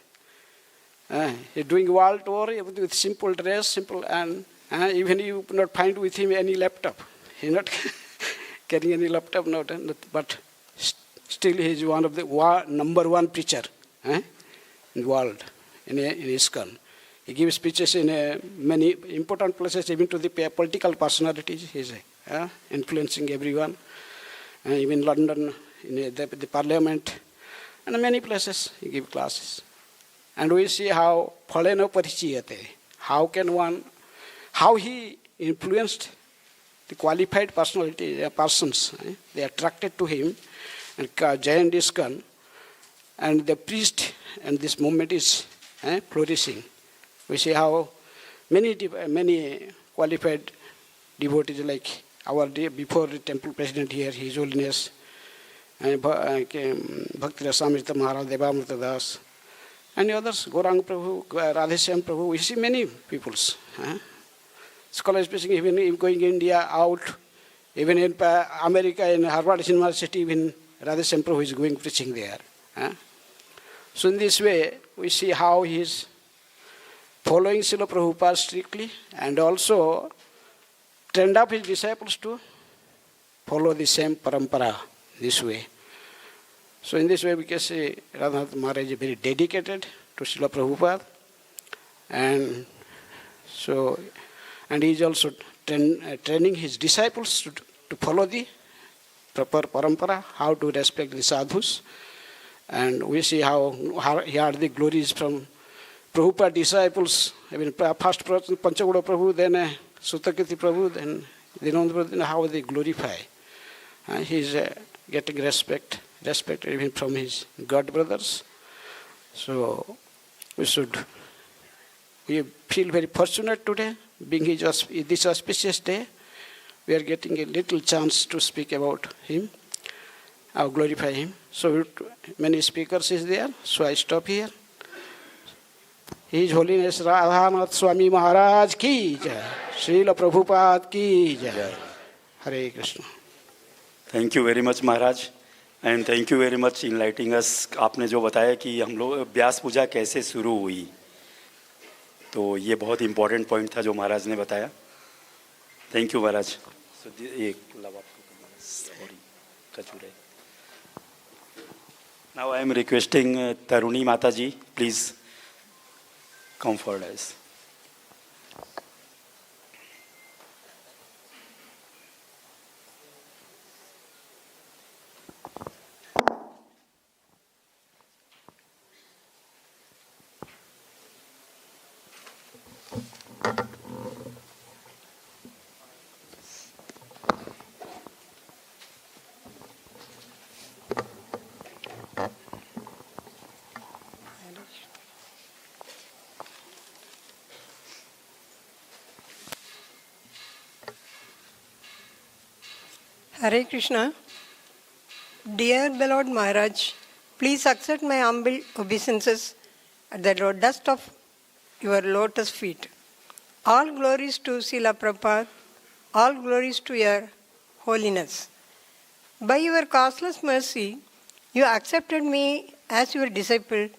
He's doing wall tour with simple dress, simple, and even you not find with him any laptop. He's not carrying any laptop, but still he is one of the number one preacher in the world, in ISKCON. He gives speeches in many important places, even to the political personalities. He is influencing everyone, even London, in the parliament, and many places he gives classes. And we see how phalena parichiyate, how he influenced the qualified persons. They attracted to him and joined ISKCON, and the priest, and this movement is flourishing. We see how many qualified devotees, like our before the temple president here, His Holiness Bhakti Rasamrita Maharaj Devamrita Das, and others, Gauranga Prabhu, Radheshyam Prabhu, we see many peoples. Scholars speaking, even going India out, even in America, in Harvard University, even Radheshyam Prabhu is going preaching there. So in this way, we see how he is following Srila Prabhupada strictly, and also trained up his disciples to follow the same parampara this way. So in this way, we can say Radhanath Maharaj is very dedicated to Srila Prabhupada, and he is also training his disciples to follow the proper parampara, how to respect the sadhus. And we see how he had the glories from Prabhupada disciples. I mean, first Panchagoda Prabhu, then Sutakirti Prabhu, then Dinandra Prabhu, how they glorify. He is getting respect even from his God brothers. So we feel very fortunate today, being this auspicious day. We are getting a little chance to speak about him, glorify him. So many speakers is there, so I stop here. His Holiness Radhanath Swami Maharaj ki jai, Srila Prabhupada ki jai. Hare Krishna. Thank you very much, Maharaj. And thank you very much enlightening us. आपने जो बताया कि हम लोग व्यास पूजा कैसे शुरू हुई, तो ये बहुत इम्पोर्टेंट पॉइंट था जो महाराज ने बताया. Thank you Maharaj. Now I am requesting Taruni Mataji, please come forward us. Hare Krishna. Dear beloved Maharaj, please accept my humble obeisances at the dust of your lotus feet. All glories to Srila Prabhupada, all glories to your holiness. By your causeless mercy, you accepted me as your disciple,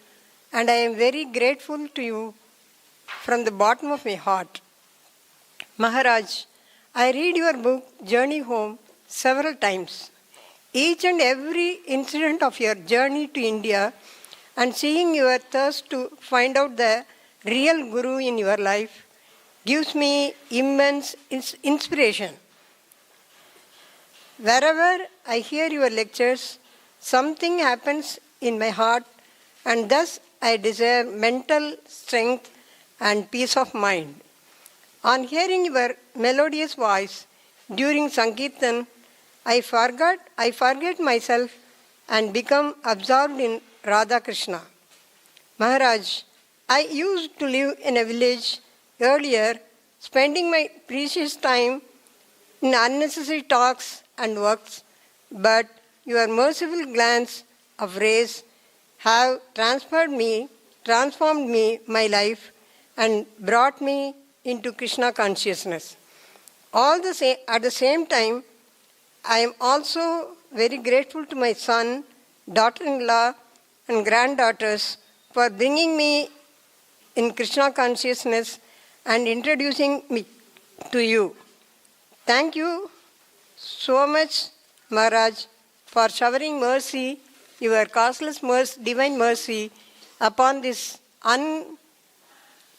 and I am very grateful to you from the bottom of my heart. Maharaj, I read your book, Journey Home, several times. Each and every incident of your journey to India and seeing your thirst to find out the real Guru in your life gives me immense inspiration. Wherever I hear your lectures, something happens in my heart, and thus I desire mental strength and peace of mind. On hearing your melodious voice during Sankirtan, I forget myself and become absorbed in Radha Krishna. Maharaj, I used to live in a village earlier, spending my precious time in unnecessary talks and works, but your merciful glance of rays have transformed me, my life, and brought me into Krishna consciousness. At the same time, I am also very grateful to my son, daughter-in-law, and granddaughters for bringing me in Krishna consciousness and introducing me to you. Thank you so much, Maharaj, for showering mercy, your causeless mercy, divine mercy, upon this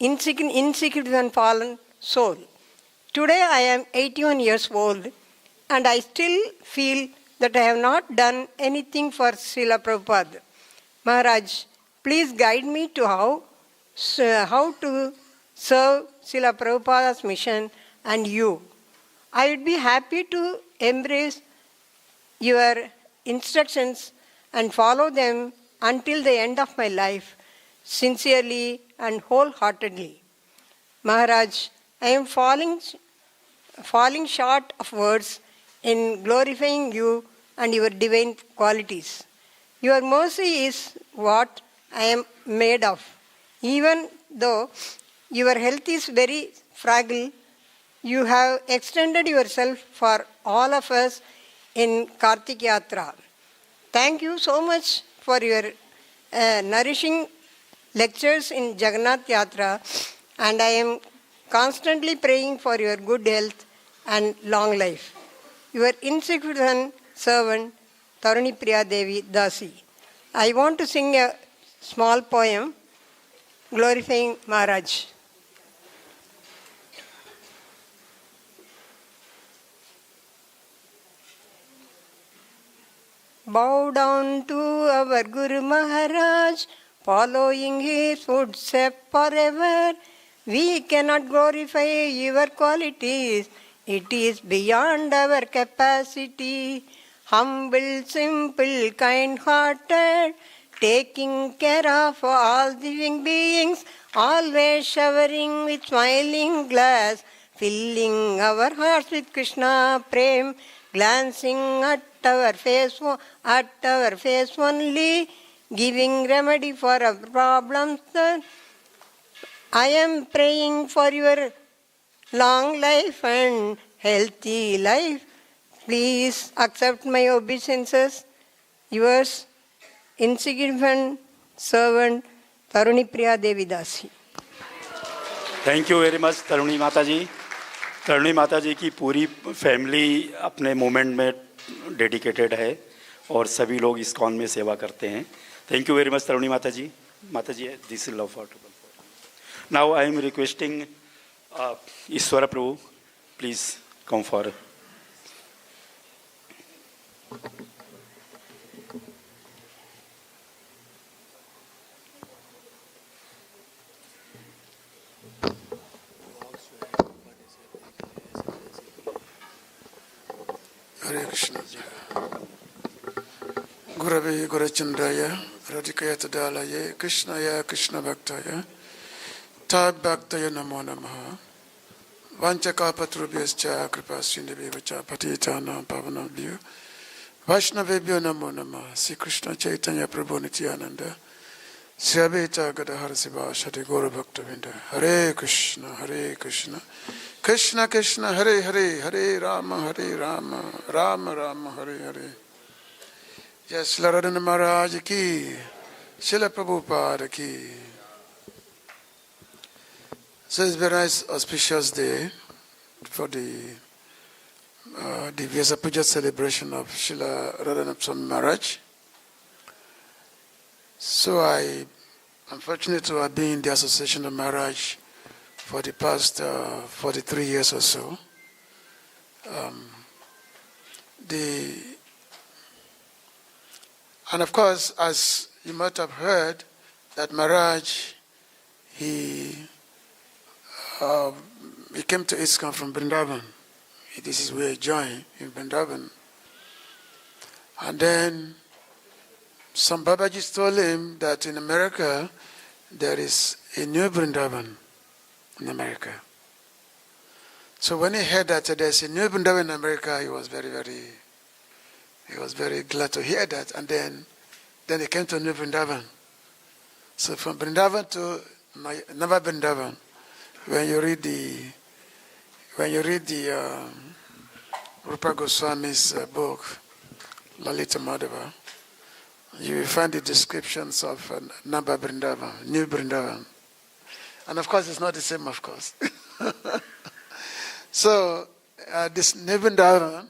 insignificant fallen soul. Today I am 81 years old, and I still feel that I have not done anything for Srila Prabhupada. Maharaj, please guide me to how to serve Srila Prabhupada's mission and you. I would be happy to embrace your instructions and follow them until the end of my life, sincerely and wholeheartedly. Maharaj, I am falling short of words in glorifying you and your divine qualities. Your mercy is what I am made of. Even though your health is very fragile, you have extended yourself for all of us in Kartik Yatra. Thank you so much for your nourishing lectures in Jagannath Yatra, and I am constantly praying for your good health and long life. Your insignificant servant, Taruni Priya Devi Dasi. I want to sing a small poem glorifying Maharaj. Bow down to our Guru Maharaj, following his footsteps forever. We cannot glorify your qualities, it is beyond our capacity. Humble, simple, kind-hearted, taking care of all living beings, always showering with smiling glass, filling our hearts with Krishna Prem, glancing at our face only, giving remedy for our problems. I am praying for your long life and healthy life. Please accept my obeisances. Yours, insignificant servant, Taruni Priya Devi Dasi. Thank you very much तरुणी माता जी. तरुणी माता जी की पूरी family अपने movement में dedicated है और सभी लोग ISKCON में सेवा करते हैं. थैंक यू वेरी मच तरुणी माता जी. माता जी, this is love for to. Now I am requesting Ishwar Prabhu, please come for. Hare Krishna. Gurave Gurachandraya, Radhikaya Tadalaye, Krishnaya Krishna Bhaktaya, Tad Bhaktaya Namo Namaha, Vanchakapatrubhyascha Kripasindhivyacha Patitana Pavanabhyo, Vaishnavebhyo Namo Namaha, Sri Krishna Chaitanya Prabhu Nityananda, Sri Advaita Gadadhara Sivasati Gaura Bhaktavinda. Hare Krishna, Hare Krishna, Krishna Krishna, Hare Hare, Hare Rama, Hare Rama, Rama Rama, Hare Hare. Yes, Radhanath Maharaj ki, Srila Prabhupada ki. So it's a very nice auspicious day for the Vyasa Puja celebration of Srila Radhanath Swami Maharaj. So I'm fortunate to have been in the Association of Maharaj for the past 43 years or so. And of course, as you might have heard, that Maharaj, he came to ISKCON from Vrindavan. This is where he joined, in Vrindavan. And then some Babajis told him that in America, there is a new Vrindavan in America. So when he heard that there's a new Vrindavan in America, he was very glad to hear that. And then he came to New Vrindavan. So from Vrindavan to Nava Vrindavan, when you read the Rupa Goswami's book, Lalita Madhava, you will find the descriptions of Nava Vrindavan, New Vrindavan. And of course, it's not the same, of course. So, this New Vrindavan,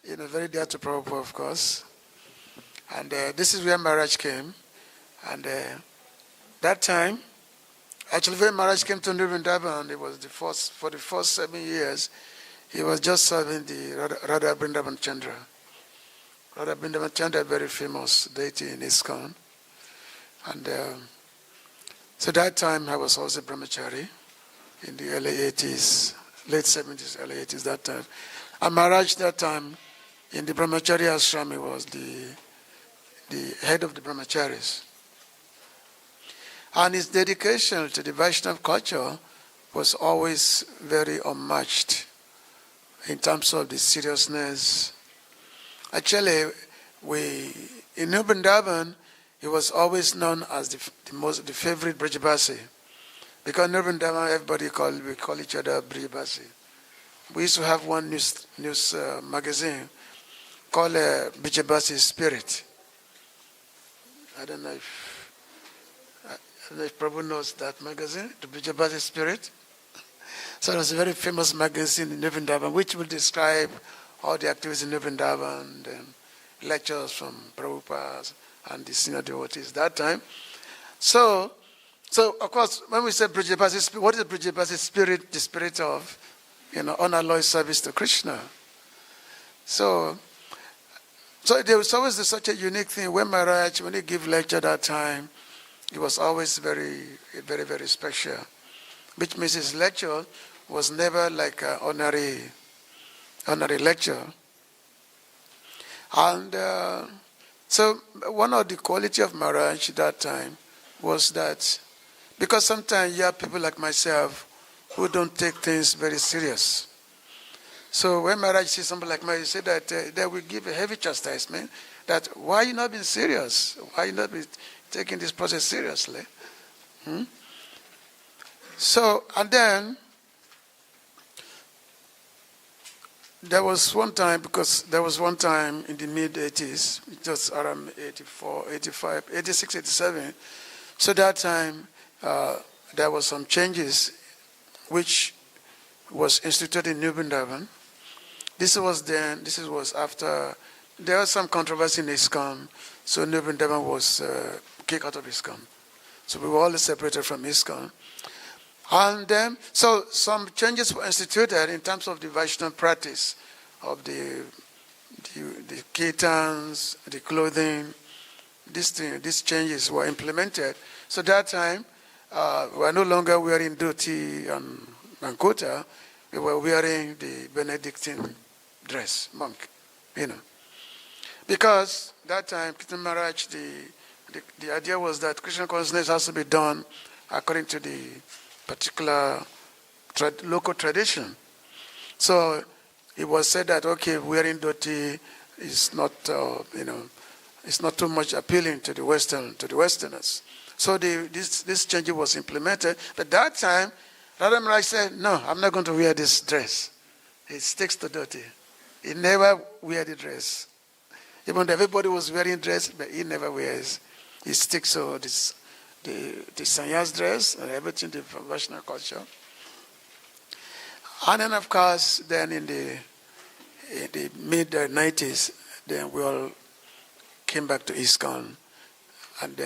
very dear to Prabhupada, of course. And this is where Maharaj came. And that time, actually, when Maharaj came to New Vrindavan, it was for the first 7 years, he was just serving the Radha Vrindavan Chandra. Radha Vrindavan Chandra, a very famous deity in ISKCON. And so that time, I was also brahmachari in the early 80s, late 70s, early 80s, that time. And Maharaj, that time, in the brahmachari ashram, he was the head of the brahmacharis. And his dedication to the Vaishnava culture was always very unmatched in terms of the seriousness. Actually, in New Vrindavan, he was always known as the favorite Brajabasi. Because in New Vrindavan, we call each other Brajabasi. We used to have one news magazine called Brajabasi Spirit. I don't know if Prabhu knows that magazine, the Brajabasi Spirit. So it was a very famous magazine in New Vrindavan, which will describe all the activities in New Vrindavan and lectures from Prabhupada and the senior devotees that time. So of course, when we say Brajabasi Spirit, what is Brajabasi Spirit? The spirit of, unalloyed service to Krishna. So there was always such a unique thing. When Maharaj, when he gave lecture that time, it was always very, very, very special. Which means his lecture was never like an ordinary lecture. And so one of the quality of Maharaj that time was that, because sometimes you have people like myself who don't take things very serious. So when Maharaj sees somebody like me, he said that they will give a heavy chastisement, that why you not being serious? Why you not be taking this process seriously? So, and then, there was one time in the mid-80s, just around 84, 85, 86, 87, so that time there was some changes which was instituted in New Vrindavan. This was after, there was some controversy in ISKCON, so New Vrindavan was kicked out of ISKCON. So we were all separated from ISKCON. And then, so some changes were instituted in terms of the Vaishnava practice of the kirtans, the clothing. These changes were implemented. So that time, we were no longer wearing dhoti and kota. We were wearing the Benedictine dress, monk, Because that time, Kirtan Maharaj, the idea was that Krishna consciousness has to be done according to the particular local tradition. So it was said that, okay, wearing dhoti is not, it's not too much appealing to the Westerners. So this change was implemented. But that time, Radha Maharaj said, no, I'm not going to wear this dress. He sticks to dhoti. He never wear the dress. Even though everybody was wearing dress, but he never wears. He sticks to this, the sannyas dress and everything, the Vaishnava culture. And then, of course, then in the mid-90s, then we all came back to ISKCON. And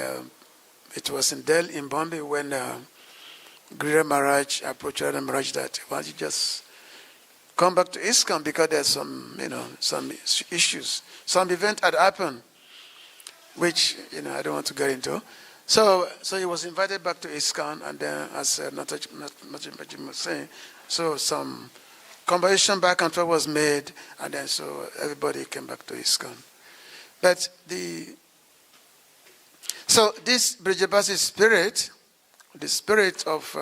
it was in Delhi, in Bombay, when Guru Maharaj approached Radha Maharaj that, why don't you just come back to ISKCON, because there's some issues. Some event had happened, which, I don't want to get into. So he was invited back to ISKCON, and then, as Najim was saying, so some conversation back and forth was made, and then so everybody came back to ISKCON. But so this Brajabasi spirit, the spirit of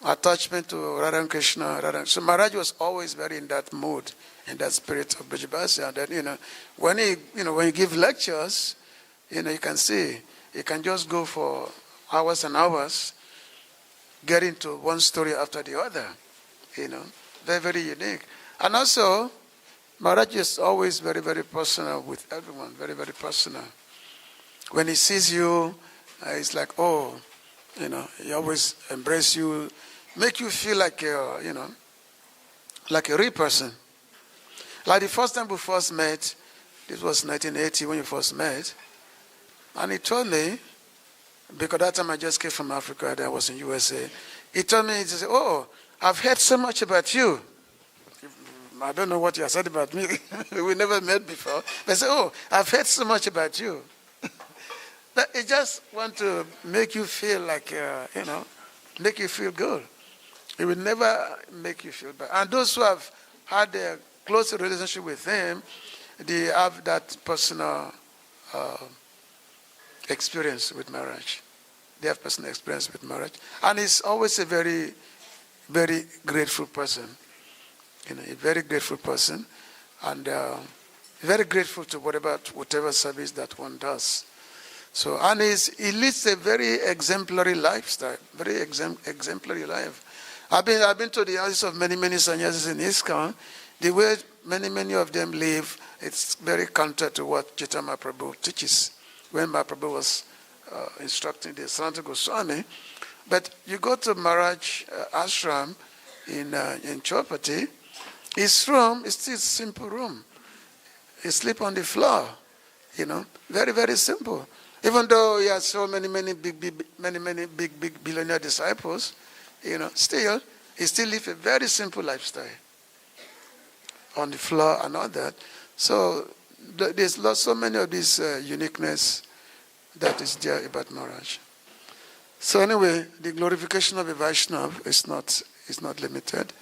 attachment to Radha and Krishna. So Maharaj was always very in that mood, in that spirit of Brajabhasya. That when he give lectures, you can see he can just go for hours and hours, get into one story after the other. Very, very unique. And also, Maharaj is always very, very personal with everyone. Very, very personal. When he sees you, it's like, oh, he always embrace you, make you feel like like a real person. Like the first time we first met, this was 1980 when we first met, and he told me, because that time I just came from Africa, I was in USA, he told me, he said, oh, I've heard so much about you. I don't know what you have said about me. We never met before. But I said, oh, I've heard so much about you. He just want to make you feel like, make you feel good. He will never make you feel bad. And those who have had a close relationship with him, they have that personal experience with Maharaj. They have personal experience with Maharaj. And he's always a very, very grateful person. A very grateful person. And very grateful to whatever service that one does. So, and he leads a very exemplary lifestyle, very exemplary life. I've been to the houses of many, many sannyasis in ISKCON. The way many of them live, it's very counter to what Chaitanya Mahaprabhu teaches. When Mahaprabhu was instructing the Radhanath Swami, but you go to Maharaj ashram in Chowpatty, his room is still a simple room. He sleep on the floor, very, very simple. Even though he has so many big billionaire disciples, still, he still lives a very simple lifestyle on the floor and all that. So there's so many of this uniqueness that is there about Maharaj. So anyway, the glorification of a Vaishnava is not limited.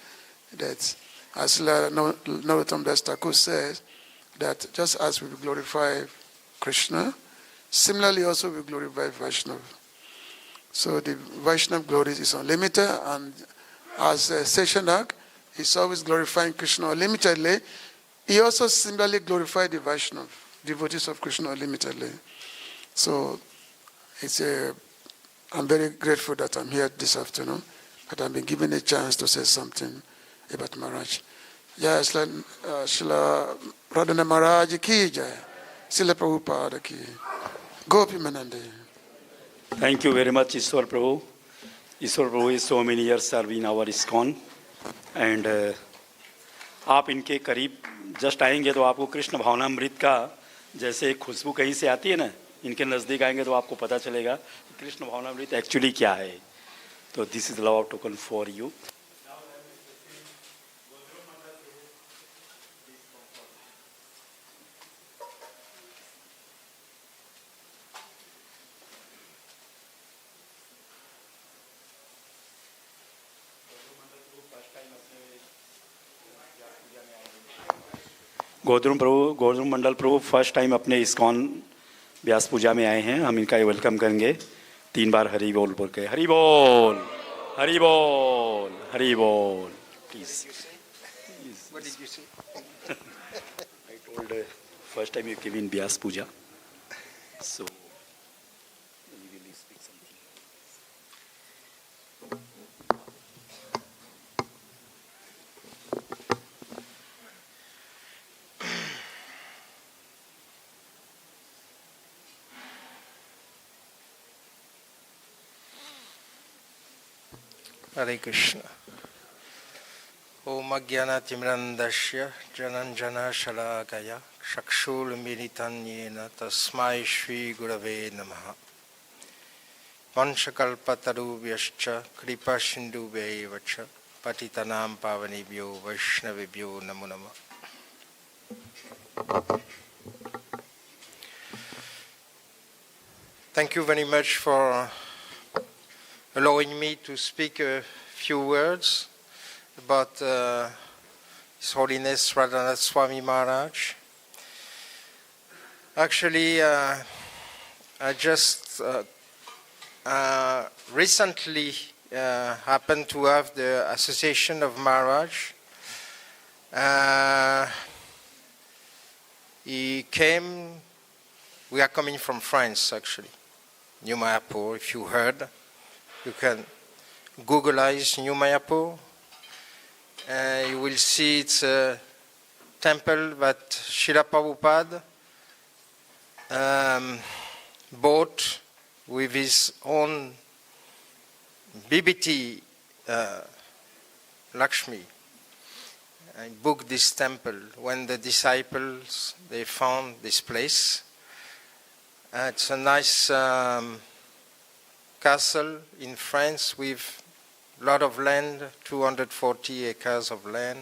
That, as Narottam Das Thakur says, that just as we glorify Krishna, similarly also we glorify Vaishnava. So the Vaishnava glory is unlimited, and as Seshanak is always glorifying Krishna unlimitedly, he also similarly glorified the Vaishnava, devotees of Krishna unlimitedly. So I'm very grateful that I'm here this afternoon, that I've been given a chance to say something about Maharaj. Jai Srila Radhanath Maharaj ki jai, Srila Prabhupada ki, Gopi Manande. Thank you very much, Ishwar Prabhu. Ishwar Prabhu is so many years serving our ISKCON. And आप इनके करीब just आएंगे तो आपको कृष्ण भावनामृत का जैसे खुशबू कहीं से आती है ना, इनके नज़दीक आएंगे तो आपको पता चलेगा कि कृष्ण भावनामृत एक्चुअली क्या है. तो this is love token for you. Godrum Mandal Prabhu first time अपने ISKCON व्यास पूजा में आए हैं. हम इनका वेलकम करेंगे 3 बार हरि बोल बोल के. हरि बोल, हरि बोल, हरि बोल. Please. What did you say? I told first time you came in Vyasa Puja, so you will speak something. Hare Krishna. Om Ajnanatimrandasya Jananjana Shalakaya Chakshul Militanyena Tasmai Shri Gurave Namaha. Vanchakalpatarubhyascha Kripa Sindhubevacha Patitanam Pavanibhyo Vaishnavibhyo Namo Namah. Thank you very much for allowing me to speak a few words about His Holiness Radhanath Swami Maharaj. Actually, I just recently happened to have the Association of Maharaj. He came, we are coming from France actually, New Mayapur. If you heard, you can Googleize New Mayapur. You will see it's a temple that Srila Prabhupada bought with his own BBT Lakshmi. I booked this temple when the disciples, they found this place. It's a nice castle in France with a lot of land, 240 acres of land.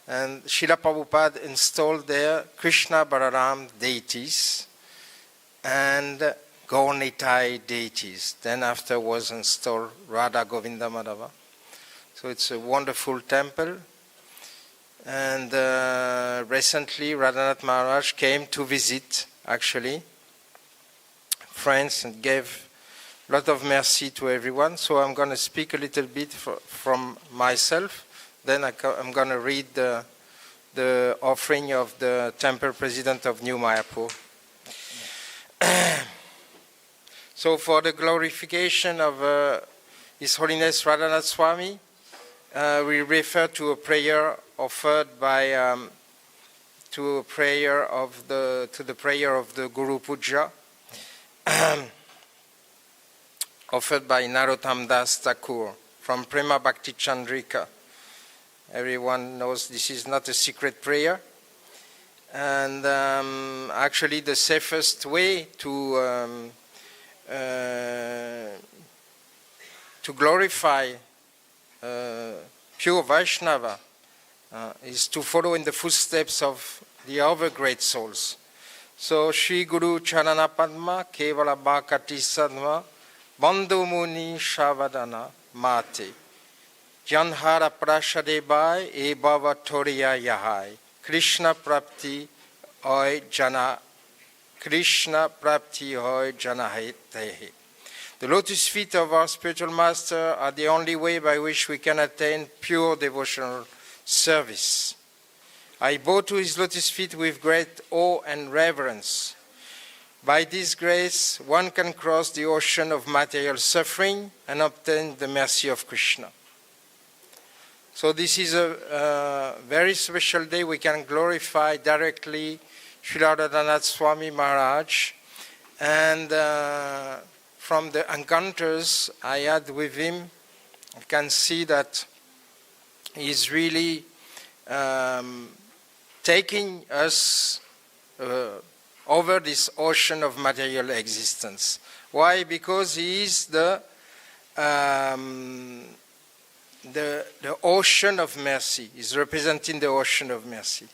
And Srila Prabhupada installed there Krishna Balaram deities and Gaurnitai deities. Then after was installed Radha Govinda Madhava. So it's a wonderful temple. And recently Radhanath Maharaj came to visit actually France and gave a lot of mercy to everyone. So I'm going to speak a little bit from myself. Then I'm going to read the offering of the temple president of New Mayapur. So for the glorification of His Holiness Radhanath Swami, we refer to a prayer offered by to the prayer of the Guru Puja, offered by Narottam Das Thakur from Prema Bhakti Chandrika. Everyone knows this is not a secret prayer. And actually the safest way to glorify pure Vaishnava is to follow in the footsteps of the other great souls. So Shri Guru Charana Padma Kevala Bhakati Sadma Bandhu Muni Shavadana Mate Janhara Prashadebai E Bhava Toriya Yahai Krishna Prapti Hoy Jana Krishna Prapti Hoy Jana Tehe. The lotus feet of our spiritual master are the only way by which we can attain pure devotional service. I bow to his lotus feet with great awe and reverence. By this grace, one can cross the ocean of material suffering and obtain the mercy of Krishna. So this is a very special day. We can glorify directly Srila Radhanath Swami Maharaj. And from the encounters I had with him, I can see that he's really taking us over this ocean of material existence. Why? Because he is the ocean of mercy. He's representing the ocean of mercy.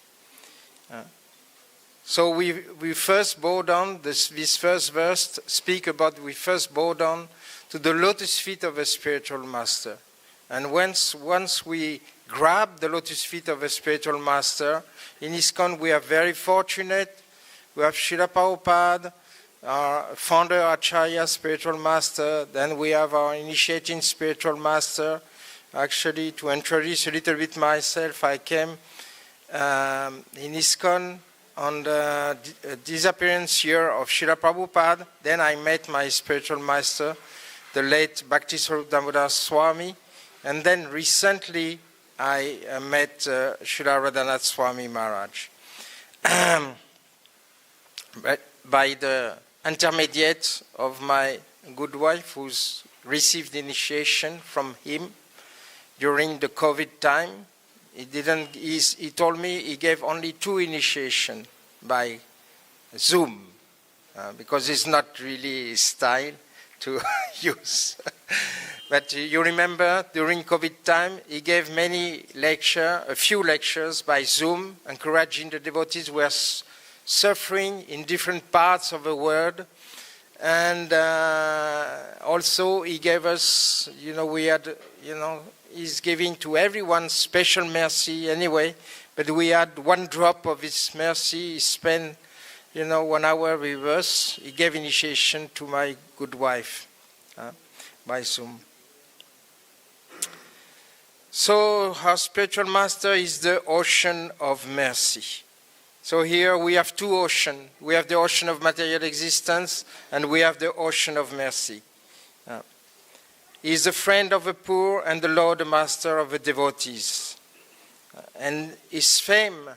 So we first bow down, this first verse speak about we first bow down to the lotus feet of a spiritual master. And once we grab the lotus feet of a spiritual master, in ISKCON we are very fortunate. We have Srila Prabhupada, our founder Acharya, spiritual master. Then we have our initiating spiritual master. Actually, to introduce a little bit myself, I came in ISKCON on the disappearance year of Srila Prabhupada. Then I met my spiritual master, the late Bhakti Swarup Damodar Swami. And then recently I met Srila Radhanath Swami Maharaj. By the intermediate of my good wife, who's received initiation from him during the COVID time. He told me he gave only 2 initiation by Zoom, because it's not really his style to use. But you remember, during COVID time, he gave a few lectures by Zoom, encouraging the devotees who were suffering in different parts of the world. And also he gave us, he's giving to everyone special mercy anyway, but we had 1 drop of his mercy. He spent, 1 hour with us. He gave initiation to my good wife by Zoom. So our spiritual master is the ocean of mercy. So here we have two oceans. We have the ocean of material existence and we have the ocean of mercy. He is the friend of the poor and the Lord, the master of the devotees. And his fame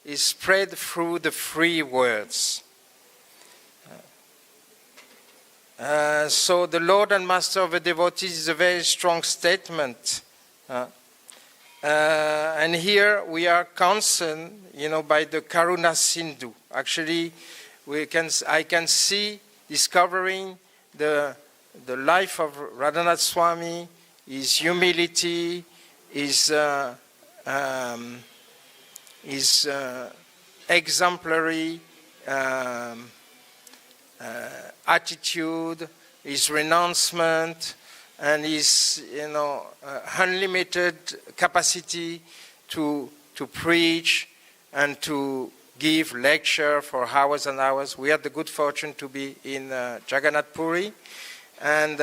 is spread through the free words. So the Lord and master of the devotees is a very strong statement. And here we are concerned, by the Karuna Sindhu. Actually, I can see discovering the life of Radhanath Swami, his humility, his exemplary attitude, his renouncement, and his unlimited capacity to preach and to give lecture for hours and hours. We had the good fortune to be in Jagannath Puri, and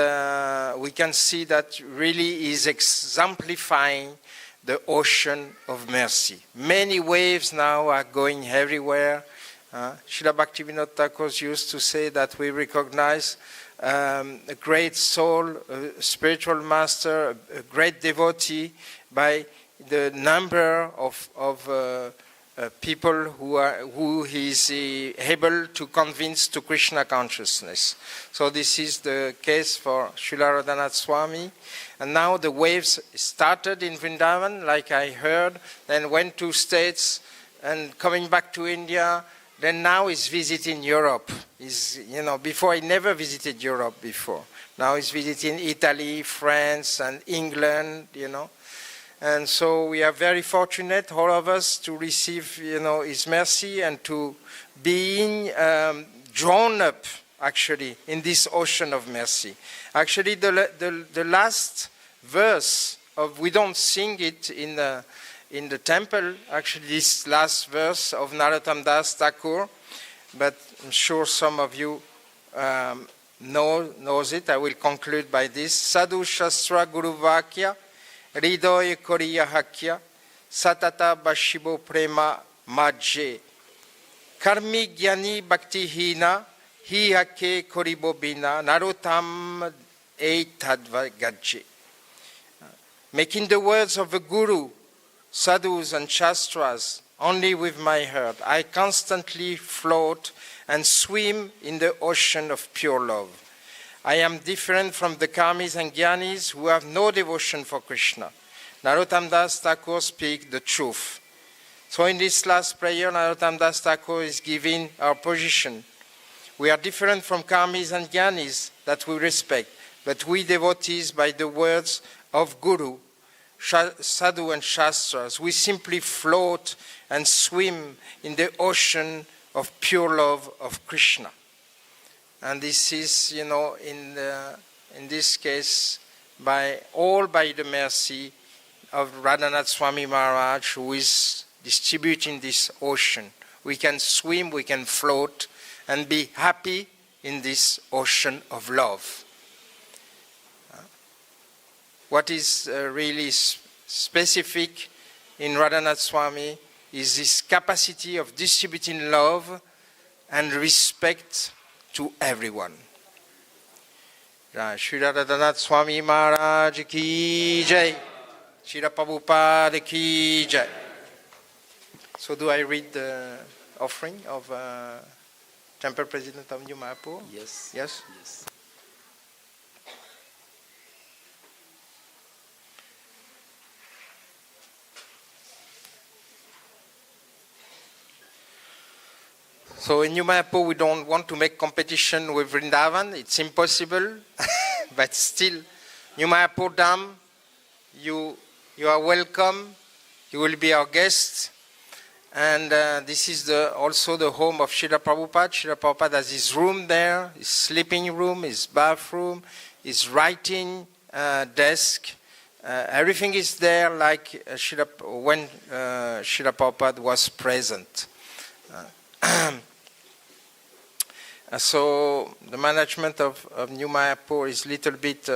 we can see that really is exemplifying the ocean of mercy. Many waves now are going everywhere. Srila Bhaktivinoda Thakur used to say that we recognize a great soul, a spiritual master, a great devotee by the number of people who he is able to convince to Krishna consciousness. So this is the case for Srila Radhanath Swami. And now the waves started in Vrindavan, like I heard, then went to States and coming back to India. Then now he's visiting Europe. Before he never visited Europe before. Now he's visiting Italy, France, and England, And so we are very fortunate, all of us, to receive, his mercy and to being drawn up, actually, in this ocean of mercy. Actually, the last verse we don't sing it in the temple, actually, this last verse of Narottam Das Thakur, but I'm sure some of you knows it. I will conclude by this. Sadhu Shastra Guru Vakya Hridoy Koriya Hakya Satata Bashibo Prema Majje Karmi Gyani Bhakti Hina Hi Hake Koribo Bina Narottam Eitadva Gajje. Making the words of the Guru, sadhus and shastras only with my heart, I constantly float and swim in the ocean of pure love. I am different from the karmis and gyanis who have no devotion for Krishna. Narottam Das Thakur speaks the truth. So in this last prayer, Narottam Das Thakur is giving our position. We are different from karmis and gyanis that we respect, but we devotees, by the words of Guru, sadhu and shastras, we simply float and swim in the ocean of pure love of Krishna. And this is, in this case, by the mercy of Radhanath Swami Maharaj, who is distributing this ocean. We can swim, we can float, and be happy in this ocean of love. What is really specific in Radhanath Swami is his capacity of distributing love and respect to everyone. Srila Radhanath Swami Maharaj ki jai. Srila Prabhupada ki jai. So do I read the offering of Temple President of New Mayapur? Yes. Yes? Yes. So in New Mayapur, we don't want to make competition with Vrindavan. It's impossible. But still, New Mayapur Dham, you are welcome. You will be our guest. And this is also the home of Srila Prabhupada. Srila Prabhupada has his room there, his sleeping room, his bathroom, his writing desk. Everything is there like when Srila Prabhupada was present. So the management of New Mayapur is a little bit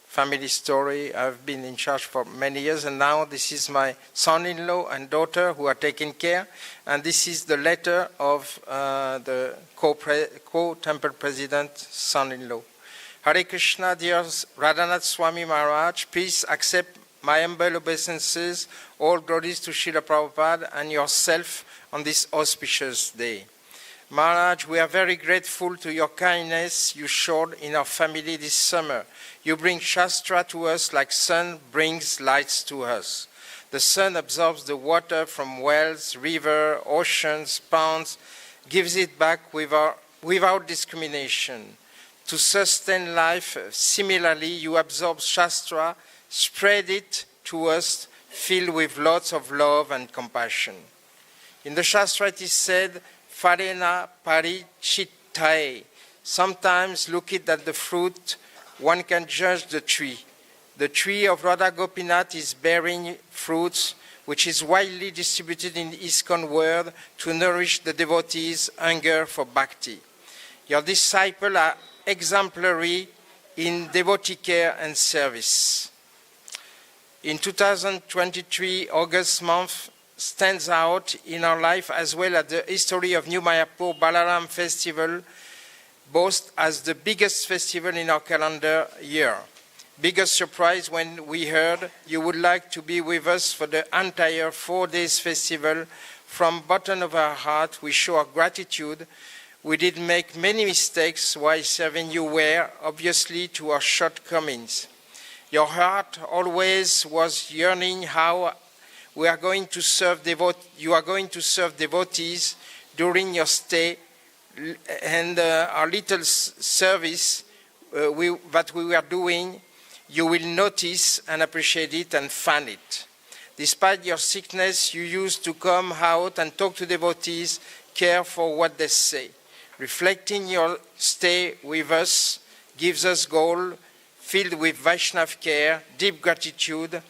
family story. I've been in charge for many years, and now this is my son-in-law and daughter who are taking care. And this is the letter of the co-temple president, son-in-law. Hare Krishna, dear Radhanath Swami Maharaj, please accept my humble obeisances. All glories to Srila Prabhupada and yourself on this auspicious day. Maharaj, we are very grateful to your kindness you showed in our family this summer. You bring Shastra to us like sun brings lights to us. The sun absorbs the water from wells, rivers, oceans, ponds, gives it back without discrimination. To sustain life, similarly, you absorb Shastra, spread it to us, filled with lots of love and compassion. In the Shastra it is said, Farena parichitae. Sometimes looking at the fruit, one can judge the tree. The tree of Radha Gopinath is bearing fruits, which is widely distributed in the ISKCON world to nourish the devotees' hunger for bhakti. Your disciples are exemplary in devotee care and service. In 2023, August month stands out in our life as well as the history of New Mayapur Balaram Festival, both as the biggest festival in our calendar year. Biggest surprise when we heard you would like to be with us for the entire 4 days festival. From bottom of our heart, we show our gratitude. We did make many mistakes while serving you well, obviously to our shortcomings. Your heart always was yearning how you are going to serve devotees during your stay, and our little service that we were doing, you will notice and appreciate it and find it. Despite your sickness, you used to come out and talk to devotees, care for what they say. Reflecting your stay with us gives us goal filled with Vaishnav care, deep gratitude,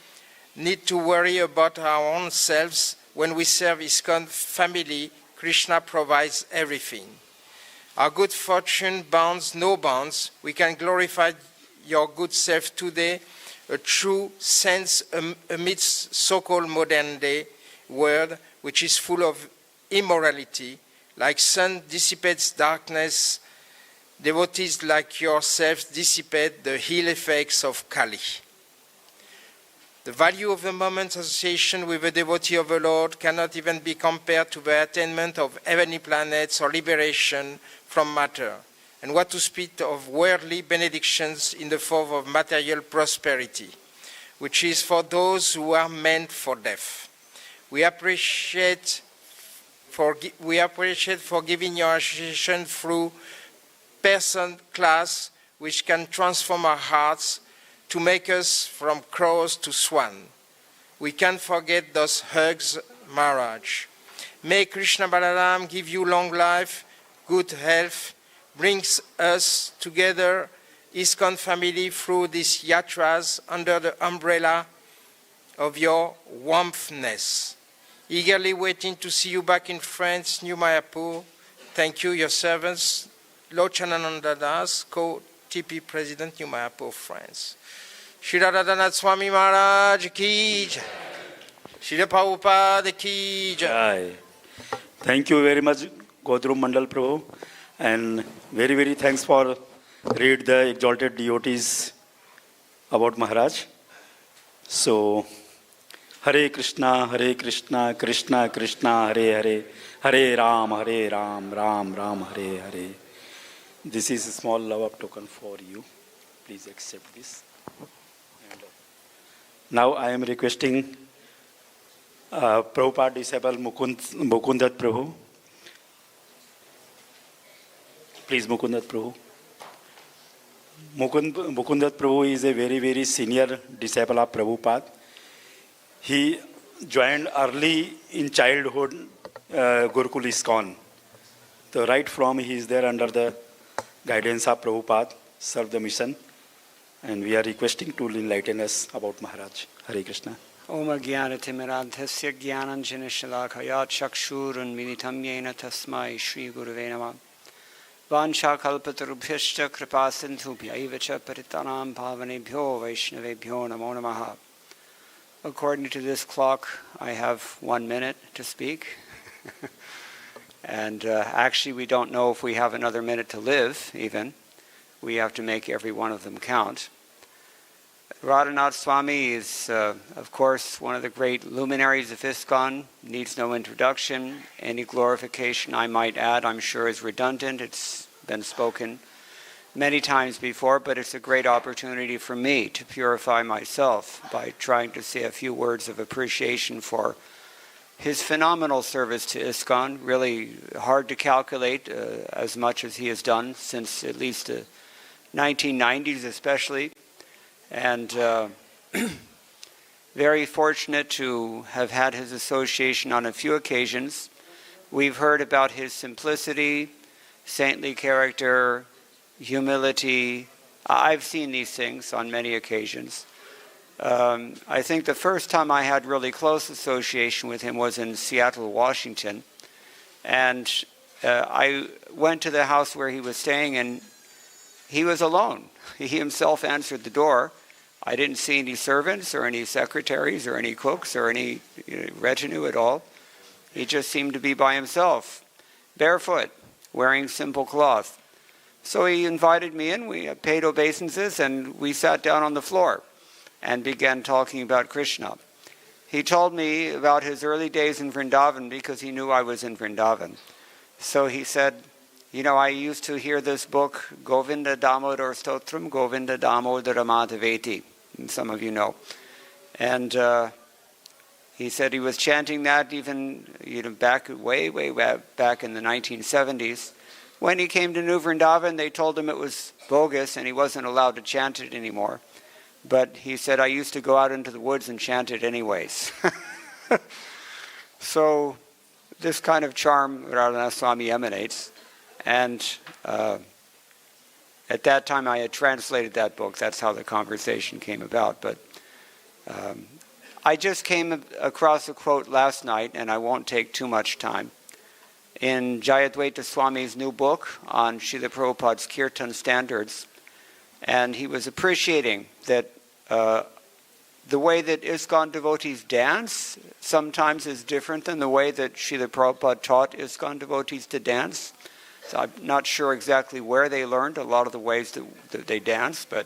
need to worry about our own selves. When we serve ISKCON family, Krishna provides everything. Our good fortune bounds no bounds. We can glorify your good self today, a true sense amidst so-called modern day world, which is full of immorality. Like sun dissipates darkness, devotees like yourselves dissipate the ill effects of Kali. The value of a moment's association with a devotee of the Lord cannot even be compared to the attainment of heavenly planets or liberation from matter. And what to speak of worldly benedictions in the form of material prosperity, which is for those who are meant for death. We appreciate for giving your association through person class, which can transform our hearts to make us from crows to swan. We can't forget those hugs, Maharaj. May Krishna Balaram give you long life, good health, brings us together, ISKCON family, through these yatras under the umbrella of your warmthness. Eagerly waiting to see you back in France, New Mayapur. Thank you, your servants, Lochanananda Das, co-TP President, New Mayapur, France. Srila Radhanath Swami Maharaj ki jai. Srila Prabhupada ki jai. Thank you very much, Godrum Mandal Prabhu, and very, very thanks for read the exalted devotees about Maharaj. So, Hare Krishna, Krishna Krishna, Hare Hare, Hare Ram, Ram Ram, Hare Hare. This is a small love token for you. Please accept this. And now I am requesting Prabhupada disciple Mukundat Prabhu. Please, Mukundat Prabhu. Mukundat Prabhu is a very, very senior disciple of Prabhupada. He joined early in childhood Gurukul ISKCON. So right from he is there under the guidance of Prabhupada, serve the mission. And we are requesting to enlighten us about Maharaj. Hare Krishna. Om Jnanatimirandhasya Jnananjana Shalakaya Chakshurun Militam Yena Tasmai Shri Gurave Namah. Vanchakalpatarubhyascha kripasindhubhyaiva cha paritanam pavanebhyo vaishnavebhyo namo namaha. According to this clock, I have 1 minute to speak. And actually, we don't know if we have another minute to live, even. We have to make every one of them count. Radhanath Swami is, of course, one of the great luminaries of ISKCON, needs no introduction. Any glorification I might add, I'm sure, is redundant. It's been spoken many times before, but it's a great opportunity for me to purify myself by trying to say a few words of appreciation for his phenomenal service to ISKCON. Really hard to calculate as much as he has done since at least the 1990s especially. And very fortunate to have had his association on a few occasions. We've heard about his simplicity, saintly character, humility. I've seen these things on many occasions. I think the first time I had really close association with him was in Seattle, Washington. And I went to the house where he was staying, and he was alone. He himself answered the door. I didn't see any servants or any secretaries or any cooks or any retinue at all. He just seemed to be by himself, barefoot, wearing simple cloth. So he invited me in. We paid obeisances, and we sat down on the floor and began talking about Krishna. He told me about his early days in Vrindavan because he knew I was in Vrindavan. So he said, I used to hear this book, Govinda Damodar Stotram, Govinda Damodara Madhaveti, and some of you know. And he said he was chanting that even back way back in the 1970s. When he came to New Vrindavan, they told him it was bogus and he wasn't allowed to chant it anymore. But he said, I used to go out into the woods and chant it anyways. So this kind of charm Radhanath Swami emanates. And at that time I had translated that book. That's how the conversation came about. But I just came across a quote last night, and I won't take too much time, in Jayadvaita Swami's new book on Srila Prabhupada's Kirtan standards. And he was appreciating that the way that ISKCON devotees dance sometimes is different than the way that Srila Prabhupada taught ISKCON devotees to dance. So I'm not sure exactly where they learned a lot of the ways that they dance, but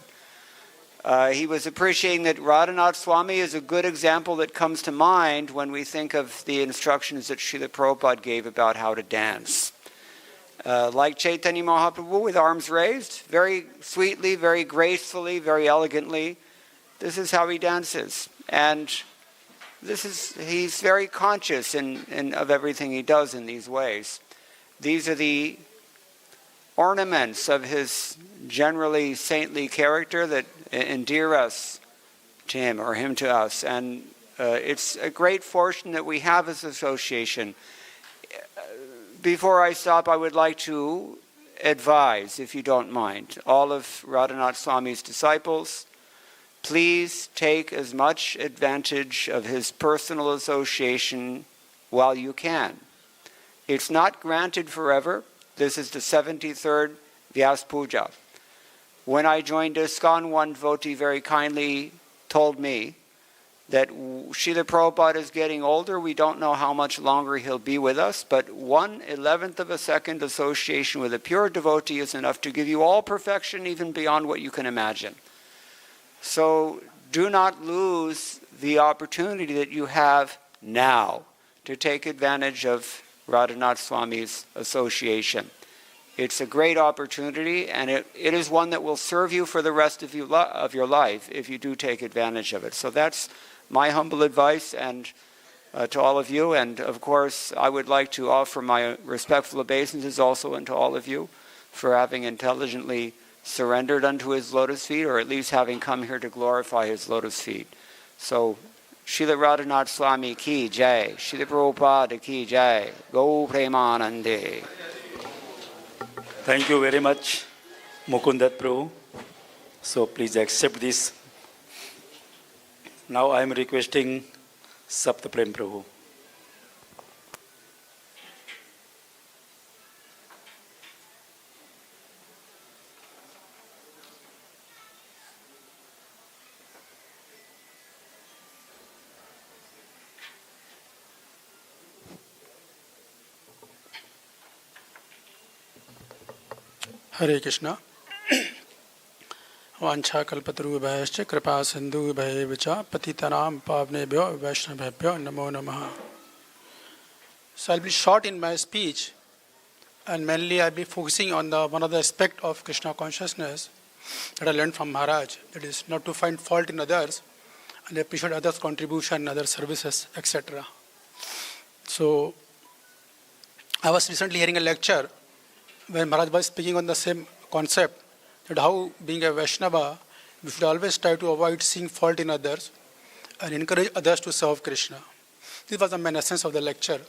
he was appreciating that Radhanath Swami is a good example that comes to mind when we think of the instructions that Srila Prabhupada gave about how to dance. Like Chaitanya Mahaprabhu with arms raised, very sweetly, very gracefully, very elegantly. This is how he dances. And he's very conscious of everything he does in these ways. These are the ornaments of his generally saintly character that endear us to him or him to us. And it's a great fortune that we have this association. Before I stop, I would like to advise, if you don't mind, all of Radhanath Swami's disciples, please take as much advantage of his personal association while you can. It's not granted forever. This is the 73rd Vyasa Puja. When I joined ISKCON, one devotee very kindly told me that Srila Prabhupada is getting older. We don't know how much longer he'll be with us, but 1/11th of a second association with a pure devotee is enough to give you all perfection, even beyond what you can imagine. So do not lose the opportunity that you have now to take advantage of Radhanath Swami's association. It's a great opportunity, and it is one that will serve you for the rest of your life if you do take advantage of it. So that's my humble advice and to all of you. And of course, I would like to offer my respectful obeisances also unto all of you for having intelligently surrendered unto his lotus feet, or at least having come here to glorify his lotus feet. So Srila Radhanath Swami ki jai, Srila Prabhupada ki jai, Go Premanande. Thank you very much, Mukundat Prabhu. So please accept this. Now I am requesting Saptaprem Prabhu. हरे कृष्णा वांछा कल्पतरुभ्यश्च कृपा सिन्धुभ्यैव च पतितानां पावनेभ्यो वैष्णवेभ्यो नमो नमः. So I'll be short in my speech, and mainly I'll be focusing on one of the aspects of Krishna consciousness that I learned from Maharaj, that is not to find fault in others and appreciate others' contribution, other services, etc. So I was recently hearing a lecture when Maharaj was speaking on the same concept, that how being a Vaishnava, we should always try to avoid seeing fault in others and encourage others to serve Krishna. This was the main essence of the lecture.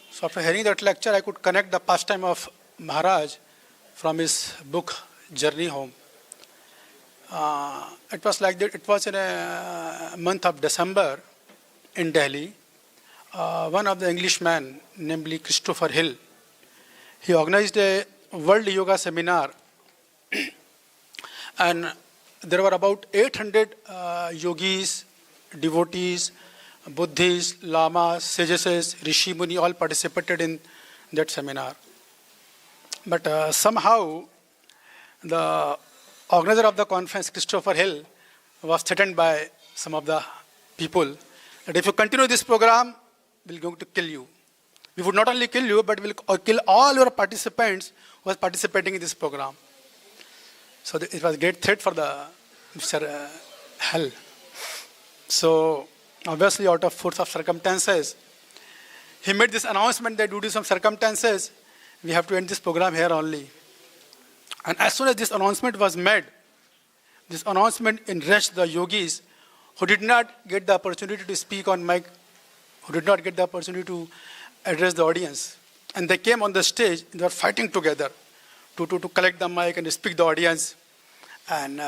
So after hearing that lecture, I could connect the pastime of Maharaj from his book, Journey Home. It was like that. It was in a month of December in Delhi. One of the Englishmen, namely Christopher Hill, he organized a World Yoga Seminar, and there were about 800 yogis, devotees, Buddhists, lamas, sages, rishi, muni, all participated in that seminar. But somehow the organizer of the conference, Christopher Hill, was threatened by some of the people that if you continue this program, we're going to kill you. We would not only kill you, but we'll kill all your participants who are participating in this program. So it was a great threat for the Mr. Hill. So obviously, out of force of circumstances, he made this announcement that due to some circumstances, we have to end this program here only. And as soon as this announcement was made, this announcement enraged the yogis who did not get the opportunity to speak on mic, who did not get the opportunity to address the audience. And they came on the stage, and they were fighting together to collect the mic and speak the audience. And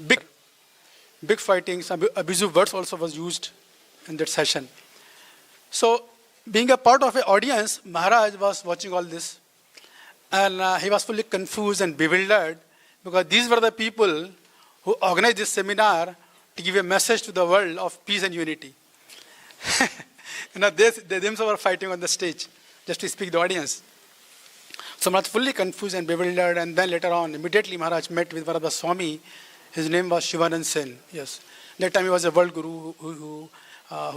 big fighting, some abusive words also was used in that session. So, being a part of an audience, Maharaj was watching all this. And he was fully confused and bewildered because these were the people who organized this seminar to give a message to the world of peace and unity. They themselves were fighting on the stage just to speak the audience. So Maharaj fully confused and bewildered, and then later on, immediately Maharaj met with Radhanath Swami. His name was Shivanand Sen. Yes. That time he was a world guru who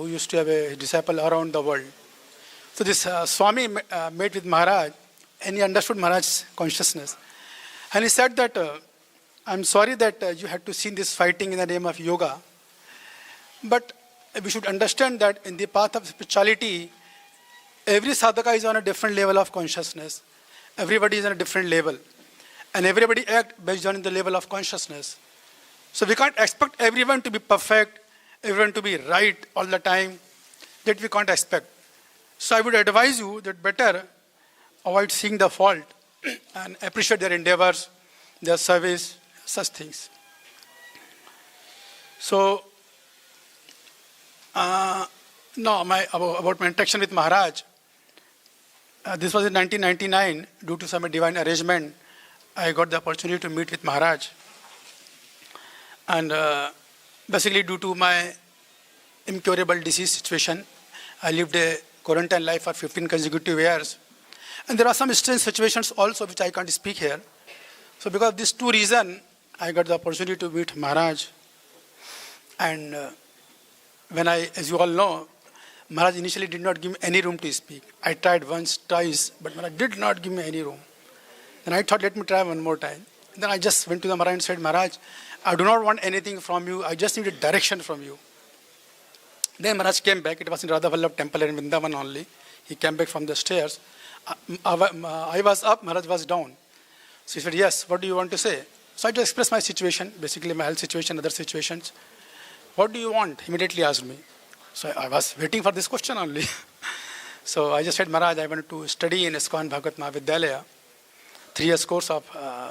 used to have a disciple around the world. So this Swami met with Maharaj, and he understood Maharaj's consciousness. And he said that, I'm sorry that you had to see this fighting in the name of yoga, but we should understand that in the path of spirituality, every sadhaka is on a different level of consciousness. Everybody is on a different level. And everybody acts based on the level of consciousness. So we can't expect everyone to be perfect, everyone to be right all the time. That we can't expect. So I would advise you that better avoid seeing the fault and appreciate their endeavors, their service, such things. So, now about my interaction with Maharaj. This was in 1999. Due to some divine arrangement, I got the opportunity to meet with Maharaj. And basically due to my incurable disease situation, I lived a quarantine life for 15 consecutive years. And there are some strange situations also which I can't speak here. So because of these two reasons, I got the opportunity to meet Maharaj. And when as you all know, Maharaj initially did not give me any room to speak. I tried once, twice, but Maharaj did not give me any room. Then I thought, let me try one more time. Then I just went to the Maharaj and said, Maharaj, I do not want anything from you. I just need a direction from you. Then Maharaj came back. It was in Radha Vallabh temple in Vrindavan only. He came back from the stairs. I was up, Maharaj was down. So he said, yes, what do you want to say? So I just expressed my situation, basically my health situation, other situations. What do you want? He immediately asked me. So I was waiting for this question only. So I just said, Maharaj, I wanted to study in ISKCON Bhagavat Mahavidyalaya, 3 years course of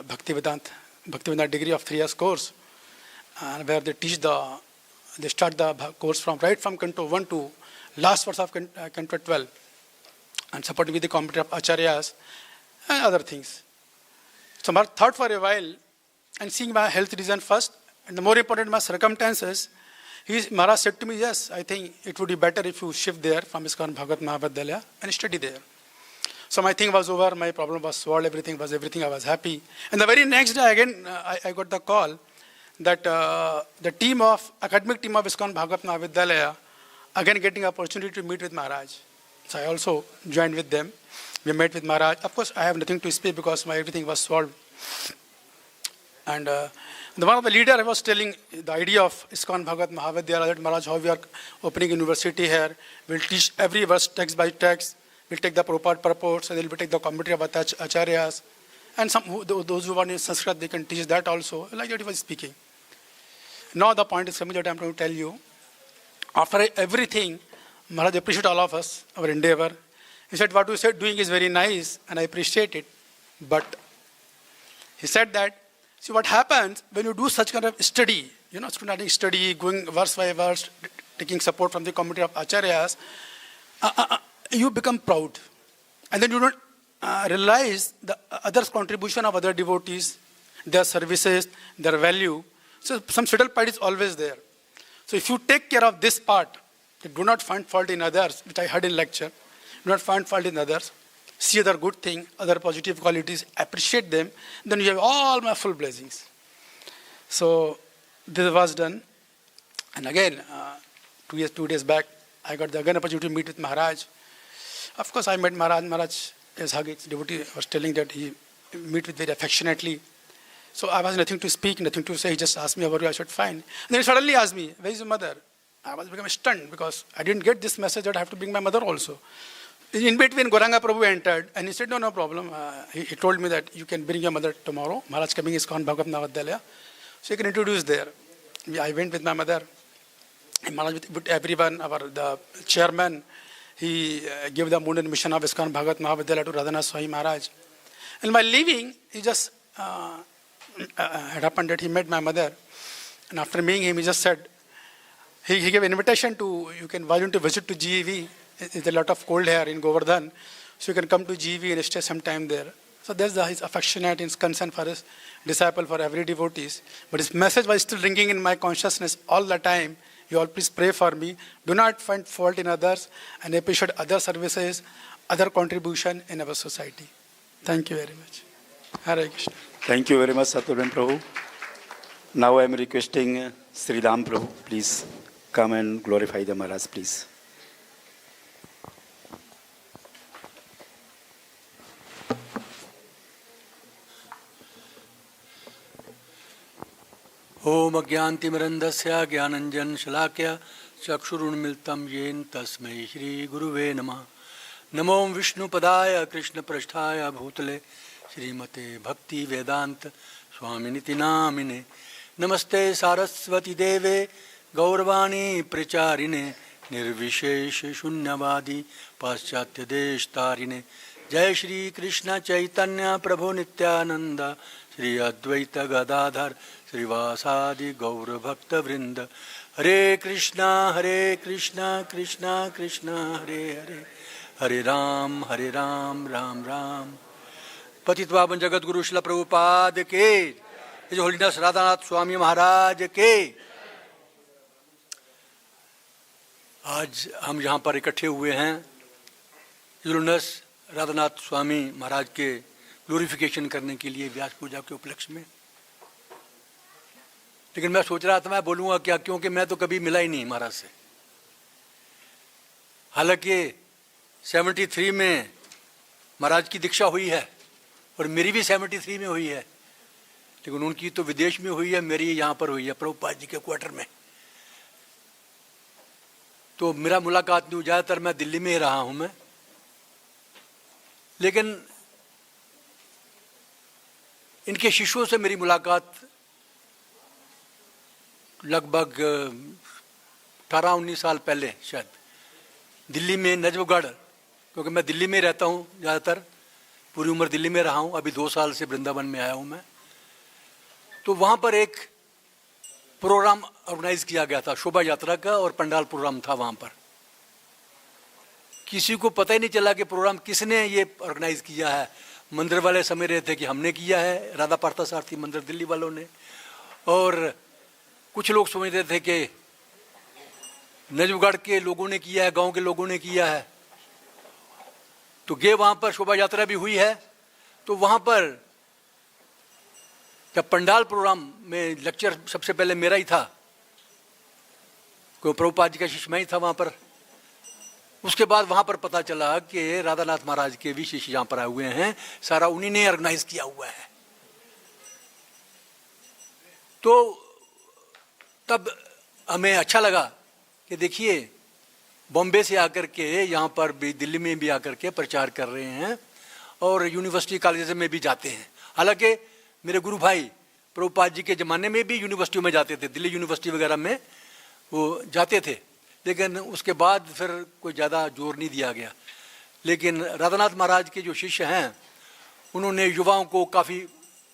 Bhaktivedanta degree of 3 years course, where they start the course from Canto 1 to last verse of Canto 12, and supported with the commentary of Acharyas and other things. So Maharaj thought for a while, and seeing my health reason first, and the more important my circumstances, Maharaj said to me, yes, I think it would be better if you shift there from ISKCON Bhagavat Mahavidyalaya and study there. So my thing was over, my problem was solved, everything, I was happy. And the very next day again, I got the call that the academic team of ISKCON Bhagavat Mahavidyalaya, again getting opportunity to meet with Maharaj. So I also joined with them. We met with Maharaj. Of course, I have nothing to speak because everything was solved. And one of the leaders was telling the idea of ISKCON Bhagavat Mahavidyalaya, that Maharaj, how we are opening university here. We'll teach every verse text by text. We'll take the Prabhupada purports, and then we'll take the commentary of Acharyas. And those who want in Sanskrit, they can teach that also. Like that he was speaking. Now the point is coming that I'm going to tell you. After everything, Maharaj appreciated all of us, our endeavor. He said, what you said doing is very nice, and I appreciate it. But he said that, see what happens when you do such kind of study, student study, going verse by verse, taking support from the community of Acharyas, you become proud. And then you don't realize the others' contribution of other devotees, their services, their value. So some subtle pride is always there. So if you take care of this part, do not find fault in others, which I heard in lecture, do not find fault in others, see other good thing, other positive qualities, appreciate them, then you have all my full blessings. So this was done. And again, 2 days back, I got the again opportunity to meet with Maharaj. Of course, I met Maharaj. Maharaj, as Hagit's devotee was telling that he met with very affectionately. So I was nothing to speak, nothing to say. He just asked me, how are you? I said, fine. And then he suddenly asked me, where is your mother? I was becoming stunned because I didn't get this message that I have to bring my mother also. In between, Gauranga Prabhu entered and he said, no problem. He told me that you can bring your mother tomorrow. Maharaj coming is ISKCON Bhagavat Mahavidyalaya. So you can introduce there. I went with my mother. And Maharaj with everyone, the chairman, he gave the Mundan mission of ISKCON Bhagavat Mahavidyalaya to Radhanath Swami Maharaj. And while leaving, he just had happened that he met my mother. And after meeting him, he just said, he gave an invitation you can volunteer to visit to GEV. There's a lot of cold here in Govardhan. So you can come to GEV and stay some time there. So there's his affectionate, his concern for his disciple, for every devotees. But his message was still ringing in my consciousness all the time. You all please pray for me. Do not find fault in others and appreciate other services, other contribution in our society. Thank you very much. Hare Krishna. Thank you very much, Satyavan Prabhu. Now I am requesting Sri Ram Prabhu, please come and glorify the Maharaj, please. ओम अज्ञानतिमिरन्धस्य ज्ञानञ्जन शलाकया चक्षुरुन्मिलितं येन तस्मै श्री गुरुवे नमः। नमो विष्णुपदाय कृष्णपृष्ठाय भूतले श्रीमते भक्ति वेदांत स्वामिनिति नामिने। नमस्ते सारस्वती देवे गौरवाणी प्रचारिणे निर्विशेष शून्यवादी पाश्चात्य देश तारिणे। जय श्री कृष्ण चैतन्य प्रभु नित्यानंद श्री अद्वैत गदाधर श्रीवासादि गौर भक्त वृंद। हरे कृष्णा कृष्णा कृष्णा हरे हरे, हरे राम राम राम। पतित पावन जगत गुरु श्रील प्रभुपाद के, हिज होलीनेस राधानाथ स्वामी महाराज के। आज हम यहाँ पर इकट्ठे हुए हैं हिज होलीनेस राधानाथ स्वामी महाराज के ग्लोरिफिकेशन करने के लिए व्यास पूजा के उपलक्ष्य में। लेकिन मैं सोच रहा था मैं बोलूँगा क्या, क्योंकि मैं तो कभी मिला ही नहीं महाराज से। हालांकि 73 में महाराज की दीक्षा हुई है और मेरी भी 73 में हुई है, लेकिन उनकी तो विदेश में हुई है, मेरी यहाँ पर हुई है प्रभुपाद जी के क्वार्टर में। तो मेरा मुलाकात नहीं हुई, ज़्यादातर मैं दिल्ली में ही रहा हूँ मैं। लेकिन इनके शिष्यों से मेरी मुलाकात लगभग 18-19 साल पहले शायद दिल्ली में नजफगढ़, क्योंकि मैं दिल्ली में रहता हूँ ज़्यादातर, पूरी उम्र दिल्ली में रहा हूँ। अभी 2 साल से वृंदावन में आया हूँ मैं। तो वहाँ पर एक प्रोग्राम ऑर्गेनाइज किया गया था, शोभा यात्रा का, और पंडाल प्रोग्राम था वहाँ पर। किसी को पता ही नहीं चला कि प्रोग्राम किसने ये ऑर्गेनाइज किया है। मंदिर वाले समझ रहे थे कि हमने किया है, राधा पार्थसारथी मंदिर दिल्ली वालों ने, और कुछ लोग समझ रहे थे कि नजफगढ़ के लोगों ने किया है, गांव के लोगों ने किया है। तो गए वहां पर, शोभा यात्रा भी हुई है। तो वहां पर जब पंडाल प्रोग्राम में लेक्चर सबसे पहले मेरा ही था, कोई प्रभुपाद जी का शिष्य मैं ही था वहां पर। उसके बाद वहां पर पता चला कि राधानाथ महाराज के भी शिष्य यहाँ पर आए हुए हैं, सारा उन्हीं ने ऑर्गेनाइज किया हुआ है। तो तब हमें अच्छा लगा कि देखिए बॉम्बे से आकर के यहाँ पर भी, दिल्ली में भी आकर के प्रचार कर रहे हैं और यूनिवर्सिटी कॉलेज में भी जाते हैं। हालांकि मेरे गुरु भाई प्रभुपाद जी के ज़माने में भी यूनिवर्सिटियों में जाते थे, दिल्ली यूनिवर्सिटी वगैरह में वो जाते थे, लेकिन उसके बाद फिर कोई ज़्यादा जोर नहीं दिया गया। लेकिन राधानाथ महाराज के जो शिष्य हैं उन्होंने युवाओं को काफ़ी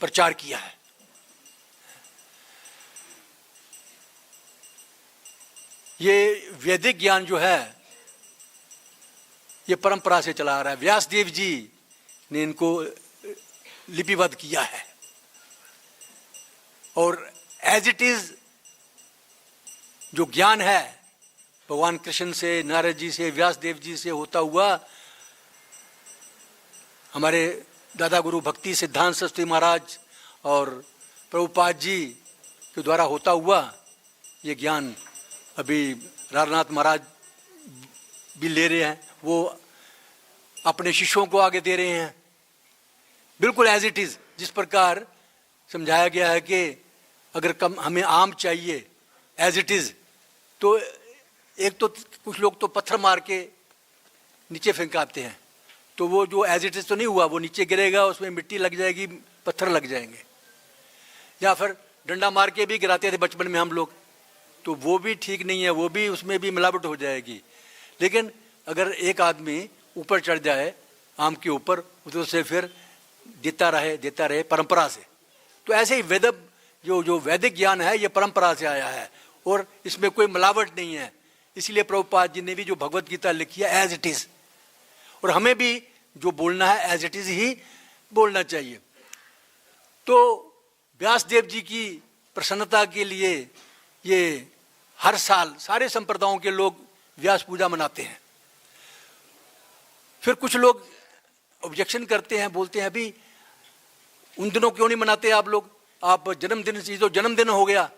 प्रचार किया है। ये वैदिक ज्ञान जो है ये परंपरा से चला आ रहा है। व्यास देव जी ने इनको लिपिबद्ध किया है और एज इट इज जो ज्ञान है भगवान कृष्ण से, नारद जी से, व्यास देव जी से होता हुआ, हमारे दादा गुरु भक्ति सिद्धांत सरस्वती महाराज और प्रभुपाद जी के द्वारा होता हुआ ये ज्ञान अभी राधानाथ महाराज भी ले रहे हैं, वो अपने शिष्यों को आगे दे रहे हैं, बिल्कुल एज इट इज। जिस प्रकार समझाया गया है कि अगर हमें आम चाहिए एज इट इज, तो एक तो कुछ लोग तो पत्थर मार के नीचे फेंकाते हैं, तो वो जो एज इट इज तो नहीं हुआ, वो नीचे गिरेगा, उसमें मिट्टी लग जाएगी, पत्थर लग जाएंगे। या फिर डंडा मार के भी गिराते थे बचपन में हम लोग, तो वो भी ठीक नहीं है, वो भी उसमें भी मिलावट हो जाएगी। लेकिन अगर एक आदमी ऊपर चढ़ जाए आम के ऊपर, तो उससे फिर देता रहे परंपरा से। तो ऐसे ही जो वैदिक ज्ञान है ये परंपरा से आया है और इसमें कोई मिलावट नहीं है। इसलिए प्रभुपाद जी ने भी जो भगवत गीता लिखी है एज इट इज, और हमें भी जो बोलना है एज इट इज ही बोलना चाहिए। तो व्यास देव जी की प्रसन्नता के लिए ये हर साल सारे संप्रदायों के लोग व्यास पूजा मनाते हैं। फिर कुछ लोग ऑब्जेक्शन करते हैं, बोलते हैं अभी उन दिनों क्यों नहीं मनाते आप लोग, आप जन्मदिन से तो जन्मदिन हो गया।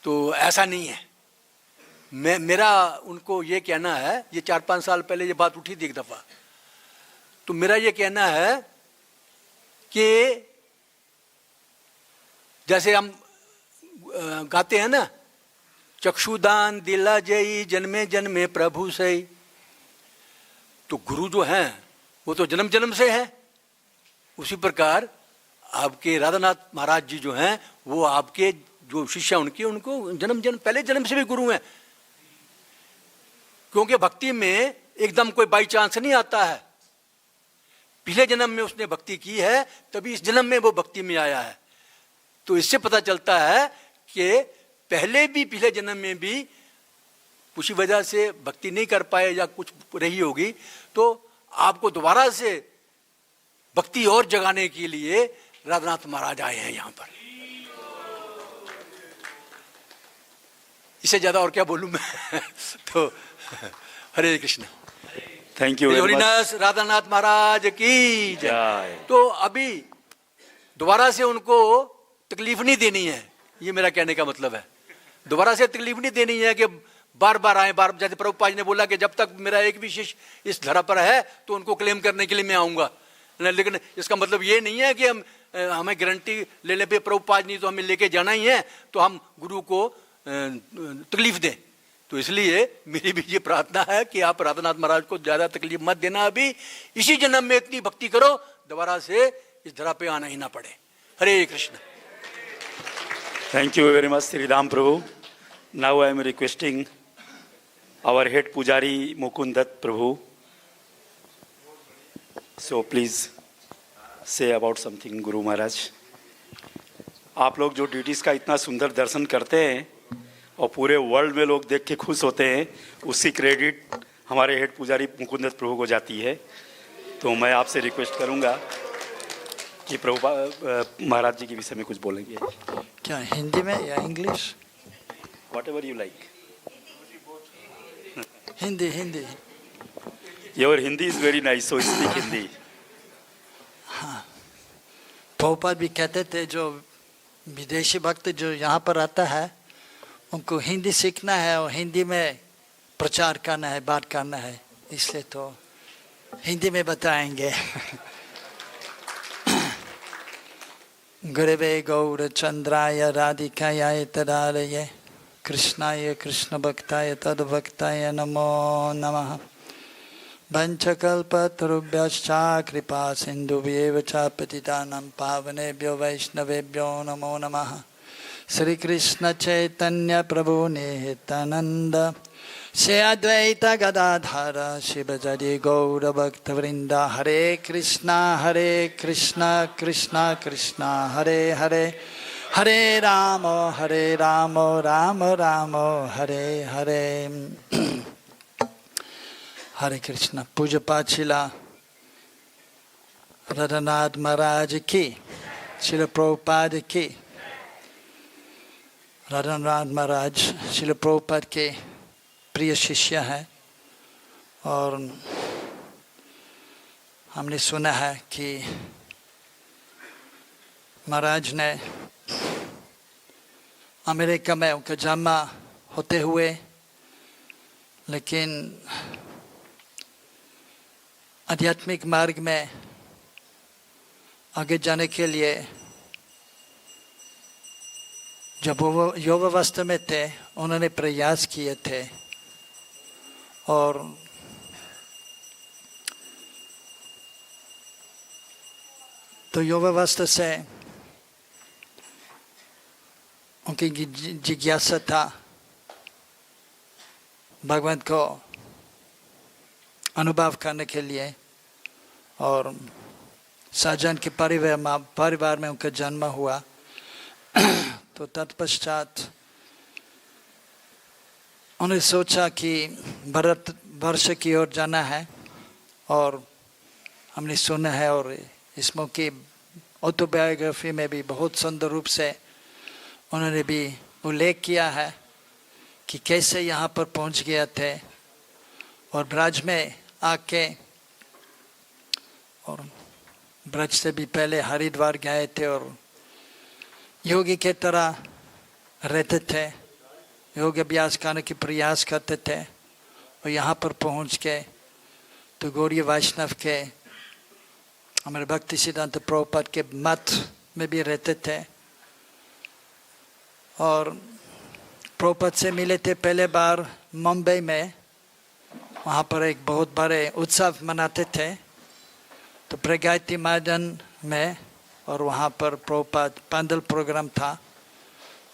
तो ऐसा नहीं है। मेरा उनको ये कहना है, ये 4-5 साल पहले ये बात उठी थी एक दफा, तो मेरा ये कहना है कि जैसे हम गाते हैं ना, चक्षुदान दिला जई जन्मे जन्मे प्रभु सई, तो गुरु जो हैं वो तो जन्म जन्म से हैं। उसी प्रकार आपके राधानाथ महाराज जी जो हैं वो आपके जो शिष्य उनको जन्म पहले जन्म से भी गुरु हैं। क्योंकि भक्ति में एकदम कोई बाई चांस नहीं आता है, पिछले जन्म में उसने भक्ति की है तभी इस जन्म में वो भक्ति में आया है। तो इससे पता चलता है कि पहले भी पिछले जन्म में भी किसी वजह से भक्ति नहीं कर पाए या कुछ रही होगी, तो आपको दोबारा से भक्ति और जगाने के लिए राधानाथ महाराज आए हैं यहाँ पर। इससे ज्यादा और क्या बोलूं मैं तो Hare Krishna. Thank you very much. Radhanath Maharaj की जय। तो अभी दोबारा से उनको तकलीफ नहीं देनी है, ये मेरा कहने का मतलब है। दोबारा से तकलीफ नहीं देनी है कि बार बार आए, बार जैसे प्रभुपाद जी ने बोला कि जब तक मेरा एक भी शिष्य इस धरा पर है तो उनको क्लेम करने के लिए मैं आऊंगा। लेकिन इसका मतलब ये नहीं है कि हमें गारंटी लेने पे प्रभुपाद जी तो हमें लेके जाना ही है तो हम गुरु को तकलीफ दें। तो इसलिए मेरी भी ये प्रार्थना है कि आप राधानाथ महाराज को ज्यादा तकलीफ मत देना, अभी इसी जन्म में इतनी भक्ति करो दोबारा से इस धरा पे आना ही ना पड़े। हरे Krishna. Thank you very much, Sri Ram Prabhu. Now I am requesting our head Pujari Mukundat Prabhu. So please say about something, Guru Maharaj. आप लोग जो ड्यूटीज का इतना सुंदर दर्शन करते हैं और पूरे वर्ल्ड में लोग देख के खुश होते हैं, उसकी क्रेडिट हमारे हेड पुजारी मुकुंदत प्रभु को जाती है। तो मैं आपसे रिक्वेस्ट करूंगा कि प्रभु महाराज जी के विषय में कुछ बोलेंगे। क्या हिंदी में या English? Whatever you like. Hindi. Your Hindi is very nice, so speak Hindi. हाँ, प्रभुपाद भी कहते थे जो विदेशी भक्त जो यहाँ पर आता है उनको हिंदी सीखना है और हिंदी में प्रचार करना है, बात करना है, इसलिए तो हिंदी में बताएंगे। गुरवे गौर चंद्राय राधिकाय तदालये कृष्णाय कृष्ण भक्ताय तद भक्ताय नमो नमः। वंशकल्पतरुभ्यश्च कृपा सिन्धुभ्येव च पतितानां पावनेभ्यो वैष्णवेभ्यो नमो नमः। श्री कृष्ण चैतन्य प्रभु नित्यानंद श्री अद्वैत गदाधर शिवजरी गौर भक्तवृंद। हरे कृष्णा कृष्णा कृष्णा हरे हरे, हरे राम राम राम हरे हरे। हरे कृष्णा। पूज्य पाचिला राधानाथ महाराज की, श्रील प्रभुपाद की। राधानाथ महाराज श्रील प्रभुपाद के प्रिय शिष्य हैं और हमने सुना है कि महाराज ने अमेरिका में उनका जन्म होते हुए लेकिन आध्यात्मिक मार्ग में आगे जाने के लिए जब वो युवावस्था में थे उन्होंने प्रयास किए थे और तो युवावस्था से उनकी जिज्ञासा था भगवान को अनुभव करने के लिए और साजन के परिवार में उनका जन्म हुआ। तो तत्पश्चात उन्होंने सोचा कि भारत वर्ष की ओर जाना है और हमने सुना है और इसमें की ऑटोबायोग्राफी में भी बहुत सुंदर रूप से उन्होंने भी उल्लेख किया है कि कैसे यहाँ पर पहुँच गए थे और ब्रज में आके और ब्रज से भी पहले हरिद्वार गए थे और योगी के तरह रहते थे, योग अभ्यास करने की प्रयास करते थे और यहाँ पर पहुँच के तो गौड़ीय वैष्णव के हमारे भक्ति सिद्धांत प्रभुपाद के मत में भी रहते थे और प्रभुपाद से मिले थे पहले बार मुंबई में। वहाँ पर एक बहुत बड़े उत्सव मनाते थे तो प्रगति मैदान में और वहाँ पर प्रभुपाद पैदल प्रोग्राम था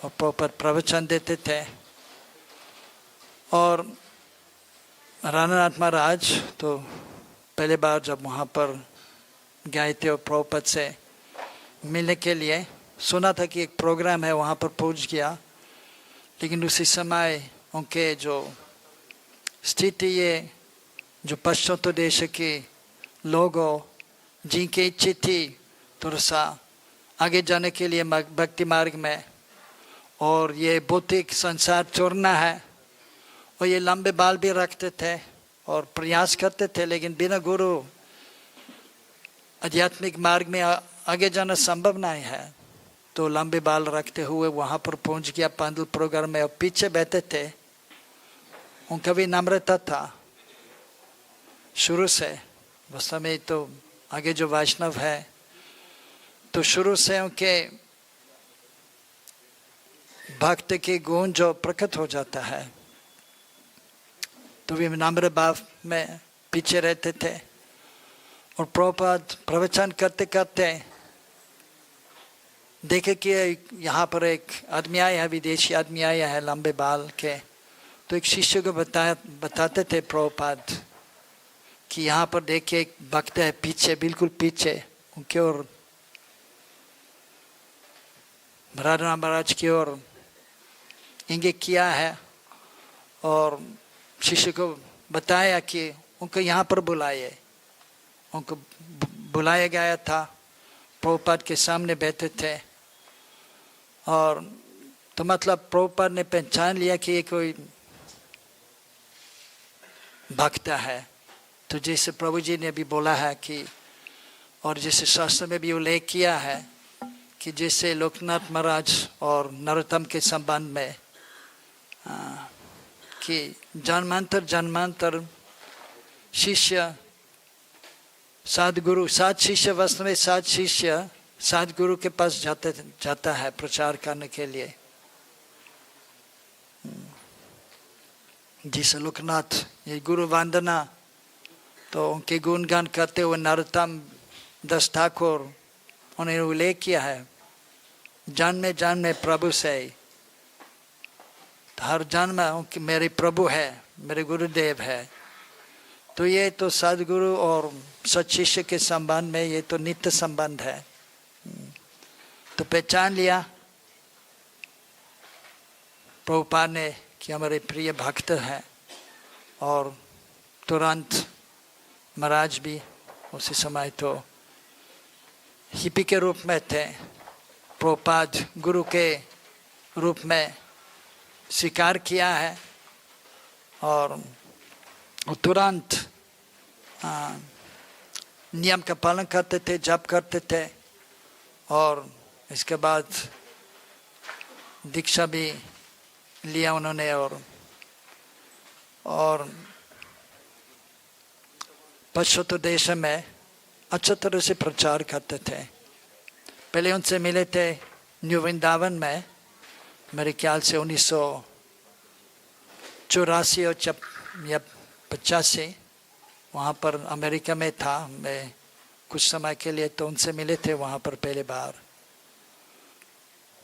और प्रभुपाद प्रवचन देते थे और राधानाथ महाराज तो पहले बार जब वहाँ पर गए थे और प्रभुपाद से मिलने के लिए सुना था कि एक प्रोग्राम है, वहाँ पर पहुँच गया। लेकिन उसी समय उनके जो स्थिति ये जो पश्चिमी देश के लोगों जिनकी इच्छा थी थोड़ा सा आगे जाने के लिए भक्ति मार्ग में और ये भौतिक संसार छोड़ना है और ये लंबे बाल भी रखते थे और प्रयास करते थे लेकिन बिना गुरु आध्यात्मिक मार्ग में आगे जाना संभव नहीं है। तो लंबे बाल रखते हुए वहाँ पर पहुँच गया पैदल प्रोग्राम में और पीछे बैठे थे। उनका भी नम्रता था शुरू से, वास्तव में तो आगे जो वैष्णव है तो शुरू से उनके भक्त के गुण जो प्रकट हो जाता है तो वे नम्र भाव में पीछे रहते थे और प्रभुपाद प्रवचन करते करते देखे कि यहाँ पर एक आदमी आया है, विदेशी आदमी आया है लंबे बाल के। तो एक शिष्य को बताते थे प्रभुपाद कि यहाँ पर देखिए एक भक्त है पीछे, बिल्कुल पीछे उनके ओर राधानाथ महाराज की ओर इंगित किया है और शिष्य को बताया कि उनको यहाँ पर बुलाए। उनको बुलाया गया था, प्रभुपाद के सामने बैठे थे और तो मतलब प्रभुपाद ने पहचान लिया कि ये कोई भक्त है तो जैसे प्रभु जी ने भी बोला है कि, और जैसे शास्त्र में भी उल्लेख किया है कि जैसे लोकनाथ महाराज और नरोत्तम के संबंध में कि जन्मांतर जन्मांतर शिष्य सदगुरु, सात शिष्य वास्तव में सात शिष्य सदगुरु के पास जाता है प्रचार करने के लिए। जिसे लोकनाथ ये गुरु वंदना तो उनके गुणगान करते हुए नरोत्तम दास ठाकुर उन्होंने उल्लेख किया है, जन्मे जन्मे प्रभु से, हर जन्म मेरे प्रभु है, मेरे गुरुदेव है। तो ये तो सदगुरु और सत्शिष्य के संबंध में ये तो नित्य संबंध है। तो पहचान लिया प्रभुपाद ने कि हमारे प्रिय भक्त हैं, और तुरंत महाराज भी उसी समय तो हिपी के रूप में थे, प्रभुपाद गुरु के रूप में स्वीकार किया है, और तुरंत नियम का पालन करते थे, जप करते थे, और इसके बाद दीक्षा भी लिया उन्होंने, और पश्चिम देश में अच्छा तरह से प्रचार करते थे। पहले उनसे मिले थे न्यू वृंदावन में, मेरे ख्याल से 1984 या 85, वहाँ पर अमेरिका में था मैं कुछ समय के लिए, तो उनसे मिले थे वहाँ पर पहले बार।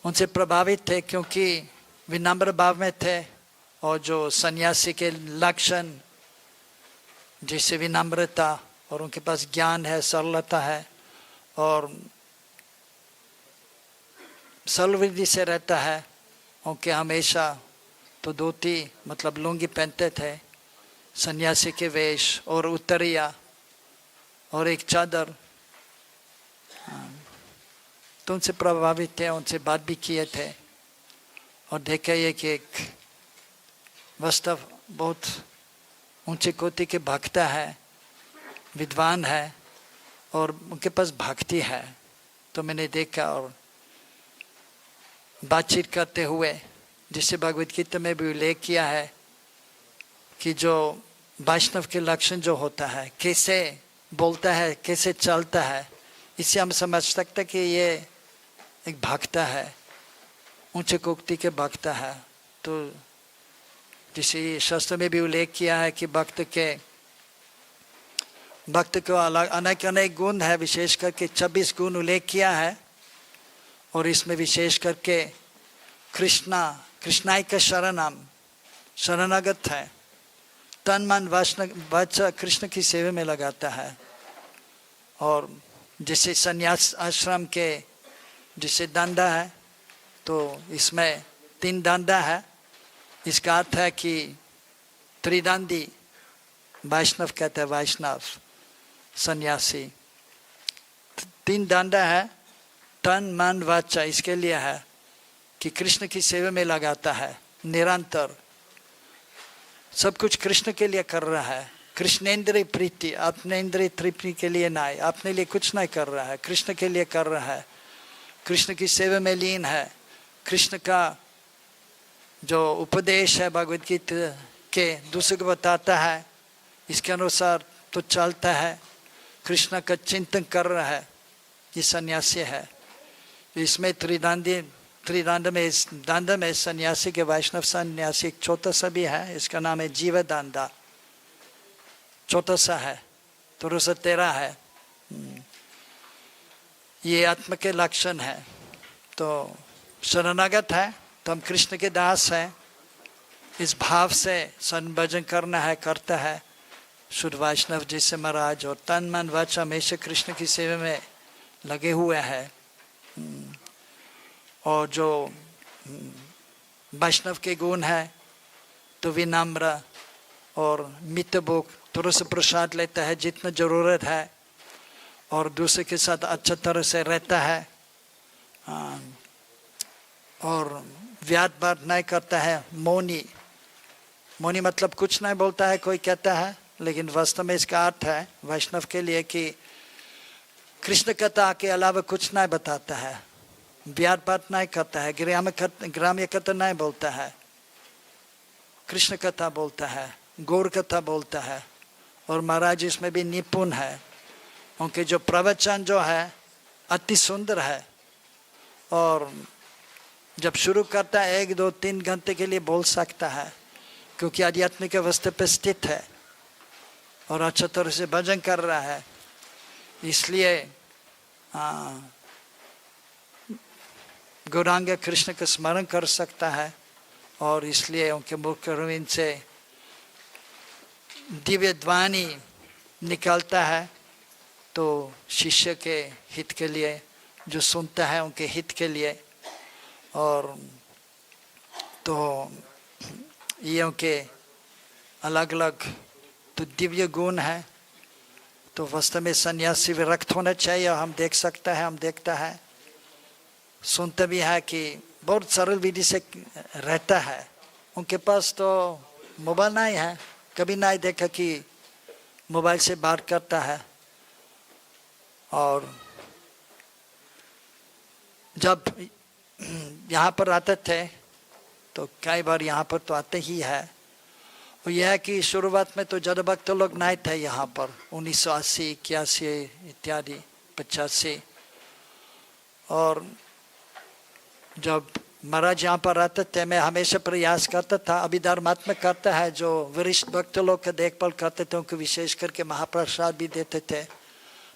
उनसे प्रभावित थे क्योंकि विनम्र भाव में थे, और जो सन्यासी के लक्षण जैसे विनम्रता, और उनके पास ज्ञान है, सरलता है, और सरल विधि से रहता है। उनके हमेशा तो धोती मतलब लुंगी पहनते थे, सन्यासी के वेश, और उत्तरिया और एक चादर। तो उनसे प्रभावित थे, उनसे बात भी किए थे, और देखा ये कि एक वास्तव बहुत ऊंचे कोटि के भक्त है, विद्वान है, और उनके पास भक्ति है। तो मैंने देखा और बातचीत करते हुए, जिससे भगवद गीता में भी उल्लेख किया है कि जो वैष्णव के लक्षण जो होता है, कैसे बोलता है, कैसे चलता है, इससे हम समझ सकते कि ये एक भक्त है, ऊंचे कोटि के भक्त है। तो जिसे शास्त्र में भी उल्लेख किया है कि भक्त को अलग अनेक अनेक गुण है, विशेष करके 26 गुण उल्लेख किया है, और इसमें विशेष करके कृष्णाय का शरणागत है, तन मन वाचा कृष्ण की सेवा में लगाता है। और जैसे संन्यास आश्रम के जैसे दंडा है, तो इसमें 3 दंडा है। इसका अर्थ है कि त्रिदंडी वैष्णव कहते हैं, वैष्णव सन्यासी। 3 दंडा है, तन मन वाचा, इसके लिए है कि कृष्ण की सेवा में लगाता है, निरंतर सब कुछ कृष्ण के लिए कर रहा है। कृष्णेंद्रिय प्रीति, अपने इंद्रिय तृप्ति के लिए नहीं, अपने लिए कुछ नहीं कर रहा है, कृष्ण के लिए कर रहा है, कृष्ण की सेवा में लीन है। कृष्ण का जो उपदेश है भगवद गीता के, दूसरे को बताता है, इसके अनुसार तो चलता है, कृष्ण का चिंतन कर रहा है, ये सन्यासी है। इसमें त्रिदंड में सन्यासी के वैष्णव सन्यासी एक छोटा सा भी है, इसका नाम है जीव दांडा, छोटा सा है, थोड़ा सा तेरा है। ये आत्मा के लक्षण है। तो शरणागत है तो हम कृष्ण के दास हैं, इस भाव से संभजन करना है, करता है शुद्ध वैष्णव जैसे महाराज, और तन मन वच हमेशा कृष्ण की सेवा में लगे हुए हैं। और जो वैष्णव के गुण है तो विनम्र और मितभोग, थोड़ा सा प्रसाद लेता है जितना जरूरत है, और दूसरे के साथ अच्छा तरह से रहता है, और व्याद बात नहीं करता है। मौनी मतलब कुछ नहीं बोलता है। कोई कहता है लेकिन वास्तव में इसका अर्थ है वैष्णव के लिए कि कृष्ण कथा के अलावा कुछ नहीं बताता है, व्याद पाठ नहीं करता है, ग्राम्य कथा नहीं बोलता है, कृष्ण कथा बोलता है, गौर कथा बोलता है। और महाराज इसमें भी निपुण है, उनके जो प्रवचन जो है अति सुंदर है। और जब शुरू करता है 1, 2, 3 घंटे के लिए बोल सकता है, क्योंकि आध्यात्मिक अवस्था पे स्थित है और अच्छा तरह से भजन कर रहा है, इसलिए गौरांग कृष्ण का स्मरण कर सकता है। और इसलिए उनके मुख रविंद से दिव्य ध्वनि निकलता है, तो शिष्य के हित के लिए, जो सुनता है उनके हित के लिए। और तो ये उनके अलग अलग तो दिव्य गुण है। तो वास्तव में सन्यासी विरक्त होना चाहिए। हम देख सकते हैं, हम देखता है, सुनते भी है कि बहुत सरल विधि से रहता है। उनके पास तो मोबाइल नहीं है, कभी नहीं देखा कि मोबाइल से बात करता है। और जब यहाँ पर आते थे तो कई बार यहाँ पर तो आते ही है। और यह है कि शुरुआत में तो ज़्यादा भक्त लोग नहीं थे यहाँ पर, 1980, 81 इत्यादि 85। और जब महाराज यहाँ पर आते थे, मैं हमेशा प्रयास करता था, अभी धर्मात्मा करता है, जो वरिष्ठ भक्त लोग का देखभाल करते थे उनको विशेष करके महाप्रसाद भी देते थे।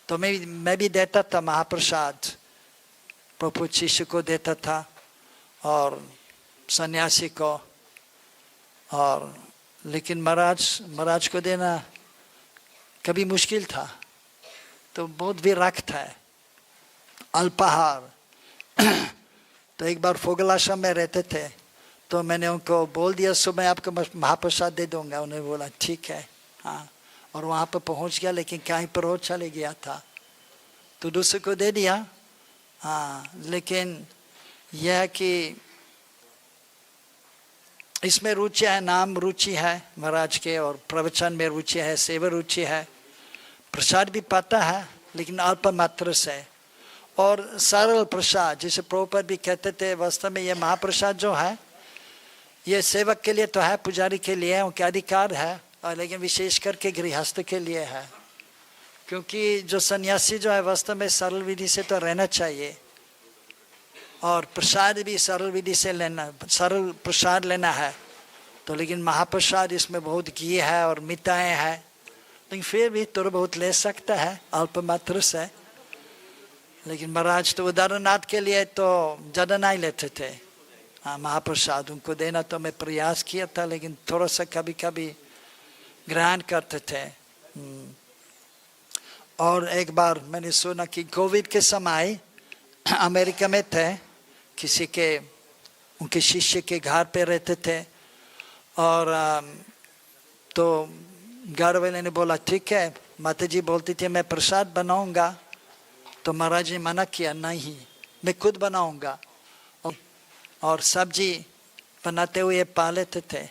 तो मैं भी देता था महाप्रसाद, प्रभु शिष्य को देता था और सन्यासी को। और लेकिन महाराज को देना कभी मुश्किल था, तो बहुत विरक्त है, अल्पाहार। तो एक बार फोगलाश्रम में रहते थे, तो मैंने उनको बोल दिया सुबह आपको महाप्रसाद दे दूंगा। उन्होंने बोला ठीक है, हाँ। और वहाँ पर पहुँच गया, लेकिन कहीं पर और चले गया था, तो दूसरे को दे दिया। हाँ, लेकिन यह कि इसमें रुचि है, नाम रुचि है महाराज के, और प्रवचन में रुचि है, सेवा रुचि है, प्रसाद भी पाता है लेकिन अल्प मात्र से, और सरल प्रसाद। जैसे प्रभुपाद भी कहते थे, वास्तव में ये महाप्रसाद जो है ये सेवक के लिए तो है, पुजारी के लिए उनके अधिकार है, और लेकिन विशेष करके गृहस्थ के लिए है। क्योंकि जो सन्यासी जो है वास्तव में सरल विधि से तो रहना चाहिए, और प्रसाद भी सरल विधि से लेना, सरल प्रसाद लेना है। तो लेकिन महाप्रसाद इसमें बहुत घी है और मिठाई है, लेकिन फिर भी थोड़ा बहुत ले सकता है अल्प मात्र से। लेकिन महाराज तो उदाहरणार्थ के लिए तो ज़्यादा नहीं लेते थे। हाँ, महाप्रसाद उनको देना तो मैं प्रयास किया था, लेकिन थोड़ा सा कभी कभी ग्रहण करते थे। और एक बार मैंने सुना कि कोविड के समय अमेरिका में थे, किसी के उनके शिष्य के घर पे रहते थे, और तो घर वाले ने बोला ठीक है, माता जी बोलती थी मैं प्रसाद बनाऊंगा, तो महाराज ने मना किया, नहीं मैं खुद बनाऊंगा। और सब्जी बनाते हुए पा लेते थे,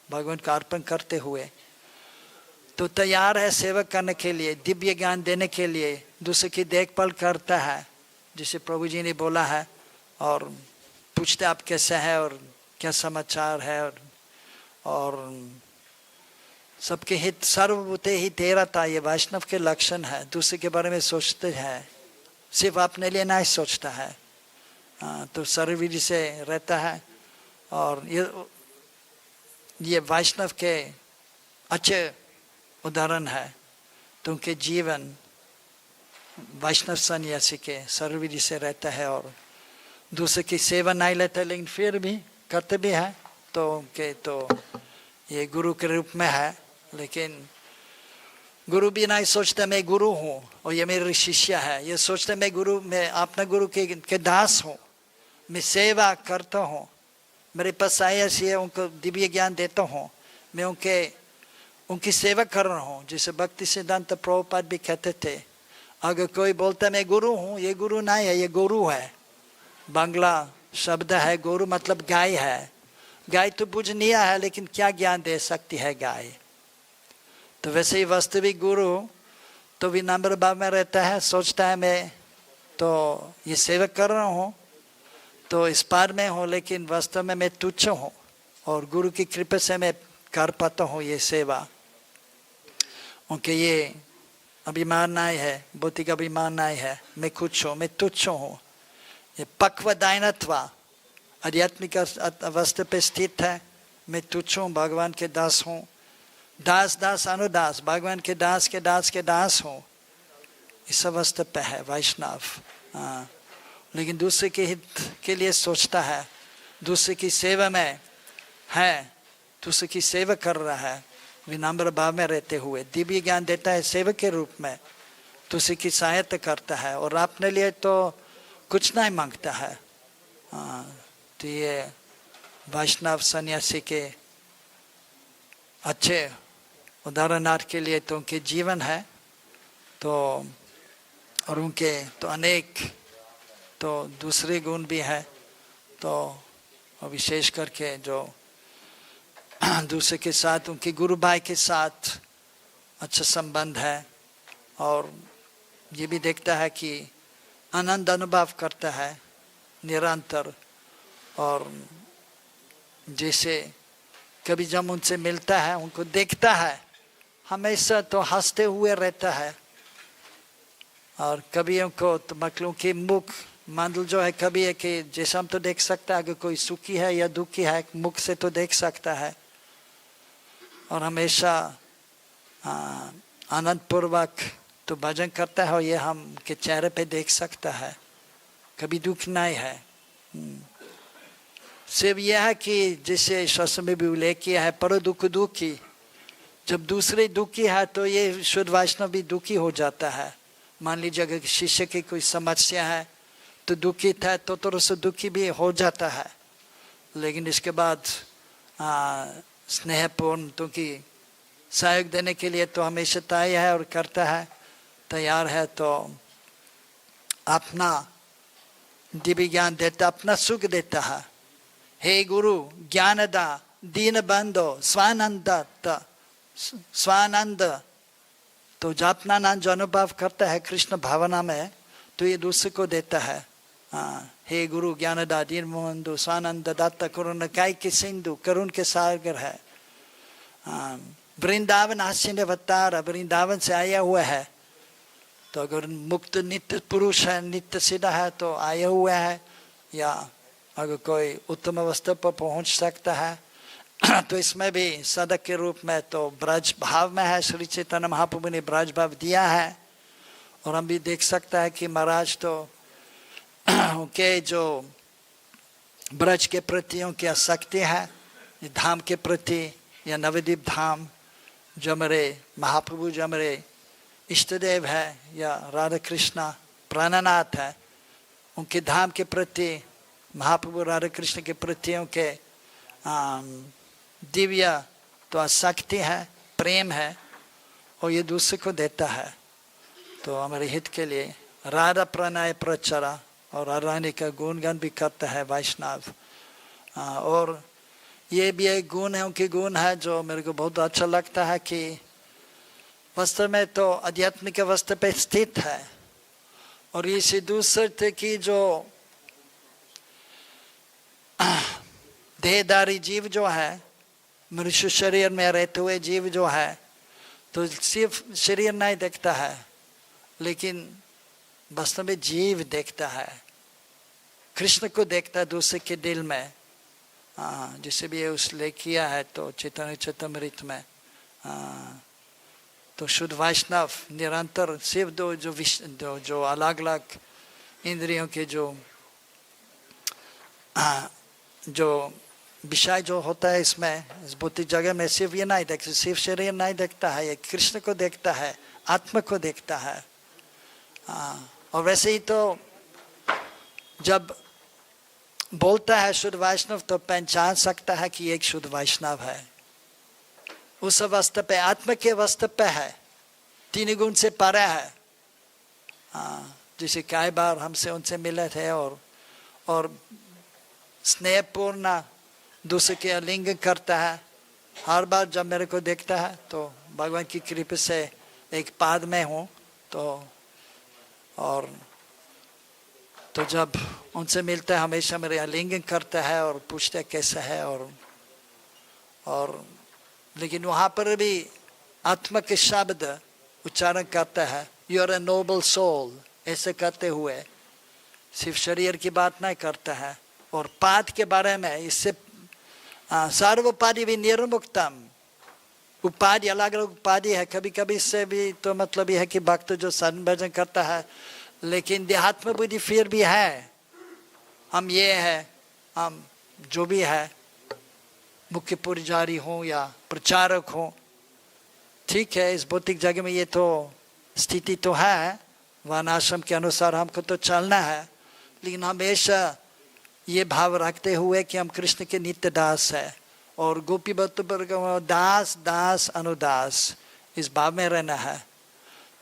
भगवान का अर्पण करते हुए। तो तैयार है सेवा करने के लिए, दिव्य ज्ञान देने के लिए, दूसरे की देखभाल करता है, जिसे प्रभु जी ने बोला है, और पूछते आप कैसे हैं और क्या समाचार है, और सबके हित, सर्वभूते ही तेरा था, ये वैष्णव के लक्षण है। दूसरे के बारे में सोचते हैं, सिर्फ अपने लिए नहीं सोचता है। तो सर्वविधि से रहता है, और ये वैष्णव के अच्छे उदाहरण है। तो उनके जीवन वैष्णव सन्यासी के सर्वविधि से रहता है, और दूसरे की सेवा नहीं लेता, लेकिन फिर भी करते भी है। तो उनके तो ये गुरु के रूप में है, लेकिन गुरु भी नहीं सोचता मैं गुरु हूँ और ये मेरे शिष्य है, ये सोचते मैं गुरु, मैं अपना गुरु के दास हूँ, मैं सेवा करता हूँ, मेरे पास आए ऐसे उनको दिव्य ज्ञान देता हूँ, मैं उनकी सेवा कर रहा हूँ। जैसे भक्ति सिद्धांत प्रभुपाद भी कहते थे, अगर कोई बोलता मैं गुरु हूँ, ये गुरु नहीं है, ये गुरु है। बांग्ला शब्द है गुरु, मतलब गाय है। गाय तो पूजनीय है, लेकिन क्या ज्ञान दे सकती है गाय? तो वैसे ही वास्तविक गुरु तो विनम्र भाव में रहता है, सोचता है मैं तो ये सेवा कर रहा हूँ तो इस पार में हूँ, लेकिन वास्तव में मैं तुच्छ हूँ और गुरु की कृपा से मैं कर पाता हूँ ये सेवा। उनके ये अभिमान नहीं है, भौतिक अभिमान नहीं है, मैं कुछ हूँ, मैं तुच्छ हूँ। ये पक्व दायनत्व आध्यात्मिक अवस्था पे स्थित है। मैं तुच्छ हूँ, भगवान के दास हूँ, दास दास अनुदास, भगवान के दास के दास के दास हूँ, इस अवस्था पे है वैष्णव। लेकिन दूसरे के हित के लिए सोचता है, दूसरे की सेवा में है, दूसरे की सेवा कर रहा है, विनम्र भाव में रहते हुए दिव्य ज्ञान देता है सेवक के रूप में, दूसरे की सहायता करता है और अपने लिए तो कुछ नहीं मांगता है। तो ये वैष्णव सन्यासी के अच्छे उदाहरणार्थ के लिए तो उनके जीवन है। तो और उनके तो अनेक तो दूसरे गुण भी है। तो विशेष करके जो दूसरे के साथ उनके गुरु भाई के साथ अच्छा संबंध है और ये भी देखता है कि आनंद अनुभव करता है निरंतर। और जैसे कभी जब उनसे मिलता है, उनको देखता है, हमेशा तो हंसते हुए रहता है और कभी उनको तो मतलब कि मुख मंडल जो है कभी है कि जैसा हम तो देख सकता है कि कोई सुखी है या दुखी है, मुख से तो देख सकता है और हमेशा आनंद पूर्वक तो भजन करता है और ये हम के चेहरे पे देख सकता है, कभी दुख नहीं है। सिर्फ यह है कि जैसे शास्त्र में भी उल्लेख किया है, पर दुख दुखी, जब दूसरे दुखी है तो ये शुद्ध वैष्णव भी दुखी हो जाता है। मान लीजिए अगर शिष्य की कोई समस्या है तो दुखित है तो थोड़ा सा दुखी भी हो जाता है, लेकिन इसके बाद स्नेहपूर्ण तो कि सहयोग देने के लिए तो हमेशा तैयार है और करता है, तैयार है। तो अपना दिव्य ज्ञान देता, अपना सुख देता है। हे गुरु ज्ञानदा दीन बंधो स्वानंद स्वानंद, तो जो अपना नाम जो अनुभव करता है कृष्ण भावना में तो ये दूसरे को देता है। हे गुरु ज्ञानदा दीन बंधु स्वानंद दाता करुण काय के सिंधु, करुण के सागर है। वृंदावन हास्य अवतार, वृंदावन से आया हुआ है। तो अगर मुक्त नित्य पुरुष है, नित्य सीधा है तो आया हुआ है, या अगर कोई उत्तम अवस्था पर पहुंच सकता है तो इसमें भी साधक के रूप में तो ब्रज भाव में है। श्री चैतन्य महाप्रभु ने ब्रज भाव दिया है और हम भी देख सकता है कि महाराज तो उनके जो ब्रज के प्रति उनकी आसक्ति है, धाम के प्रति या नवद्वीप धाम जो हमारे महाप्रभु जो हमारे इष्टदेव है या राधा कृष्ण प्राणनाथ है, उनके धाम के प्रति महाप्रभु राधा कृष्ण के प्रति उनके दिव्य तो आसक्ति है, प्रेम है और ये दूसरे को देता है। तो हमारे हित के लिए राधा प्रणय प्रचरा और रानी का गुणगान भी करता है वैष्णव। और ये भी एक गुण है, उनके गुण है जो मेरे को बहुत अच्छा लगता है कि वास्तव में तो आध्यात्मिक अवस्था पे स्थित है और इसी दूसरे थे कि जो देहधारी जीव जो है, मनुष्य शरीर में रहते हुए जीव जो है, तो सिर्फ शरीर नहीं देखता है लेकिन वास्तव में जीव देखता है, कृष्ण को देखता है दूसरे के दिल में। जिसे भी उसने किया है तो चैतन्य चैतन्यमृत में तो शुद्ध वैष्णव निरंतर सिर्फ दो जो अलग अलग इंद्रियों के जो विषय जो होता है इसमें इस भौतिक जगह में सिर्फ ये नहीं देखता, सिर्फ शरीर नहीं देखता है, ये कृष्ण को देखता है, आत्मा को देखता है। और वैसे ही तो जब बोलता है शुद्ध वैष्णव तो पहचान सकता है कि एक शुद्ध वैष्णव है। उस अवस्था पे आत्मा के अवस्था पे है, तीन गुण से परे है। जैसे कई बार हमसे उनसे मिले थे और स्नेहपूर्ण दूसरे के आलिंगन करता है हर बार जब मेरे को देखता है तो भगवान की कृपा से एक पाद में हूँ, तो और तो जब उनसे मिलता है हमेशा मेरे आलिंगन करता है और पूछता है कैसा है, और लेकिन वहाँ पर भी आत्मा के शब्द उच्चारण करता है, you are a noble soul, ऐसे करते हुए सिर्फ शरीर की बात नहीं करता है। और पाद के बारे में इससे सर्वोपाधि भी निर्मुक्तम, उपाधि अलग अलग उपाधि है, कभी कभी इससे भी तो मतलब यह है कि भक्त जो साधन भजन करता है लेकिन देहात्म बुद्धि फिर भी है, हम ये है, हम जो भी है, मुख्य पुजारी हो या प्रचारक हो, ठीक है इस भौतिक जगह में ये तो स्थिति तो है, वर्णाश्रम के अनुसार हमको तो चलना है, लेकिन हमेशा ये भाव रखते हुए कि हम कृष्ण के नित्य दास है और गोपी भक्त पर दास दास अनुदास, इस भाव में रहना है।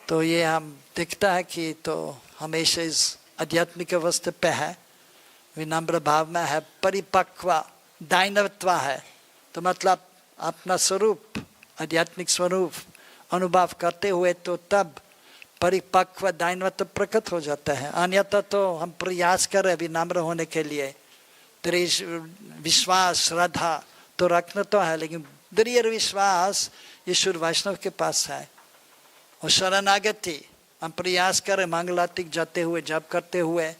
तो ये हम दिखता है कि तो हमेशा इस आध्यात्मिक अवस्था पे है, विनम्र भाव में है, परिपक्व दैनवत्व है, तो मतलब अपना स्वरूप आध्यात्मिक स्वरूप अनुभव करते हुए तो तब परिपक्व दैनवत्व प्रकट हो जाता है। अन्यथा तो हम प्रयास करें विनम्र होने के लिए, विश्वास श्रद्धा तो रखना तो है, लेकिन दृढ़ विश्वास ईश्वर वैष्णव के पास है। और शरणागति हम प्रयास करें मंगलातिक जाते हुए जप करते हुए,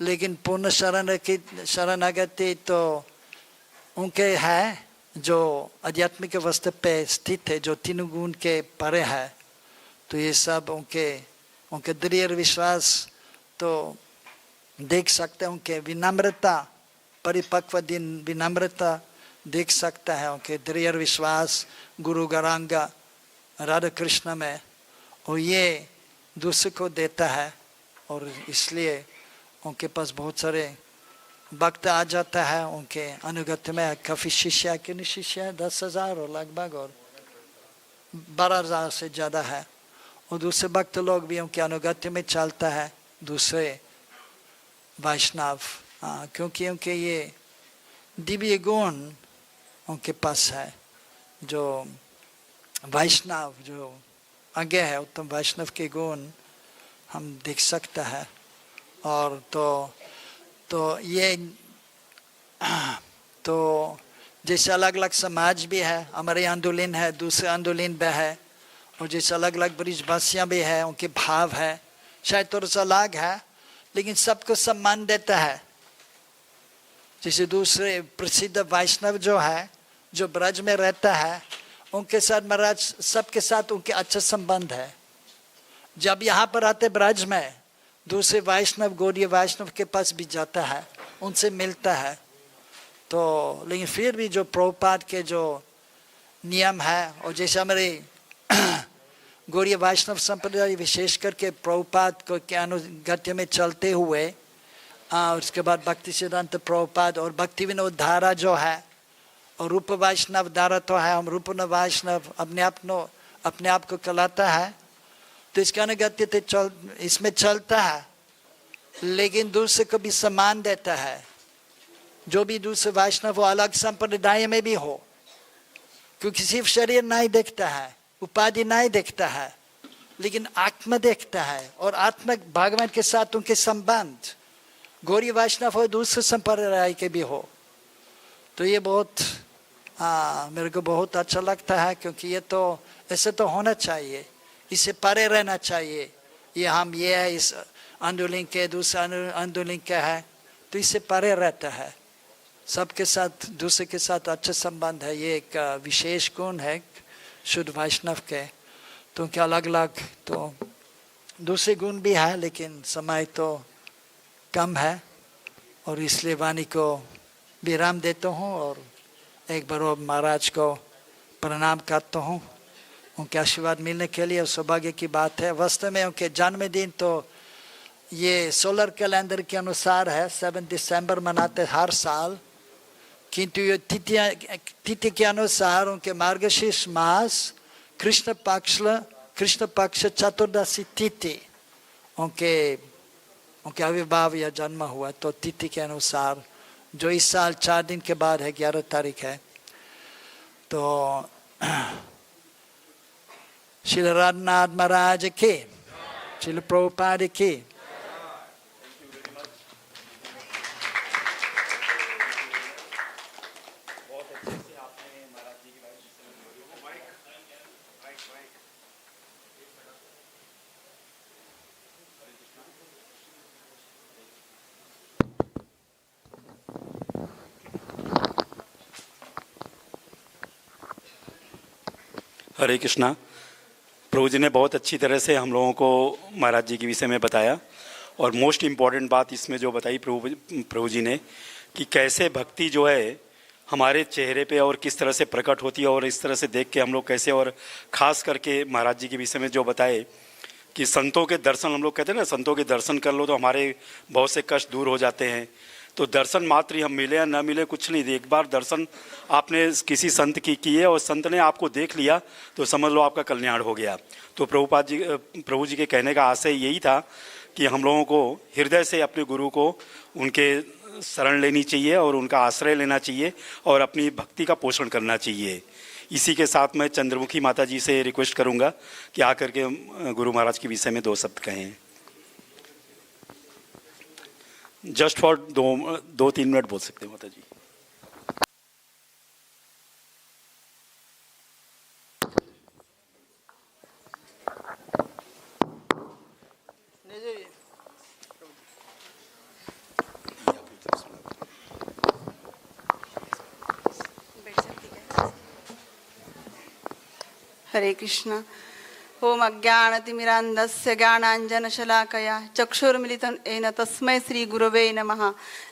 लेकिन पूर्ण शरणागति तो उनके है जो आध्यात्मिक अवस्था पे स्थित है, जो तीनों गुण के परे है। तो ये सब उनके दृढ़ विश्वास तो देख सकते हैं, उनके विनम्रता परिपक्व दिन विनम्रता देख सकता है, उनके दृढ़ विश्वास गुरु गौरांगा राधा कृष्ण में, और ये दूसरे को देता है। और इसलिए उनके पास बहुत सारे भक्त आ जाता है, उनके अनुगत्य में काफ़ी शिष्य कितने शिष्य है, 10,000 और लगभग और 12,000 से ज़्यादा है। और दूसरे भक्त लोग भी उनके अनुगत्य में चलता है, दूसरे वैष्णव, क्योंकि उनके ये दिव्य गुण उनके पास है, जो वैष्णव जो आगे है उत्तम वैष्णव के गुण हम देख सकता है। और तो ये तो जैसे अलग अलग समाज भी है, हमारे आंदोलन है, दूसरे आंदोलन भी है, और जैसे अलग अलग ब्रिजवासियाँ भी है, उनके भाव है शायद थोड़ा सा अलग है, लेकिन सबको सम्मान देता है। जैसे दूसरे प्रसिद्ध वैष्णव जो है, जो ब्रज में रहता है, उनके साथ महाराज सबके साथ उनके अच्छा संबंध है। जब यहाँ पर आते ब्रज में दूसरे वैष्णव गौड़ीय वैष्णव के पास भी जाता है, उनसे मिलता है। तो लेकिन फिर भी जो प्रभुपाद के जो नियम है, और जैसे हमारे गौड़ीय वैष्णव संप्रदाय विशेष करके प्रभुपाद को के अनुगत्य में चलते हुए, उसके बाद भक्ति सिद्धांत प्रभुपाद और भक्ति विनोद धारा जो है, और रूप वैष्णव धारा तो है, हम रूप वैष्णव अपने आप को कहलाता है, तो इसका अनुगत्य इसमें चलता है, लेकिन दूसरे को भी सम्मान देता है। जो भी दूसरे वैष्णव हो, अलग संप्रदाय में भी हो, क्योंकि सिर्फ शरीर नहीं देखता है, उपाधि नहीं देखता है, लेकिन आत्मा देखता है, और आत्मा भगवान के साथ उनके संबंध गौरी वैष्णव हो, दूसरे संप्रदाय के भी हो। तो ये बहुत मेरे को बहुत अच्छा लगता है, क्योंकि ये तो ऐसे तो होना चाहिए, इससे परे रहना चाहिए। ये हम ये है इस आंदोलन के, दूसरे आंदोलन का है, तो इससे परे रहता है, सबके साथ दूसरे के साथ अच्छा संबंध है। ये एक विशेष गुण है शुद्ध वैष्णव के। तो उनके अलग अलग तो दूसरे गुण भी है, लेकिन समय तो कम है, और इसलिए वाणी को विराम देता हूँ और एक बार महाराज को प्रणाम करता हूँ। उनके आशीर्वाद मिलने के लिए सौभाग्य की बात है। वास्तव में उनके जन्मदिन तो ये सोलर कैलेंडर के अनुसार है, 7 दिसंबर मनाते हर साल, किंतु ये तिथि के अनुसार उनके मार्गशीर्ष मास कृष्ण पक्ष चतुर्दशी तिथि उनके आविर्भाव या जन्म हुआ। तो तिथि के अनुसार जो इस साल 4 दिन के बाद है, 11 तारीख है। तो श्रील राधनाथ महाराज की, श्रील प्रभुपाद की। हरे कृष्णा। प्रभु जी ने बहुत अच्छी तरह से हम लोगों को महाराज जी के विषय में बताया, और मोस्ट इम्पॉर्टेंट बात इसमें जो बताई प्रभु जी ने कि कैसे भक्ति जो है हमारे चेहरे पे और किस तरह से प्रकट होती है, और इस तरह से देख के हम लोग कैसे, और ख़ास करके महाराज जी के विषय में जो बताए कि संतों के दर्शन, हम लोग कहते हैं ना संतों के दर्शन कर लो तो हमारे बहुत से कष्ट दूर हो जाते हैं। तो दर्शन मात्र ही, हम मिले या ना मिले कुछ नहीं, एक बार दर्शन आपने किसी संत की किए और संत ने आपको देख लिया तो समझ लो आपका कल्याण हो गया। तो प्रभु जी के कहने का आशय यही था कि हम लोगों को हृदय से अपने गुरु को उनके शरण लेनी चाहिए और उनका आश्रय लेना चाहिए और अपनी भक्ति का पोषण करना चाहिए। इसी के साथ मैं चंद्रमुखी माता जी से रिक्वेस्ट करूंगा कि आकर के गुरु महाराज के विषय में 2 शब्द कहें, जस्ट फॉर 2-3 मिनट बोल सकते हैं माता जी। हरे कृष्ण। ओम अज्ञानतिमिरान्धस्य ज्ञानाञ्जनशलाकया चक्षुर्मिलितं येन तस्मै श्रीगुरवे नमः।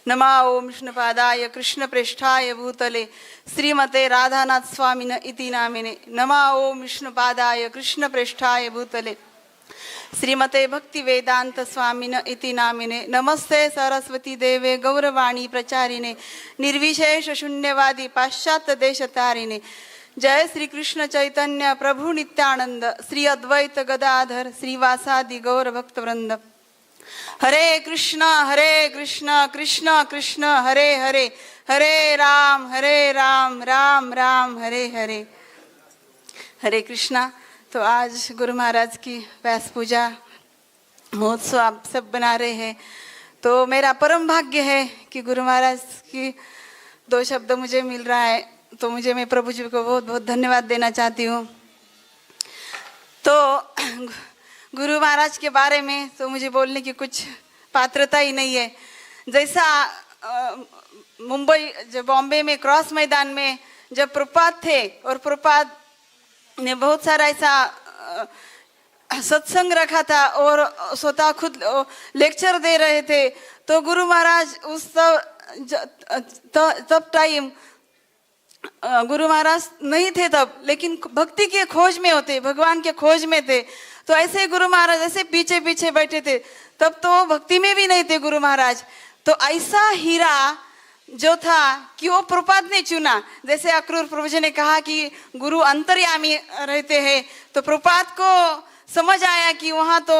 नमः ओम विष्णुपादाय कृष्णप्रेष्ठाय भूतले श्रीमते राधानाथ स्वामिन इति नामिने। नमः ओम विष्णुपादाय कृष्णप्रेष्ठाय भूतले श्रीमते भक्तिवेदांत स्वामिन इति नामिने। नमस्ते सरस्वती देवे गौरवाणी प्रचारिणे निर्विशेष शून्यवादी पाश्चात्य देशतारिणे। जय श्री कृष्ण चैतन्य प्रभु नित्यानंद श्री अद्वैत गदाधर श्रीवासादि गौर भक्त वृंद। हरे कृष्ण कृष्ण कृष्ण हरे हरे, हरे राम राम राम हरे हरे। हरे कृष्णा। तो आज गुरु महाराज की व्यास पूजा महोत्सव आप सब बना रहे हैं, तो मेरा परम भाग्य है कि गुरु महाराज की 2 शब्द मुझे मिल रहा है, तो मैं प्रभु जी को बहुत बहुत धन्यवाद देना चाहती हूँ। तो गुरु महाराज के बारे में तो मुझे बोलने की कुछ पात्रता ही नहीं है। जैसा मुंबई जब बॉम्बे में क्रॉस मैदान में जब प्रपात थे और प्रपात ने बहुत सारा ऐसा सत्संग रखा था और स्वतः खुद लेक्चर दे रहे थे, तो गुरु महाराज उस तब टाइम गुरु महाराज नहीं थे तब, लेकिन भक्ति के खोज में होते, भगवान के खोज में थे। तो ऐसे गुरु महाराज ऐसे पीछे पीछे बैठे थे, तब तो भक्ति में भी नहीं थे गुरु महाराज। तो ऐसा हीरा जो था कि वो प्रपात ने चुना। जैसे अक्रूर प्रभु जी ने कहा कि गुरु अंतर्यामी रहते हैं, तो प्रपात को समझ आया कि वहाँ तो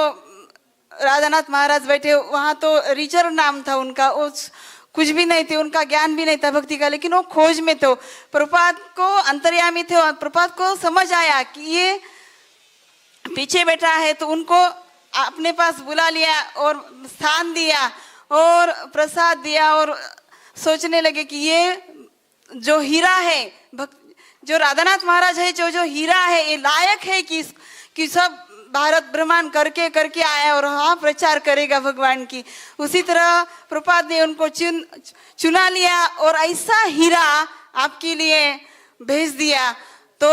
राधानाथ महाराज बैठे, वहाँ तो रिचर नाम था उनका, उस कुछ भी नहीं थे, उनका ज्ञान भी नहीं था भक्ति का, लेकिन वो खोज में थे। प्रपात को अंतर्यामी थे और प्रपात को समझ आया कि ये पीछे बैठा है, तो उनको अपने पास बुला लिया और स्थान दिया और प्रसाद दिया और सोचने लगे कि ये जो हीरा है, जो राधानाथ महाराज है, जो हीरा है, ये लायक है कि सब भारत भ्रमण करके आया और हाँ प्रचार करेगा भगवान की। उसी तरह प्रपात ने उनको चुना लिया और ऐसा हीरा आपके लिए भेज दिया। तो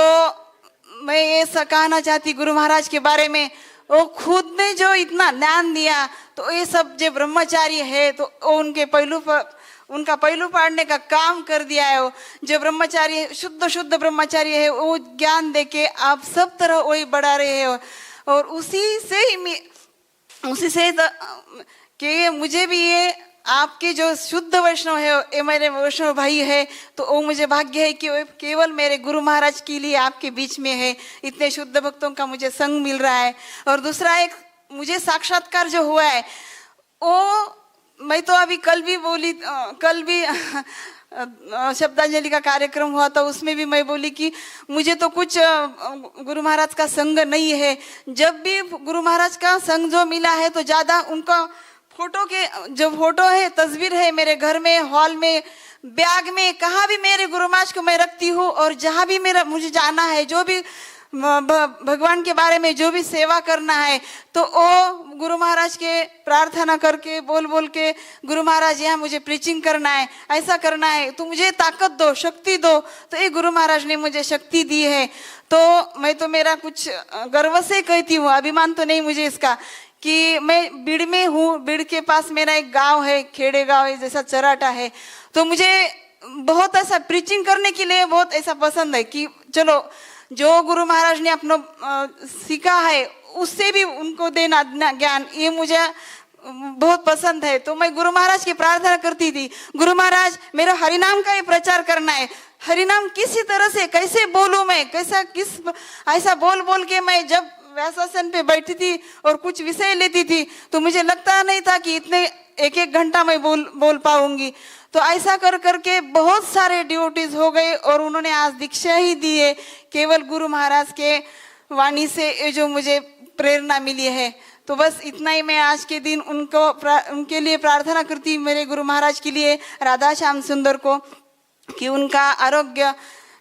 मैं ये कहना चाहती गुरु महाराज के बारे में, वो खुद ने जो इतना ज्ञान दिया, तो ये सब जो ब्रह्मचारी है तो वो उनका पहलू पाड़ने का काम कर दिया है। वो जो ब्रह्मचारी शुद्ध ब्रह्मचारी है, वो ज्ञान देके आप सब तरह वही बढ़ा रहे हैं। और उसी से कि मुझे भी ये आपके जो शुद्ध वैष्णव है, ये मेरे वैष्णव भाई है, तो वो मुझे भाग्य है कि वो केवल मेरे गुरु महाराज के लिए आपके बीच में है। इतने शुद्ध भक्तों का मुझे संग मिल रहा है। और दूसरा एक मुझे साक्षात्कार जो हुआ है, वो मैं तो अभी कल भी शब्दांजलि का कार्यक्रम हुआ था, उसमें भी मैं बोली कि मुझे तो कुछ गुरु महाराज का संग नहीं है। जब भी गुरु महाराज का संग जो मिला है तो ज़्यादा उनका फोटो के जो फोटो है, तस्वीर है मेरे घर में, हॉल में, बैग में, कहाँ भी मेरे गुरु महाराज को मैं रखती हूँ। और जहाँ भी मेरा मुझे जाना है, जो भी भगवान के बारे में जो भी सेवा करना है, तो वो गुरु महाराज के प्रार्थना करके बोल बोल के, गुरु महाराज यहाँ मुझे प्रीचिंग करना है, ऐसा करना है, तो मुझे ताकत दो, शक्ति दो। तो ये गुरु महाराज ने मुझे शक्ति दी है। तो मैं तो मेरा कुछ गर्व से कहती हूँ, अभिमान तो नहीं मुझे इसका, कि मैं बीड़ में हूँ। बीड़ के पास मेरा एक गांव है, खेड़े गांव है, जैसा चराटा है। तो मुझे बहुत ऐसा प्रीचिंग करने के लिए बहुत ऐसा पसंद है कि चलो जो गुरु महाराज ने अपना सीखा है उससे भी उनको देना ज्ञान, ये मुझे बहुत पसंद है। तो मैं गुरु महाराज की प्रार्थना करती थी, गुरु महाराज मेरा हरिनाम का ही प्रचार करना है, हरिनाम किसी तरह से कैसे बोलूं मैं, कैसा किस ऐसा बोल बोल के मैं जब व्यासासन पे बैठी थी और कुछ विषय लेती थी तो मुझे लगता नहीं था कि इतने एक एक घंटा मैं बोल पाऊंगी। तो ऐसा कर करके बहुत सारे ड्यूटीज हो गए और उन्होंने आज दीक्षा ही दी है, केवल गुरु महाराज के वाणी से ये जो मुझे प्रेरणा मिली है। तो बस इतना ही मैं आज के दिन उनके लिए प्रार्थना करती हूँ, मेरे गुरु महाराज के लिए, राधा श्याम सुंदर को, कि उनका आरोग्य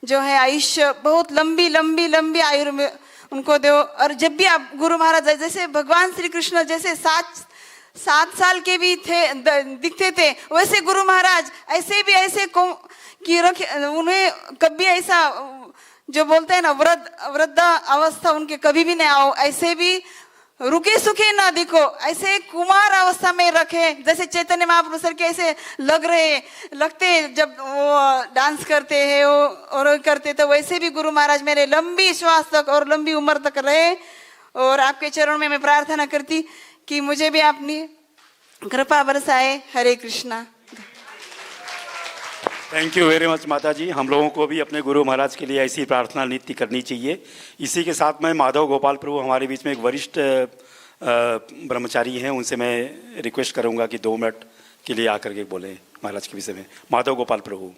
जो है, आयुष्य बहुत लंबी लंबी लंबी आयु में उनको दो। और जब भी आप गुरु महाराज, जैसे भगवान श्री कृष्ण जैसे 7 साल के भी थे, दिखते थे, वैसे गुरु महाराज ऐसे भी ऐसे कि उन्हें कभी ऐसा जो बोलते हैं ना वृद्ध अवस्था उनके कभी भी नहीं आओ, ऐसे भी रुके सुखे ना दिखो, ऐसे कुमार अवस्था में रखे, जैसे चैतन्य महाप्रभु सर के ऐसे लगते जब वो डांस करते हैं और करते, तो वैसे भी गुरु महाराज मेरे लंबी श्वास तक और लंबी उम्र तक रहे। और आपके चरणों में मैं प्रार्थना करती कि मुझे भी अपनी कृपा बरसाए। Hare Krishna. Thank you very much माता जी। हम लोगों को भी अपने गुरु महाराज के लिए ऐसी प्रार्थना नित्य करनी चाहिए। इसी के साथ मैं माधव गोपाल प्रभु, हमारे बीच में एक वरिष्ठ ब्रह्मचारी हैं, उनसे मैं रिक्वेस्ट करूंगा कि 2 मिनट के लिए आकर के बोलें महाराज के विषय में। माधव गोपाल प्रभु।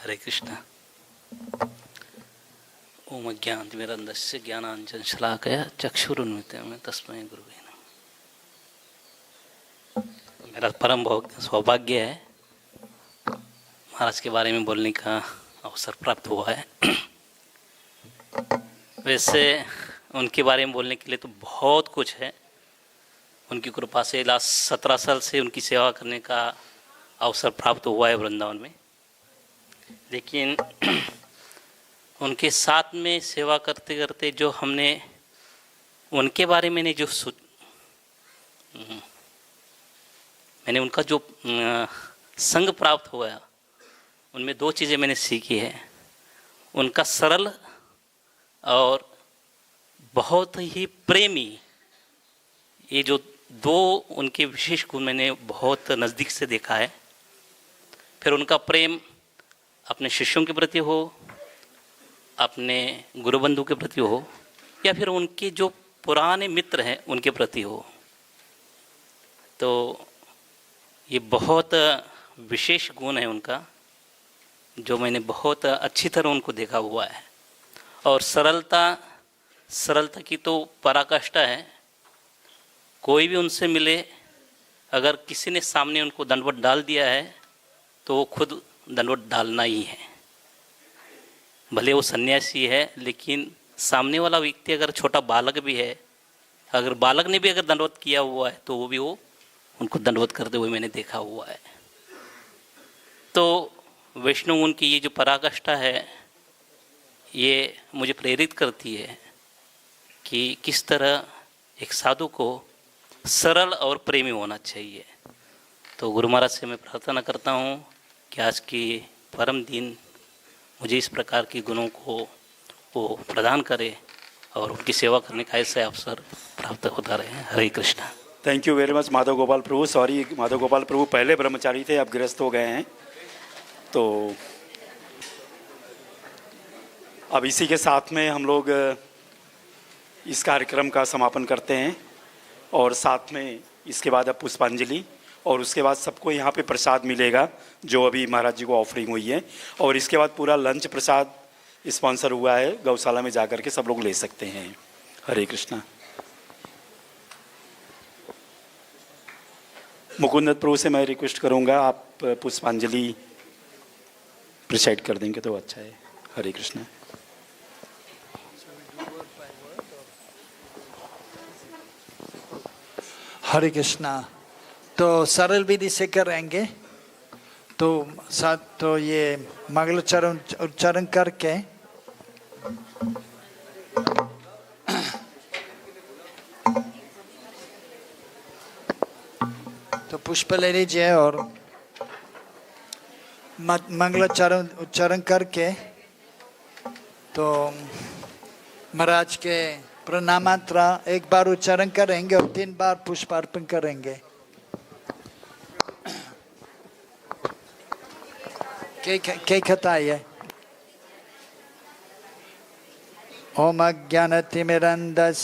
हरे कृष्णा। ओम अज्ञानतिमिरन्धस्य ज्ञानाञ्जनशलाकया चक्षुरुन्मिलितं तस्मै गुरुवे नमः। मेरा परम सौभाग्य है महाराज के बारे में बोलने का अवसर प्राप्त हुआ है। वैसे उनके बारे में बोलने के लिए तो बहुत कुछ है। उनकी कृपा से लास्ट 17 साल से उनकी सेवा करने का अवसर प्राप्त हुआ है वृंदावन में। लेकिन उनके साथ में सेवा करते करते जो हमने उनके बारे में जो मैंने उनका जो संग प्राप्त हुआ, उनमें 2 चीज़ें मैंने सीखी है। उनका सरल और बहुत ही प्रेमी, ये जो 2 उनके विशेष गुण मैंने बहुत नज़दीक से देखा है। फिर उनका प्रेम अपने शिष्यों के प्रति हो, अपने गुरु बंधु के प्रति हो, या फिर उनके जो पुराने मित्र हैं उनके प्रति हो। तो ये बहुत विशेष गुण है उनका, जो मैंने बहुत अच्छी तरह उनको देखा हुआ है। और सरलता की तो पराकाष्ठा है। कोई भी उनसे मिले, अगर किसी ने सामने उनको दंडवत डाल दिया है तो वो खुद दंडवत डालना ही है। भले वो सन्यासी है, लेकिन सामने वाला व्यक्ति अगर छोटा बालक भी है, अगर बालक ने भी अगर दंडवत किया हुआ है तो वो उनको दंडवत करते हुए मैंने देखा हुआ है। तो वैष्णव उनकी ये जो पराकाष्ठा है, ये मुझे प्रेरित करती है कि किस तरह एक साधु को सरल और प्रेमी होना चाहिए। तो गुरु महाराज से मैं प्रार्थना करता हूँ कि आज की परम दिन मुझे इस प्रकार के गुणों को वो प्रदान करे और उनकी सेवा करने का ऐसा अवसर प्राप्त होता रहे। Hare Krishna. Thank you very much Madhav Gopal Prabhu. Sorry Madhav Gopal Prabhu पहले ब्रह्मचारी थे, अब गृहस्थ हो गए हैं। तो अब इसी के साथ में हम लोग इस कार्यक्रम का समापन करते हैं और साथ में इसके बाद अब पुष्पांजलि और उसके बाद सबको यहाँ पे प्रसाद मिलेगा जो अभी महाराज जी को ऑफरिंग हुई है और इसके बाद पूरा लंच प्रसाद स्पॉन्सर हुआ है, गौशाला में जाकर के सब लोग ले सकते हैं। हरे कृष्णा। मुकुंद प्रभु से मैं रिक्वेस्ट करूँगा आप पुष्पांजलि प्रिसाइड कर देंगे तो अच्छा है। हरे कृष्णा। हरे कृष्णा। तो सरल विधि से करेंगे तो साथ तो ये मंगलोच्चारण उच्चारण करके तो पुष्प ले लीजिए और मंगलोच्चारण उच्चारण करके तो महाराज के प्रणामांतरा एक बार उच्चारण करेंगे और 3 बार पुष्पार्पण करेंगे। क्या कथाई है? ओम अज्ञानतिमिरन्धस्य